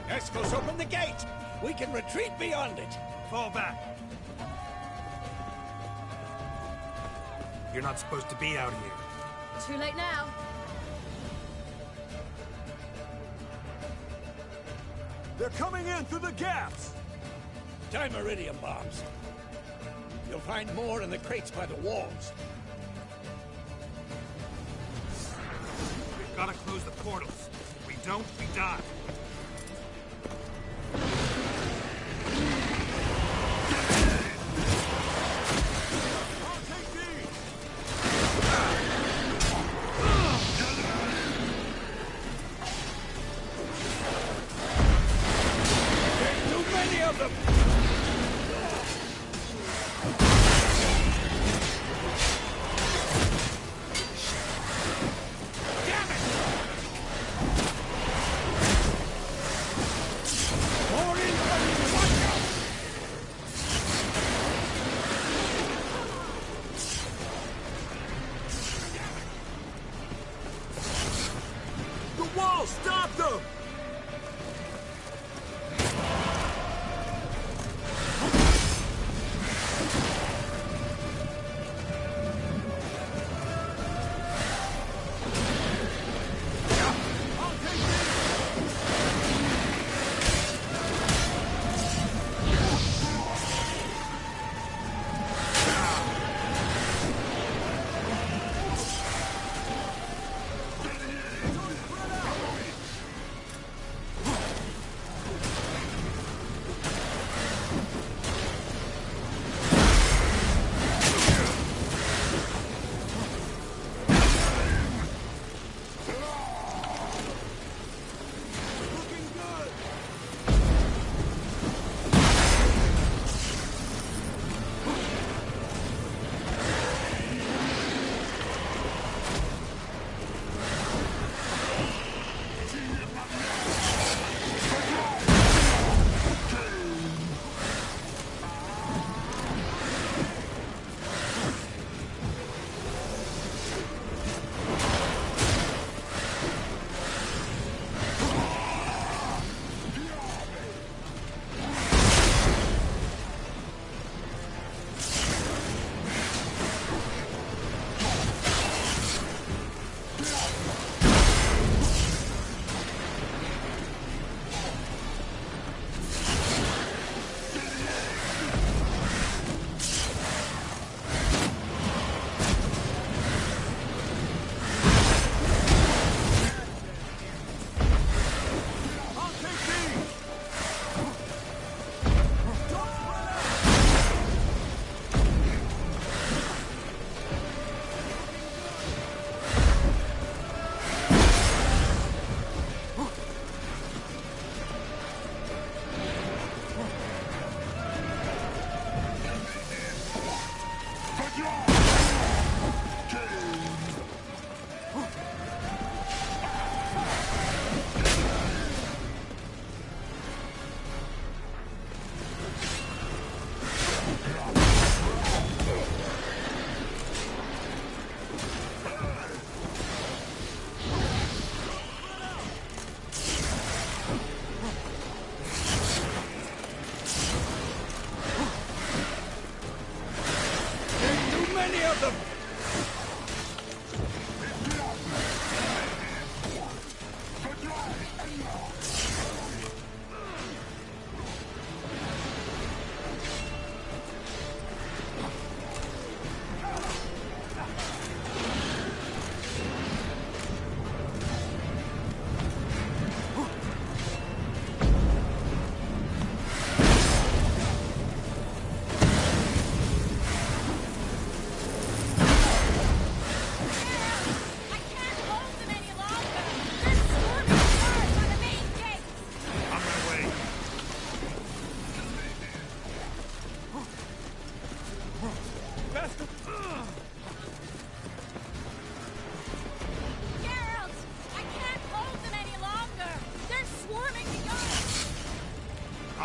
Escos, open the gate! We can retreat beyond it! Fall back. You're not supposed to be out here. Too late now. They're coming in through the gaps! Time iridium bombs. You'll find more in the crates by the walls. We've got to close the portals. If we don't, we die. Stop them!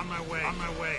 On my way. On my way.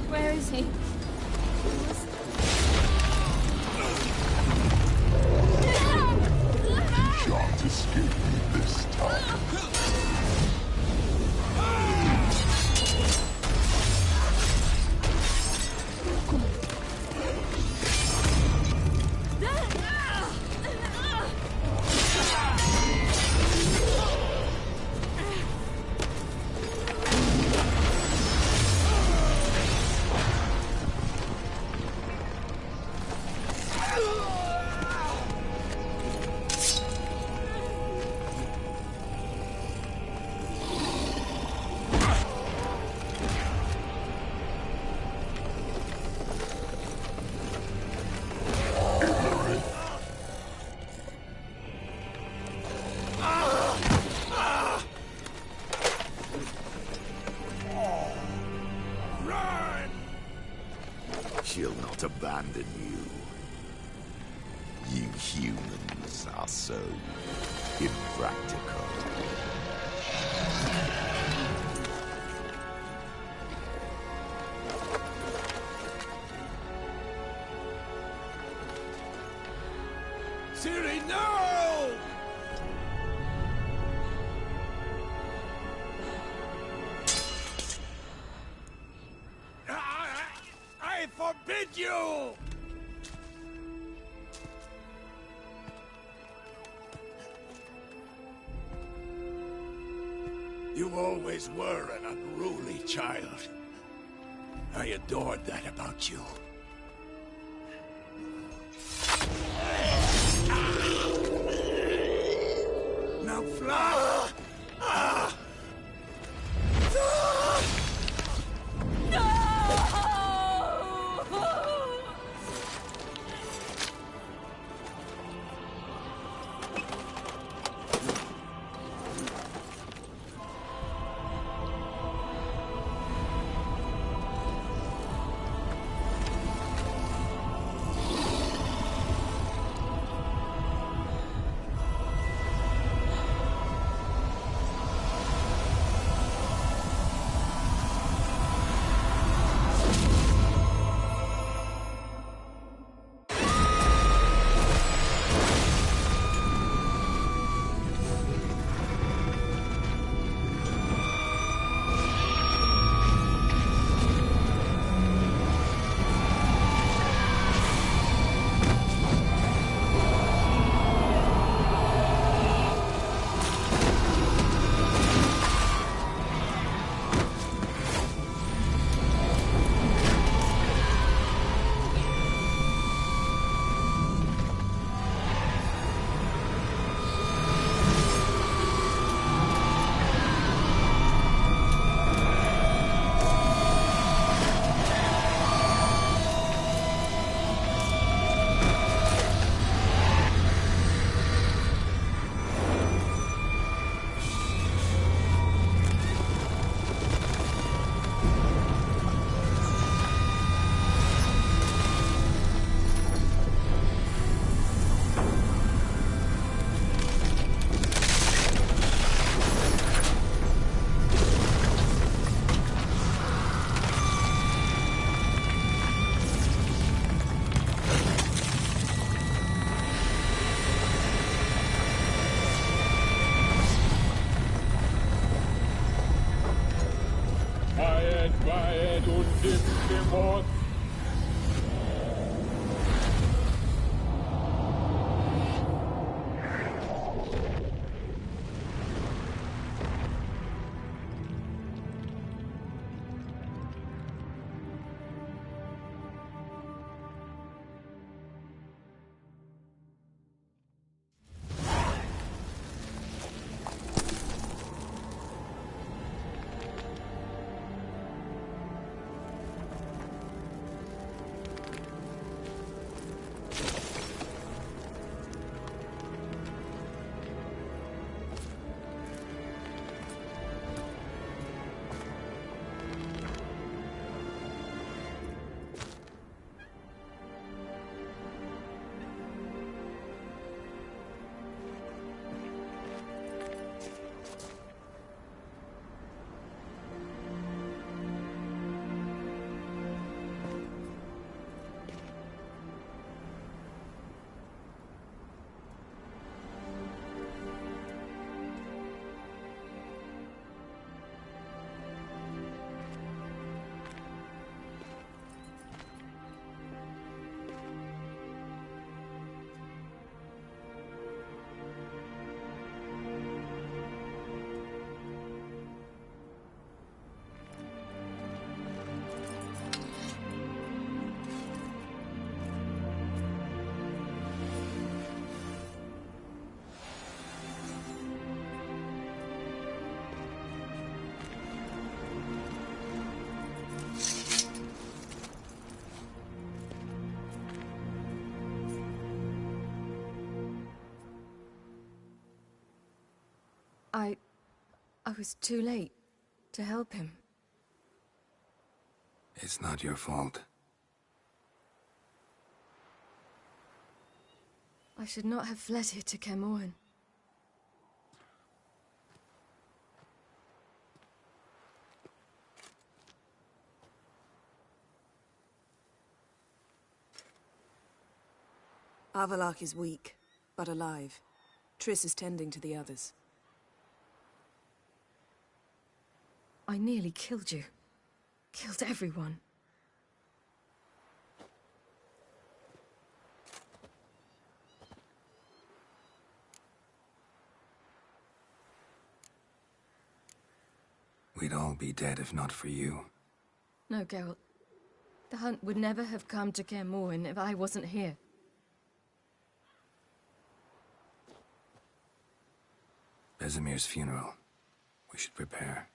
Where is he? You shan't escape me this time. She'll not abandon you. You humans are so impractical. Ciri, no! I forbid you! You always were an unruly child. I adored that about you. Now fly! I was too late to help him. It's not your fault. I should not have fled here to Kaer Morhen. Avallac'h is weak, but alive. Triss is tending to the others. I nearly killed you. Killed everyone. We'd all be dead if not for you. No, Geralt. The hunt would never have come to Kaer Morhen if I wasn't here. Vesemir's funeral. We should prepare.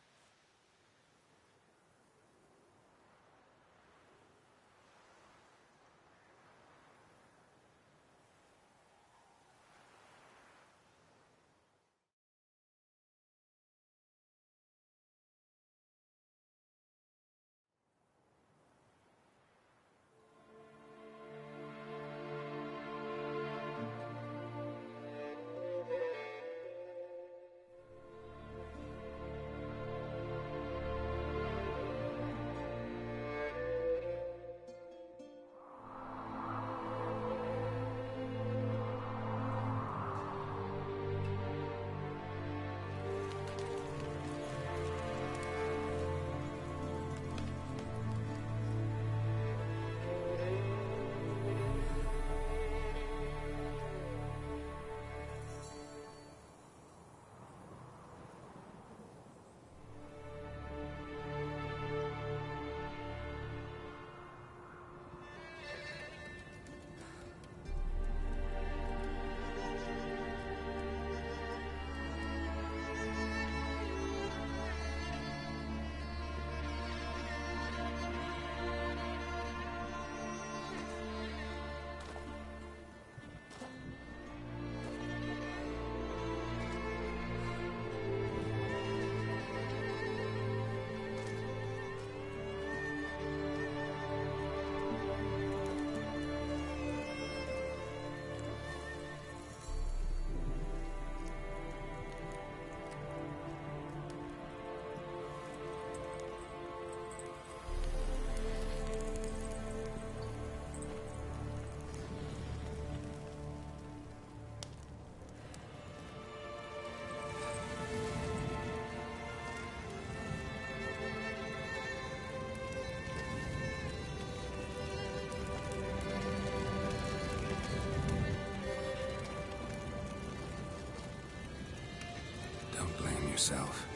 Yourself.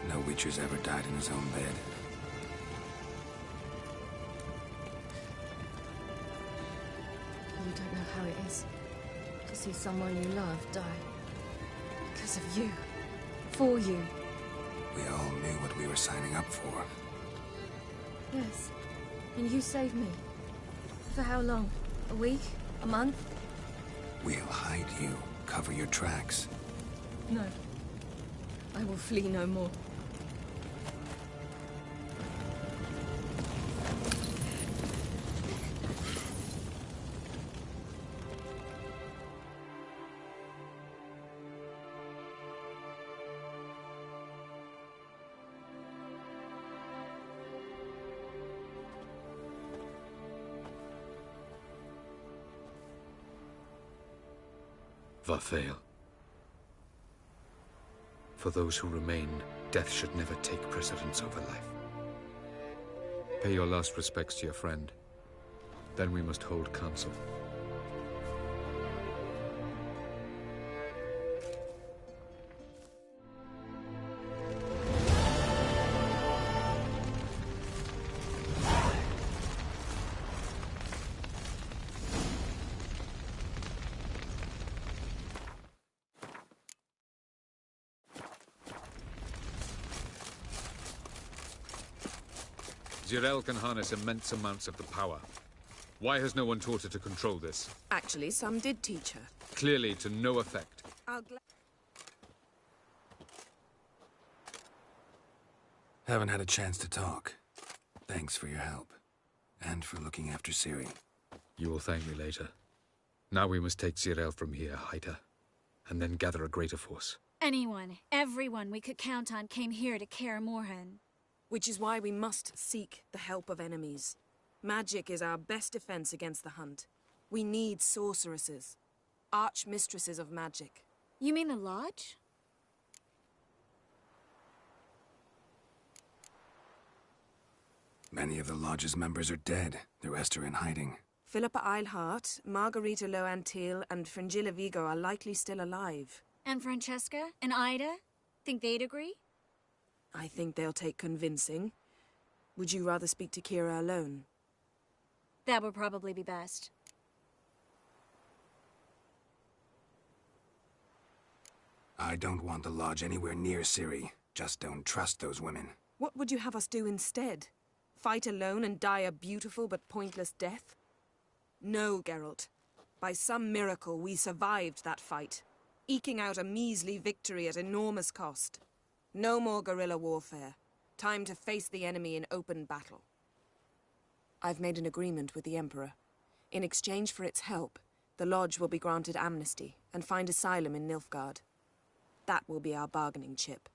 No Witcher's ever died in his own bed. You don't know how it is to see someone you love die. Because of you. For you. We all knew what we were signing up for. Yes. And you saved me. For how long? A week? A month? We'll hide you. Cover your tracks. No. I will flee no more. Varthael. For those who remain, death should never take precedence over life. Pay your last respects to your friend. Then we must hold council. Zyrel can harness immense amounts of the power. Why has no one taught her to control this? Actually, some did teach her. Clearly to no effect. Haven't had a chance to talk. Thanks for your help. And for looking after Ciri. You will thank me later. Now we must take Zirael from here, Haida. And then gather a greater force. Anyone, everyone we could count on came here to Kaer Morhen. Which is why we must seek the help of enemies. Magic is our best defense against the hunt. We need sorceresses. Archmistresses of magic. You mean the Lodge? Many of the Lodge's members are dead. The rest are in hiding. Philippa Eilhart, Margarita Loantil, and Fringilla Vigo are likely still alive. And Francesca? And Ida? Think they'd agree? I think they'll take convincing. Would you rather speak to Kira alone? That would probably be best. I don't want the Lodge anywhere near Ciri. Just don't trust those women. What would you have us do instead? Fight alone and die a beautiful but pointless death? No, Geralt. By some miracle, we survived that fight, eking out a measly victory at enormous cost. No more guerrilla warfare. Time to face the enemy in open battle. I've made an agreement with the Emperor. In exchange for its help, the Lodge will be granted amnesty and find asylum in Nilfgaard. That will be our bargaining chip.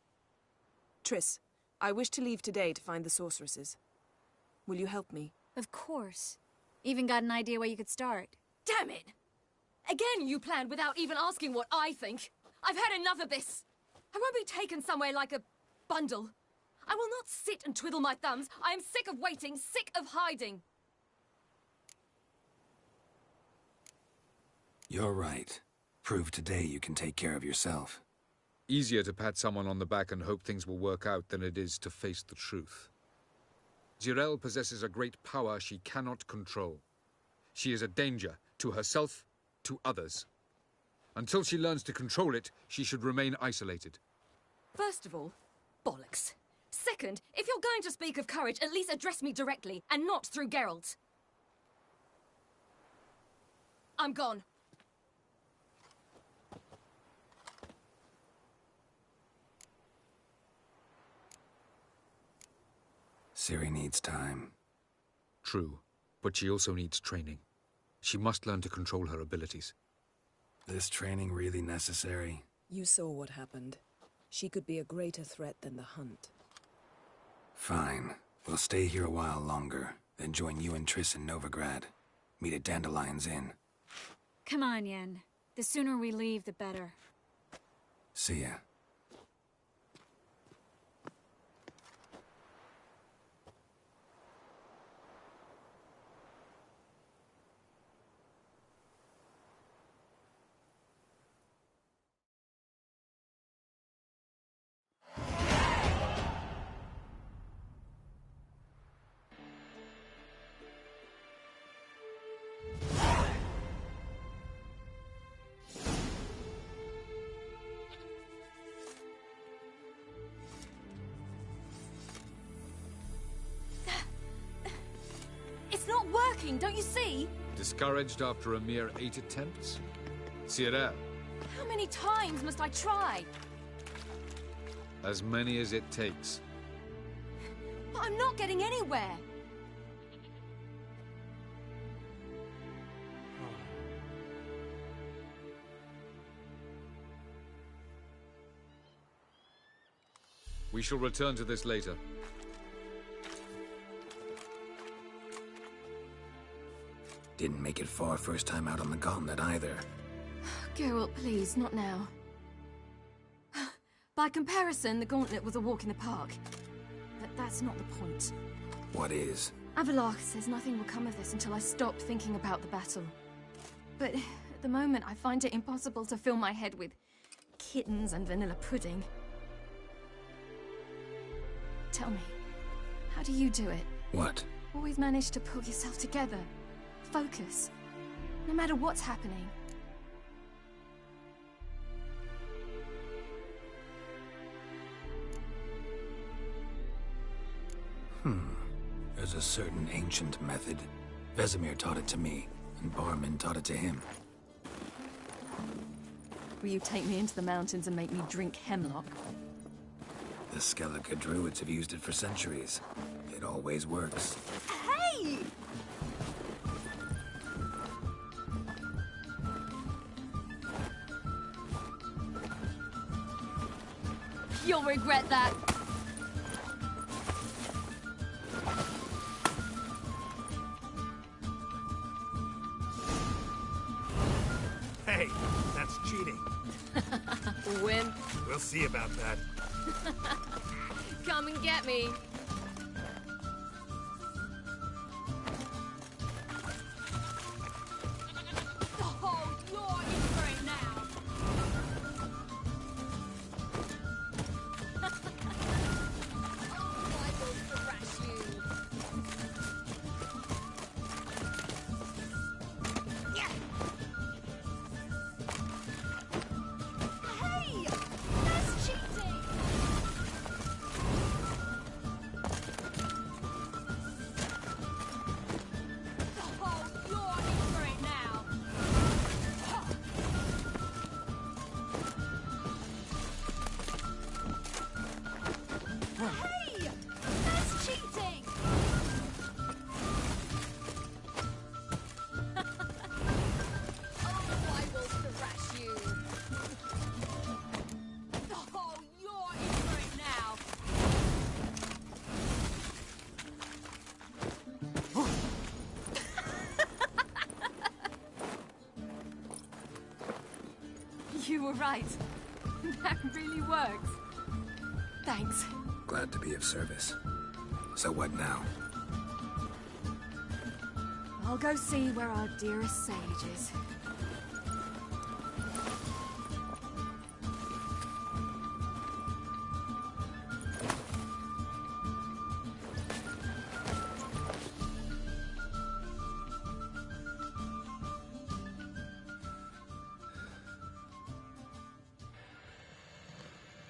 Triss, I wish to leave today to find the sorceresses. Will you help me? Of course. Even got an idea where you could start. Damn it! Again you planned without even asking what I think. I've had enough of this. I won't be taken somewhere like a bundle. I will not sit and twiddle my thumbs. I am sick of waiting, sick of hiding. You're right. Prove today you can take care of yourself. Easier to pat someone on the back and hope things will work out than it is to face the truth. Zirael possesses a great power she cannot control. She is a danger to herself, to others. Until she learns to control it, she should remain isolated. First of all, bollocks. Second, if you're going to speak of courage, at least address me directly, and not through Geralt. I'm gone. Ciri needs time. True, but she also needs training. She must learn to control her abilities. This training really necessary? You saw what happened. She could be a greater threat than the hunt. Fine. We'll stay here a while longer, then join you and Triss in Novigrad. Meet at Dandelion's Inn. Come on, Yen. The sooner we leave, the better. See ya. Don't you see? Discouraged after a mere 8 attempts? Zirael. How many times must I try? As many as it takes. But I'm not getting anywhere. We shall return to this later. Didn't make it far first time out on the gauntlet either. Geralt, please, not now. By comparison, the gauntlet was a walk in the park. But that's not the point. What is? Avallac'h says nothing will come of this until I stop thinking about the battle. But at the moment, I find it impossible to fill my head with kittens and vanilla pudding. Tell me, how do you do it? What? Always manage to pull yourself together. Focus. No matter what's happening. There's a certain ancient method. Vesemir taught it to me, and Barman taught it to him. Will you take me into the mountains and make me drink hemlock? The Skellige druids have used it for centuries. It always works. Hey! You'll regret that. Hey, that's cheating. Wimp. We'll see about that. Come and get me. Oh, you're in for it now. Oh, I will thrash you. Yeah. Hey, that's cheating. Oh, you're in for it now. Hey, that's cheating. Oh, I will thrash you. Oh, you're in for it now. You were right. That really works. Thanks. Glad to be of service. So what now? I'll go see where our dearest sage is.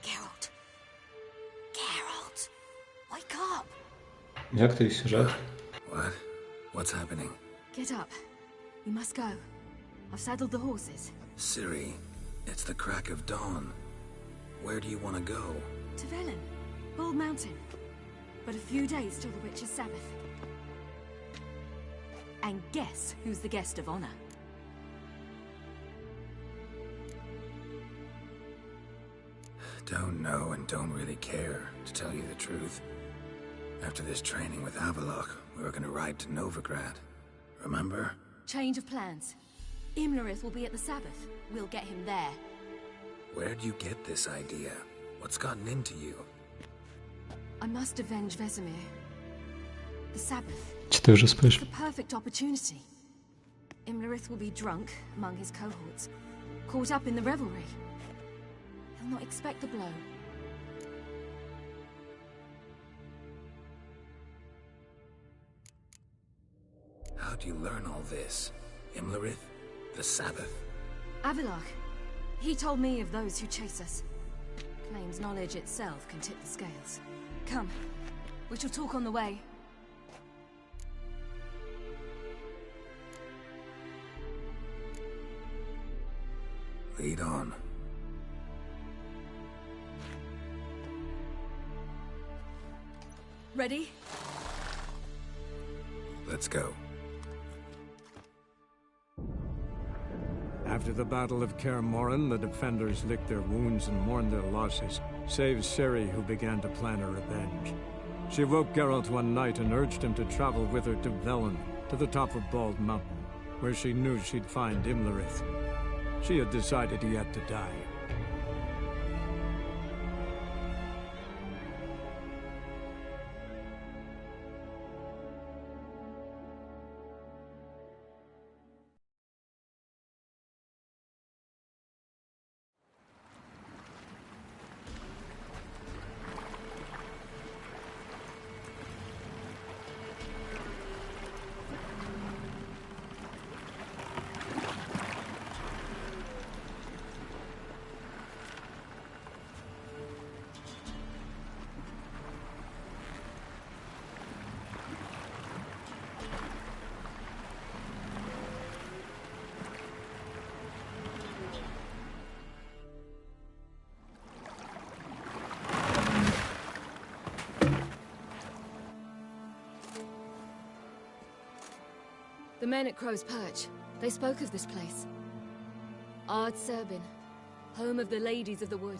Geralt. Geralt. Wake up. Jak to jest сюжет? What? What's happening? Get up. We must go. I've saddled the horses. Ciri, it's the crack of dawn. Where do you want to go? To Velen. Bald Mountain. But a few days till the Witch's Sabbath. And guess who's the guest of honor? Don't know and don't really care, to tell you the truth. After this training with Avallac'h, we were gonna ride to Novigrad. Remember? Change of plans. Imlerith will be at the Sabbath. We'll get him there. Where'd you get this idea? What's gotten into you? I must avenge Vesemir. The Sabbath. Czy ty już spиш? The perfect opportunity. Imlerith will be drunk among his cohorts, caught up in the revelry. He'll not expect the blow. How'd you learn all this? Imlerith? The Sabbath? Avallac'h. He told me of those who chase us. Claims knowledge itself can tip the scales. Come. We shall talk on the way. Lead on. Ready? Let's go. After the Battle of Kaer Morhen, the defenders licked their wounds and mourned their losses, save Ciri, who began to plan her revenge. She woke Geralt one night and urged him to travel with her to Velen, to the top of Bald Mountain, where she knew she'd find Imlerith. She had decided he had to die. men at Crow's Perch, they spoke of this place. Ard Serbin, home of the Ladies of the Wood.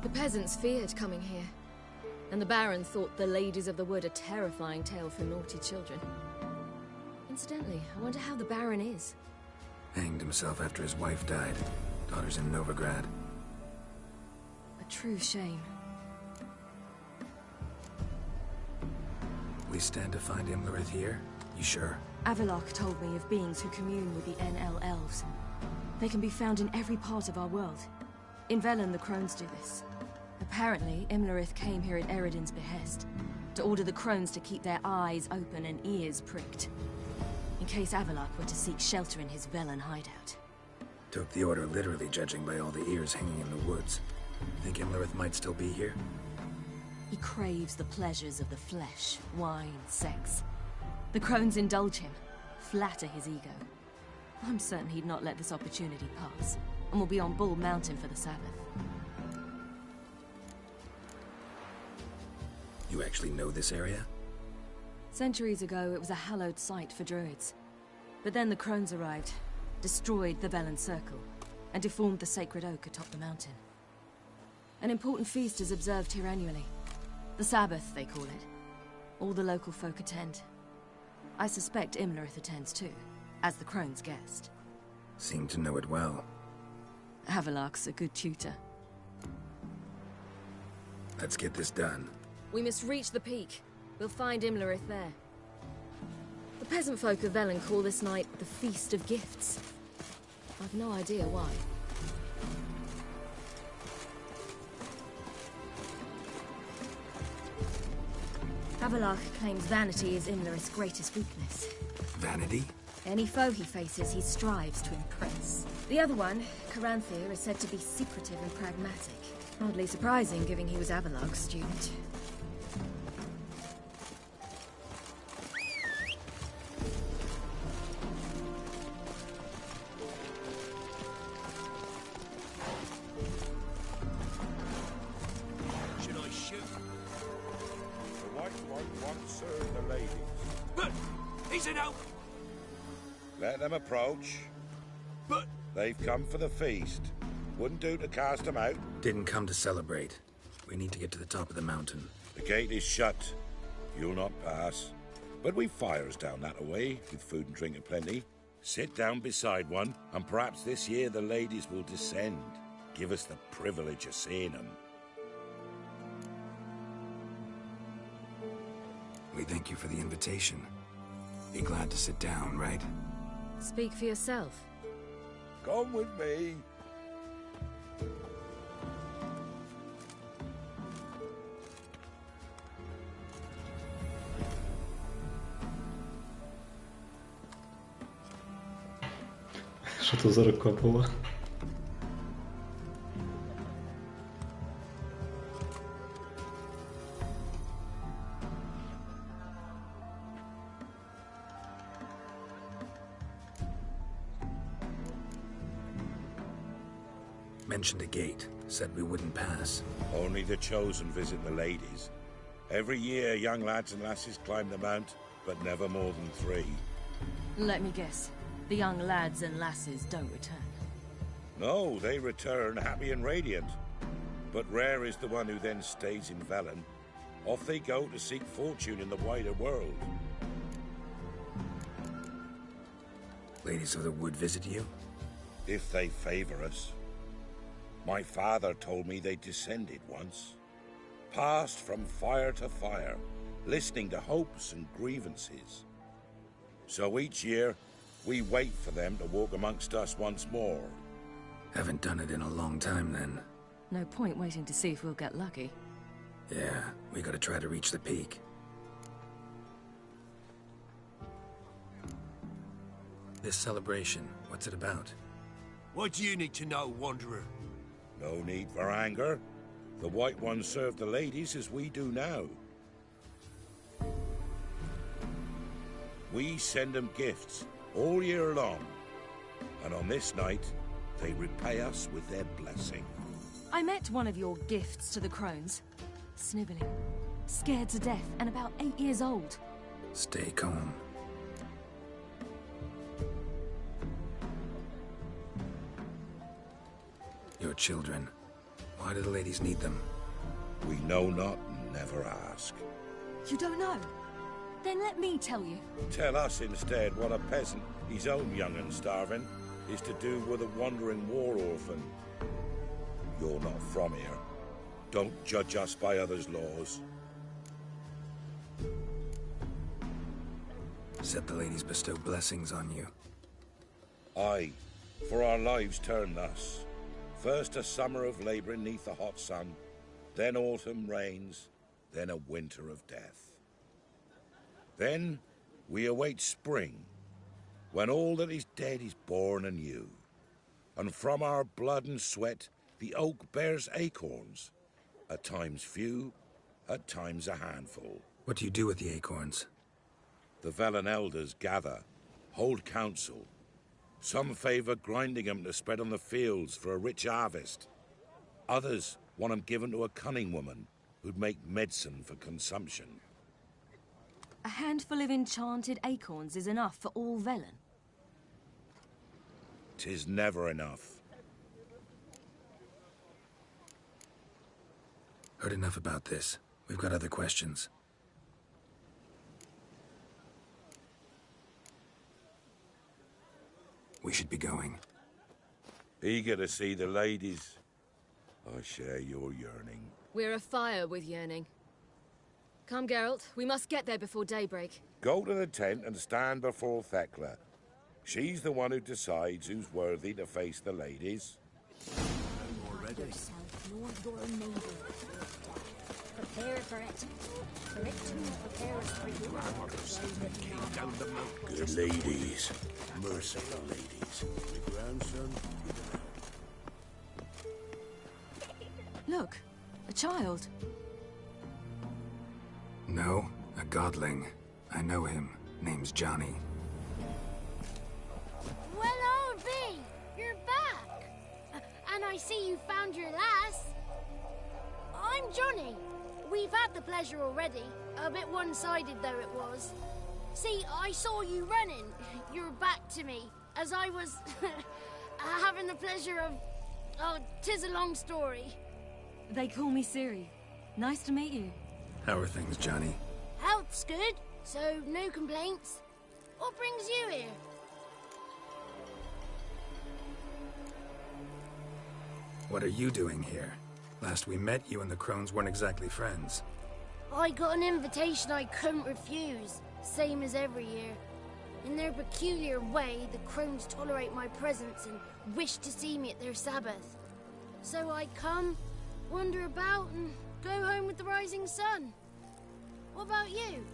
The peasants feared coming here, and the Baron thought the Ladies of the Wood a terrifying tale for naughty children. Incidentally, I wonder how the Baron is. Hanged himself after his wife died. Daughter's in Novigrad. A true shame. We stand to find Imlerith here? You sure? Avalok told me of beings who commune with the NL Elves. They can be found in every part of our world. In Velen, the Crones do this. Apparently, Imlerith came here at Eredin's behest, to order the Crones to keep their eyes open and ears pricked, in case Avalok were to seek shelter in his Velen hideout. Took the order literally, judging by all the ears hanging in the woods. Think Imlerith might still be here? He craves the pleasures of the flesh, wine, sex. The Crones indulge him, flatter his ego. I'm certain he'd not let this opportunity pass, and will be on Bull Mountain for the Sabbath. You actually know this area? Centuries ago, it was a hallowed site for druids. But then the Crones arrived, destroyed the Velen Circle, and deformed the sacred oak atop the mountain. An important feast is observed here annually. The Sabbath, they call it. All the local folk attend. I suspect Imlerith attends too, as the Crone's guest. Seem to know it well. Avalok's a good tutor. Let's get this done. We must reach the peak. We'll find Imlerith there. The peasant folk of Velen call this night the Feast of Gifts. I've no idea why. Avalok claims vanity is Imlerith's greatest weakness. Vanity? Any foe he faces, he strives to impress. The other one, Caranthir, is said to be secretive and pragmatic. Hardly surprising, given he was Avalok's student. Should I shoot? The White One wants the ladies. But he's an elf. Let them approach. But they've come for the feast. Wouldn't do to cast them out. Didn't come to celebrate. We need to get to the top of the mountain. The gate is shut. You'll not pass. But we've fires down that way, with food and drink aplenty. Sit down beside one, and perhaps this year the ladies will descend. Give us the privilege of seeing them. We thank you for the invitation. Be glad to sit down, right? Speak for yourself. Come with me. Що то за рука була? Mentioned a gate. Said we wouldn't pass. Only the chosen visit the ladies. Every year, young lads and lasses climb the mount, but never more than 3. Let me guess. The young lads and lasses don't return. No, they return happy and radiant. But rare is the one who then stays in Velen. Off they go to seek fortune in the wider world. Ladies of the Wood visit you? If they favor us. My father told me they descended once. Passed from fire to fire, listening to hopes and grievances. So each year, we wait for them to walk amongst us once more. Haven't done it in a long time, then. No point waiting to see if we'll get lucky. Yeah, we gotta try to reach the peak. This celebration, what's it about? What do you need to know, Wanderer? No need for anger. The White Ones serve the ladies as we do now. We send them gifts all year long. And on this night, they repay us with their blessing. I met one of your gifts to the Crones. Sniveling, scared to death, and about 8 years old. Stay calm. your children. Why do the ladies need them? We know not and never ask. You don't know? Then let me tell you. Tell us instead what a peasant, his own young and starving, is to do with a wandering war orphan. You're not from here. Don't judge us by others' laws. Said the ladies bestow blessings on you. Aye, for our lives turn thus. First a summer of labouring neath the hot sun, then autumn rains, then a winter of death. Then we await spring, when all that is dead is born anew. And from our blood and sweat the oak bears acorns, at times few, at times a handful. What do you do with the acorns? The Velen elders gather, hold council. Some favour grinding them to spread on the fields for a rich harvest. Others want them given to a cunning woman who'd make medicine for consumption. A handful of enchanted acorns is enough for all Velen. 'Tis never enough. Heard enough about this. We've got other questions. We should be going. Eager to see the ladies. I share your yearning. We're afire with yearning. Come, Geralt. We must get there before daybreak. Go to the tent and stand before Thekla. She's the one who decides who's worthy to face the ladies. Yourself, nor your neighbor. Prepare for it. For it too prepares for you. Good ladies. Merciful ladies. My grandson, Look, a child. No, a godling. I know him. Name's Johnny. Well, old B, you're back. And I see you found your lass. I'm Johnny. We've had the pleasure already. A bit one-sided though it was. See, I saw you running. Your back to me. As I was having the pleasure of... Oh, 'tis a long story. They call me Ciri. Nice to meet you. How are things, Johnny? Health's good, so no complaints. What brings you here? What are you doing here? Last we met, you and the Crones weren't exactly friends. I got an invitation I couldn't refuse, same as every year. In their peculiar way, the Crones tolerate my presence and wish to see me at their Sabbath. So I come, wander about, and go home with the rising sun. What about you?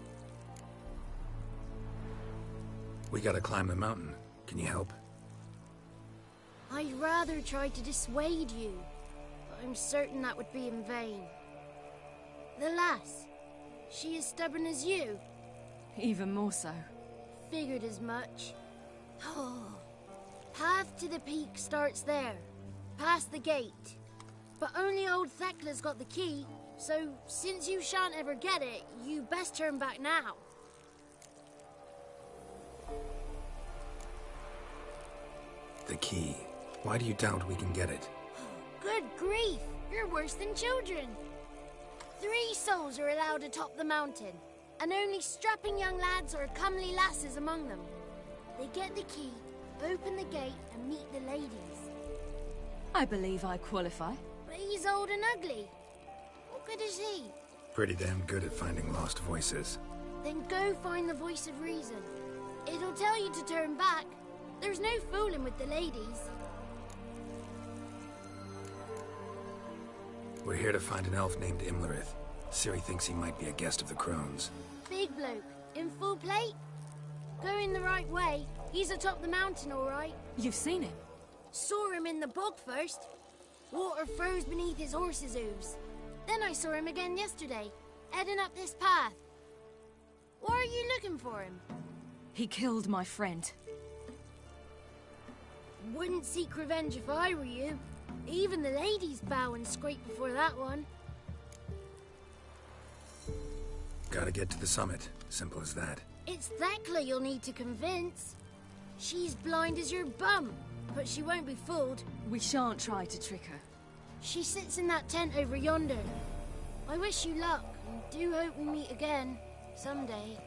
We gotta climb the mountain. Can you help? I'd rather try to dissuade you, but I'm certain that would be in vain. The lass, she as stubborn as you? Even more so. Figured as much. Oh. Path to the peak starts there, past the gate. But only old Thekla's got the key, so since you shan't ever get it, you best turn back now. The key. Why do you doubt we can get it? Good grief! You're worse than children. 3 souls are allowed atop the mountain, and only strapping young lads or comely lasses among them. They get the key, open the gate, and meet the ladies. I believe I qualify. But he's old and ugly. What good is he? Pretty damn good at finding lost voices. Then go find the voice of reason. It'll tell you to turn back. There's no fooling with the ladies. We're here to find an elf named Imlerith. Ciri thinks he might be a guest of the Crones. Big bloke, in full plate. Going the right way. He's atop the mountain, all right. You've seen him? Saw him in the bog first. Water froze beneath his horse's hooves. Then I saw him again yesterday, heading up this path. Why are you looking for him? He killed my friend. Wouldn't seek revenge if I were you. Even the ladies bow and scrape before that one. Gotta get to the summit. Simple as that. It's Thekla you'll need to convince. She's blind as your bum, but she won't be fooled. We shan't try to trick her. She sits in that tent over yonder. I wish you luck, and do hope we meet again, someday.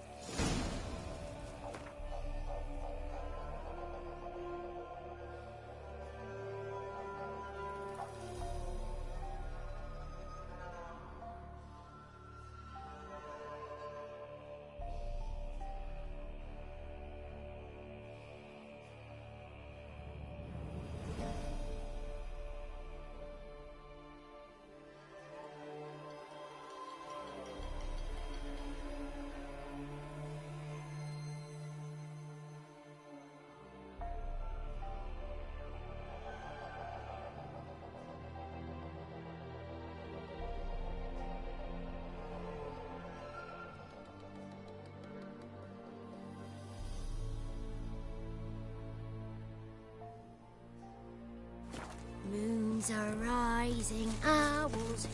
Moons are rising, owls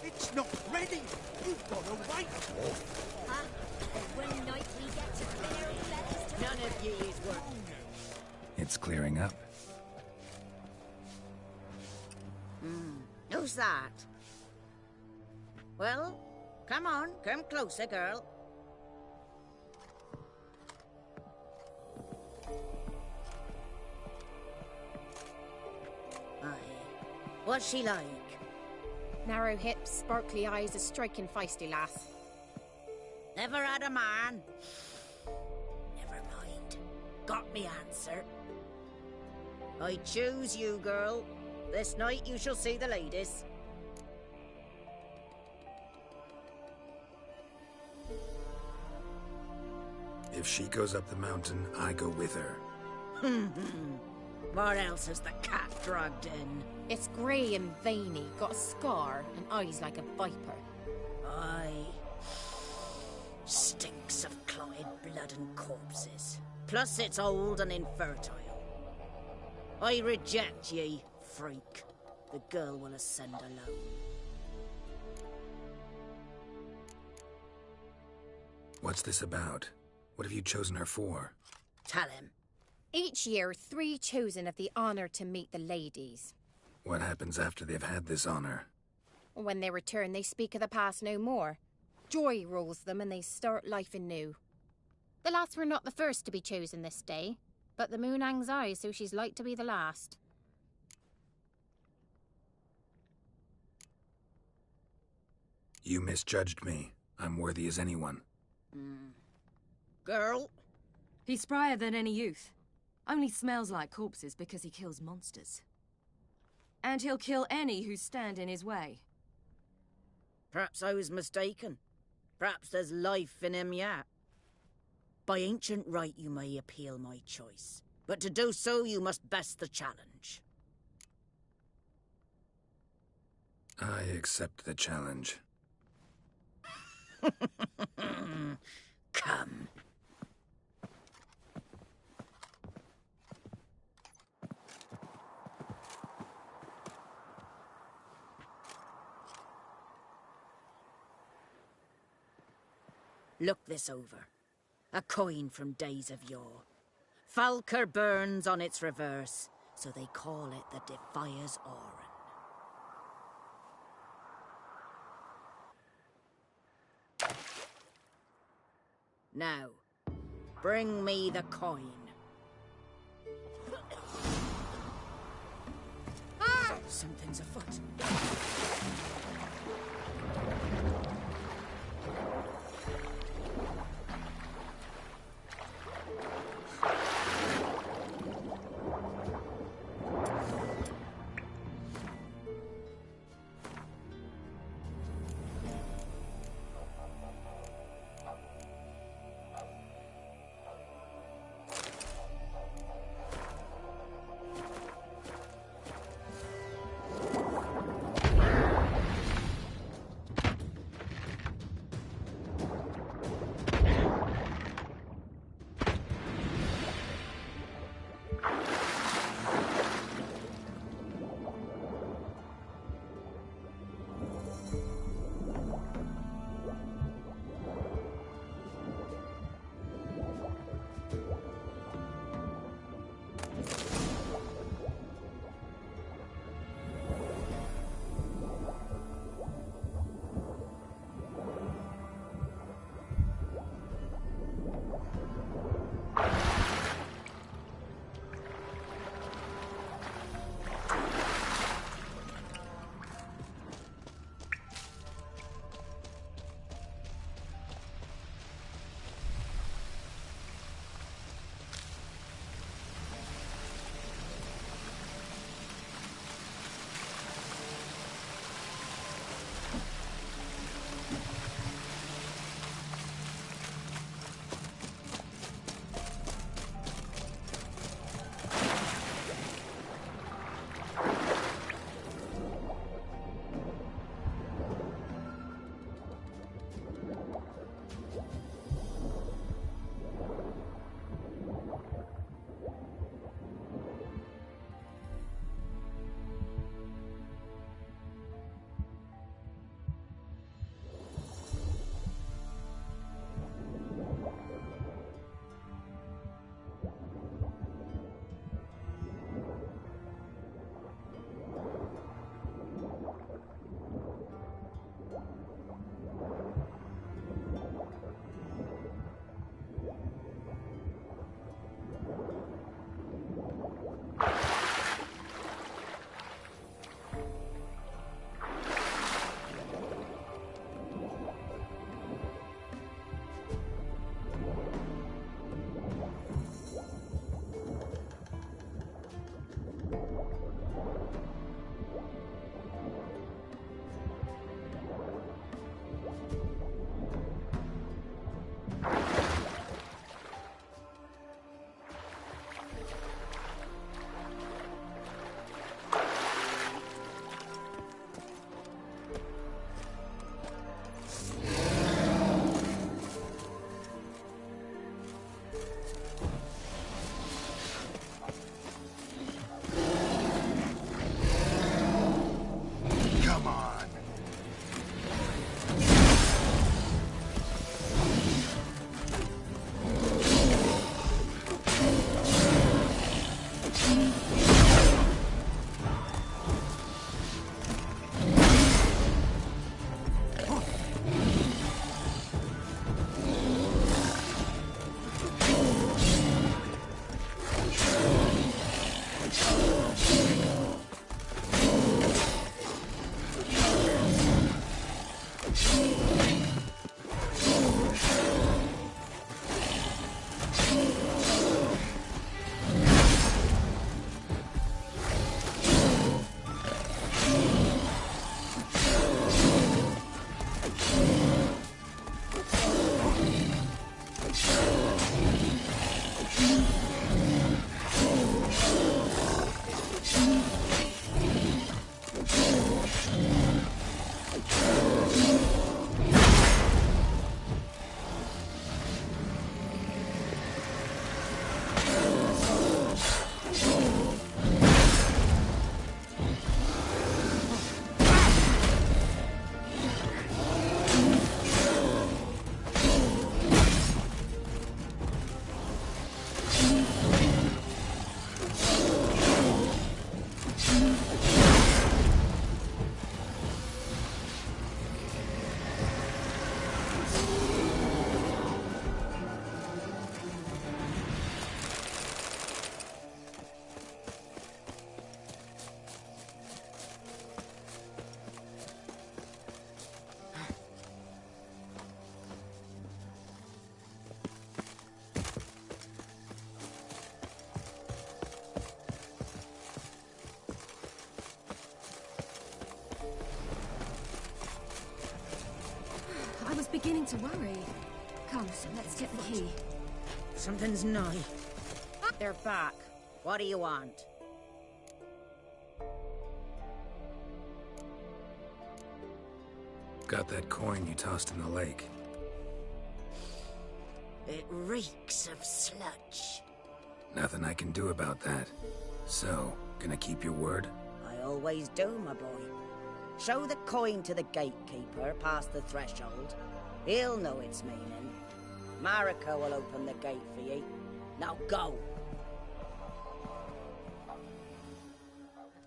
It's not ready! You've got to wait! Huh? When night we get to clear feathers to... None of ye is work. It's clearing up. Who's that? Well, come on, come closer, girl. Aye. What's she like? Narrow hips, sparkly eyes, a striking feisty lass. Never had a man. Never mind. Got me answer. I choose you, girl. This night you shall see the ladies. If she goes up the mountain, I go with her. What else has the cat dragged in? It's grey and veiny, got a scar, and eyes like a viper. Aye. Stinks of clotted blood and corpses. Plus it's old and infertile. I reject ye, freak. The girl will ascend alone. What's this about? What have you chosen her for? Tell him. Each year, 3 chosen have the honour to meet the ladies. What happens after they've had this honor? When they return, they speak of the past no more. Joy rules them and they start life anew. The lads were not the first to be chosen this day, but the moon hangs high, so she's like to be the last. You misjudged me. I'm worthy as anyone. Girl? He's sprier than any youth. Only smells like corpses because he kills monsters. And he'll kill any who stand in his way. Perhaps I was mistaken. Perhaps there's life in him yet. By ancient right you may appeal my choice, but to do so you must best the challenge. I accept the challenge. Come. Look this over. A coin from days of yore. Falker burns on its reverse, so they call it the Defier's Oran. Now, bring me the coin. Something's afoot. beginning to worry. Come, let's get the key. Something's nigh. They're back. What do you want? Got that coin you tossed in the lake. It reeks of sludge. Nothing I can do about that. So, gonna keep your word? I always do, my boy. Show the coin to the gatekeeper past the threshold. He'll know its meaning. Marika will open the gate for ye. Now go!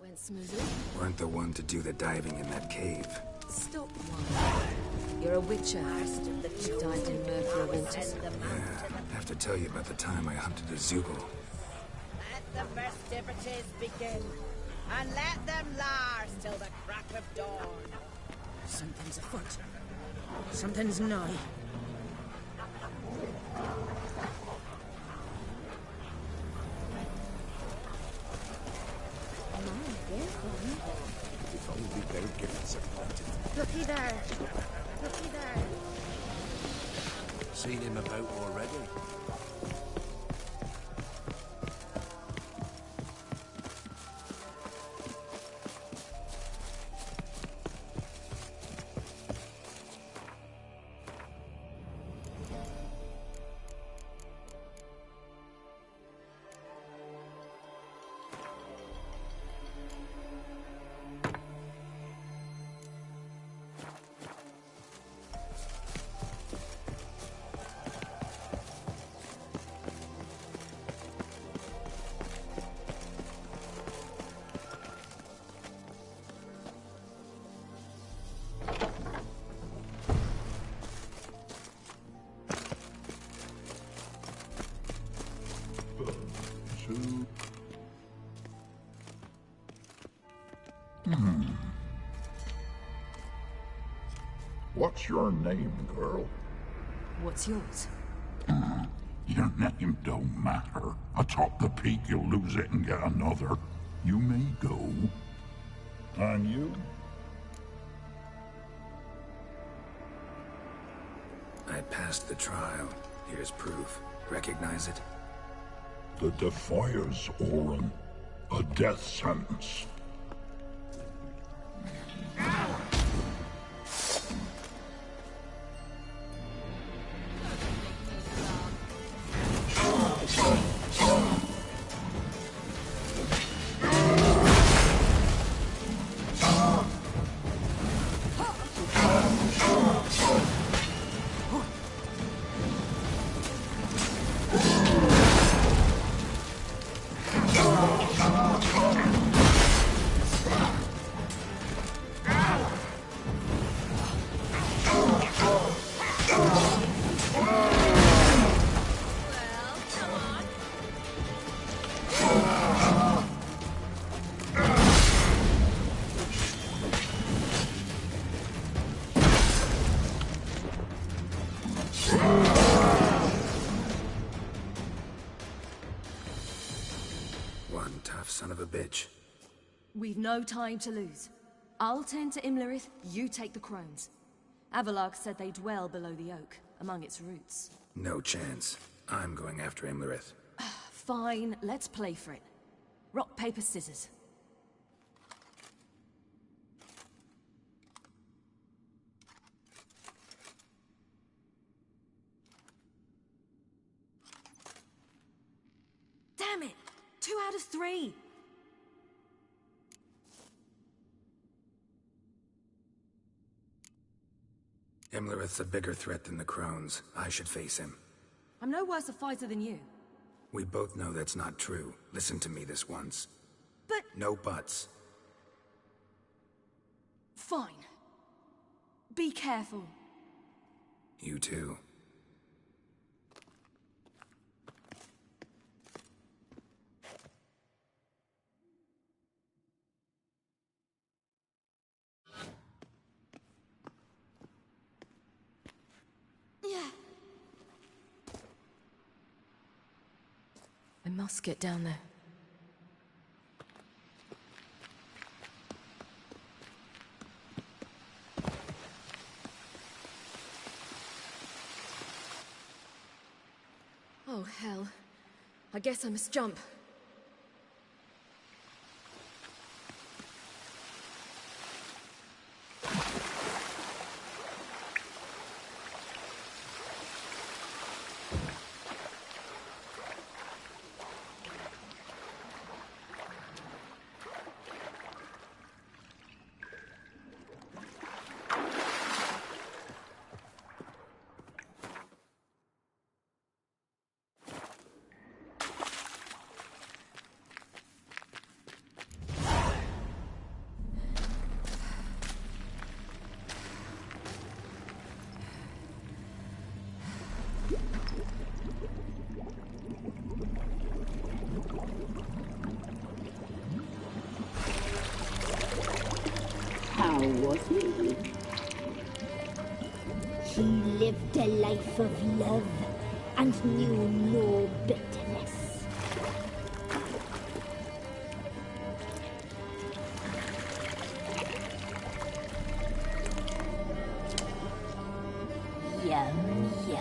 Went smoothly. Weren't the one to do the diving in that cave. Stop one. You're a witcher. You dived in Mercia Winters. Yeah, I have to tell you about the time I hunted a Zoogle. Let the festivities begin, and let them last till the crack of dawn. Something's afoot. Something's nigh. If only they would give us a planted. Looky there. Looky there. Seen him about already? What's your name, girl? What's yours? Your name don't matter. Atop the peak, you'll lose it and get another. You may go. And you? I passed the trial. Here's proof. Recognize it? The Defiers, Orin. A death sentence. One tough son of a bitch. We've no time to lose. I'll tend to Imlerith, you take the crones. Avalark said they dwell below the oak, among its roots. No chance. I'm going after Imlerith. Fine, let's play for it. Rock, paper, scissors. Damn it! 2 out of 3! Imlerith's a bigger threat than the crones. I should face him. I'm no worse a fighter than you. We both know that's not true. Listen to me this once. But... No buts. Fine. Be careful. You too. Yeah. I must get down there. hell. I guess I must jump. How was he? He lived a life of love and knew no bitterness. Yum, yum.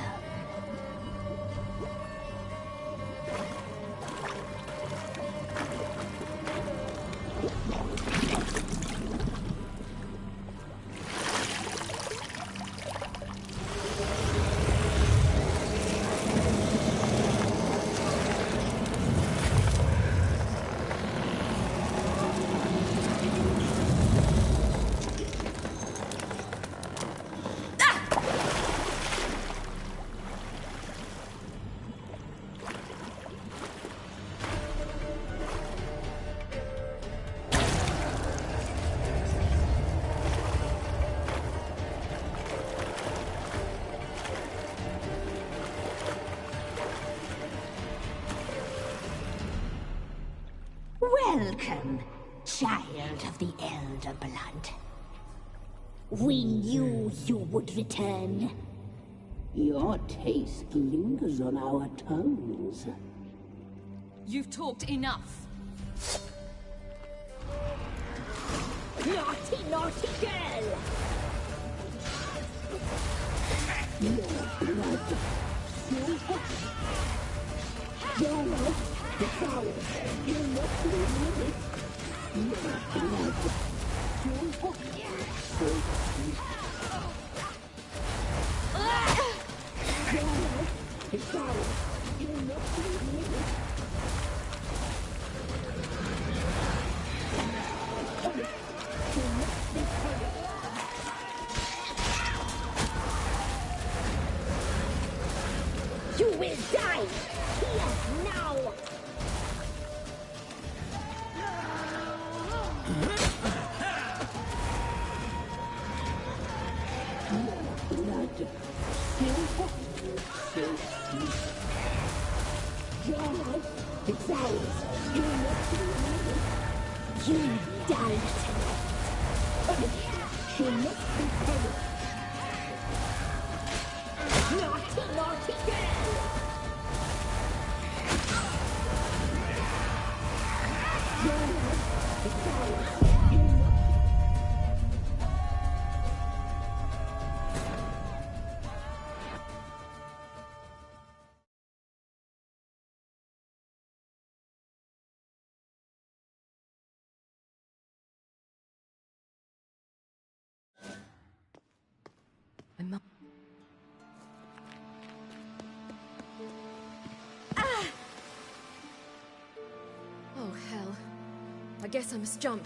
Welcome, child of the Elder Blood. We knew you would return. Your taste lingers on our tongues. You've talked enough. Naughty, naughty girl! Your blood. Your heart. Your love. The power. You're not doing it. Your blood. Your heart. Your love. The power. You're not doing it. You will die here now! Blood. Still hot. So sweet. Your life. It's ours. You're not doing it. You die tonight. She must be punished. Naughty, naughty girl! Your life. It's ours. You're not. Oh, hell. I guess I must jump.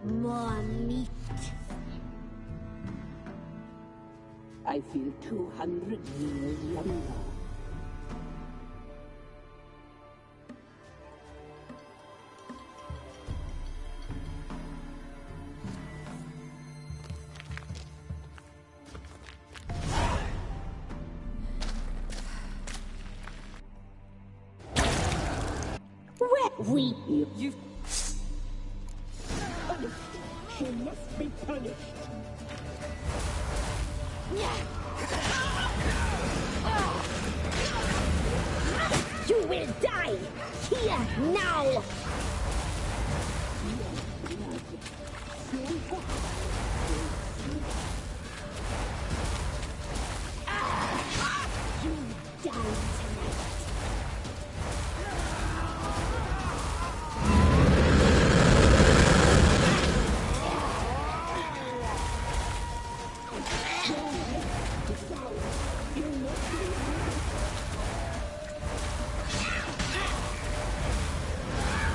More meat. I feel 200 years younger. We... You... She must be punished. You will die! Here, now! You die tonight.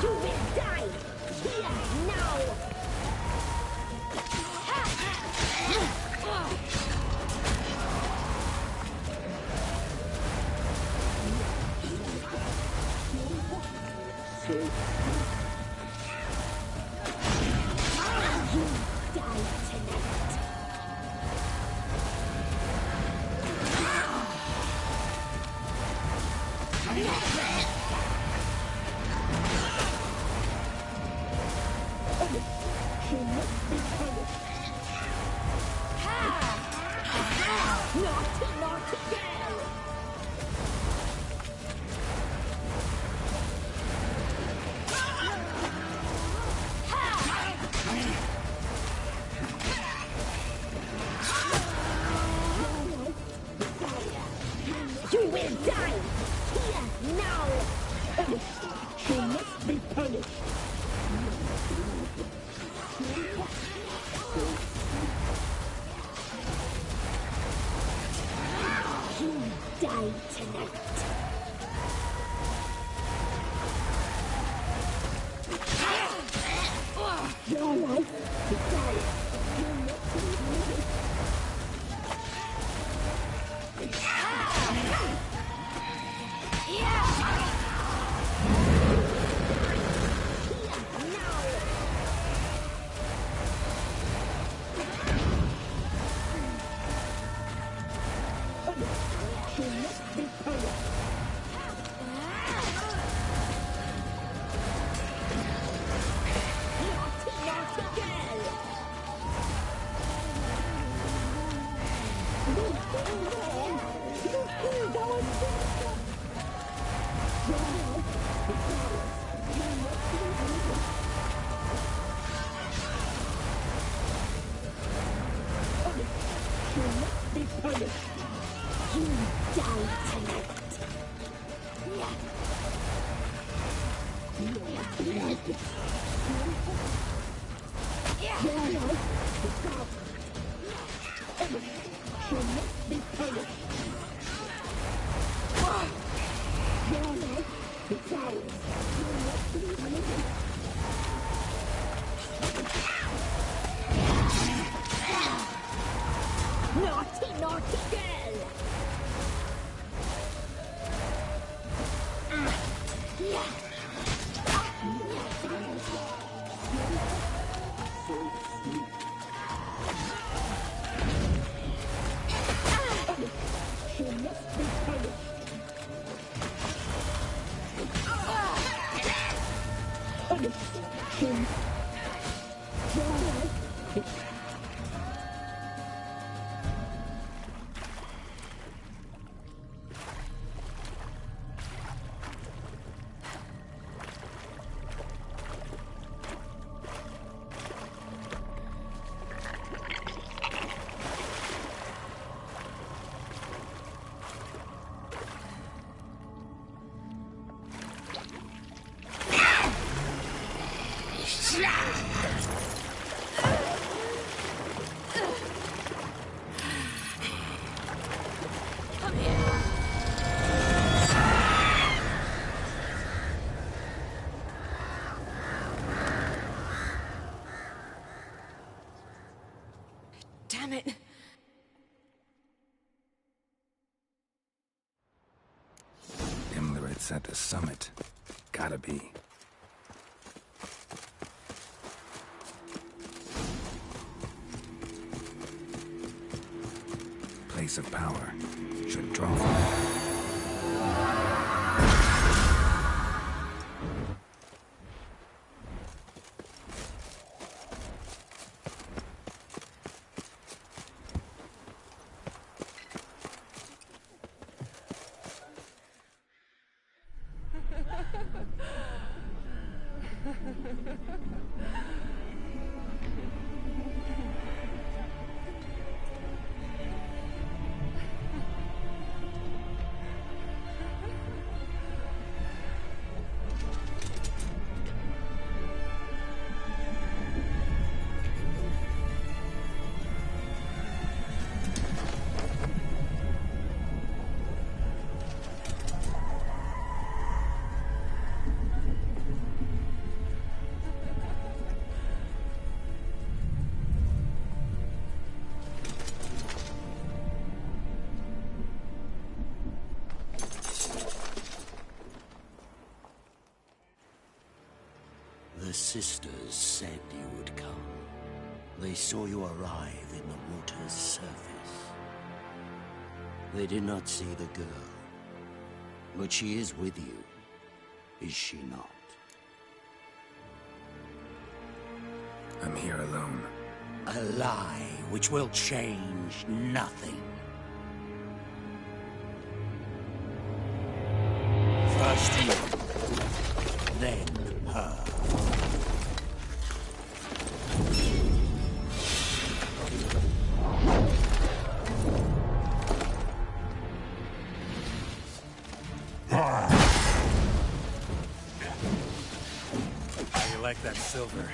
You will die! Here, now! You die tonight. She must be punished. Naughty, naughty girl! You will die! Here, now! She must be punished. You die tonight. Your life is dying. You must be punished. She must be punished. Naughty, naughty girl! She must be punished. You die tonight. She must be punished. Your life is ours. You must be punished. Naughty, naughty girl! She must be punished. Damn it. Imlerith's at the summit. Gotta be. Place of power. Should draw from it. sisters said you would come. They saw you arrive in the water's surface. They did not see the girl. But she is with you, is she not? I'm here alone. A lie which will change nothing. First you, then her. How you like that silver?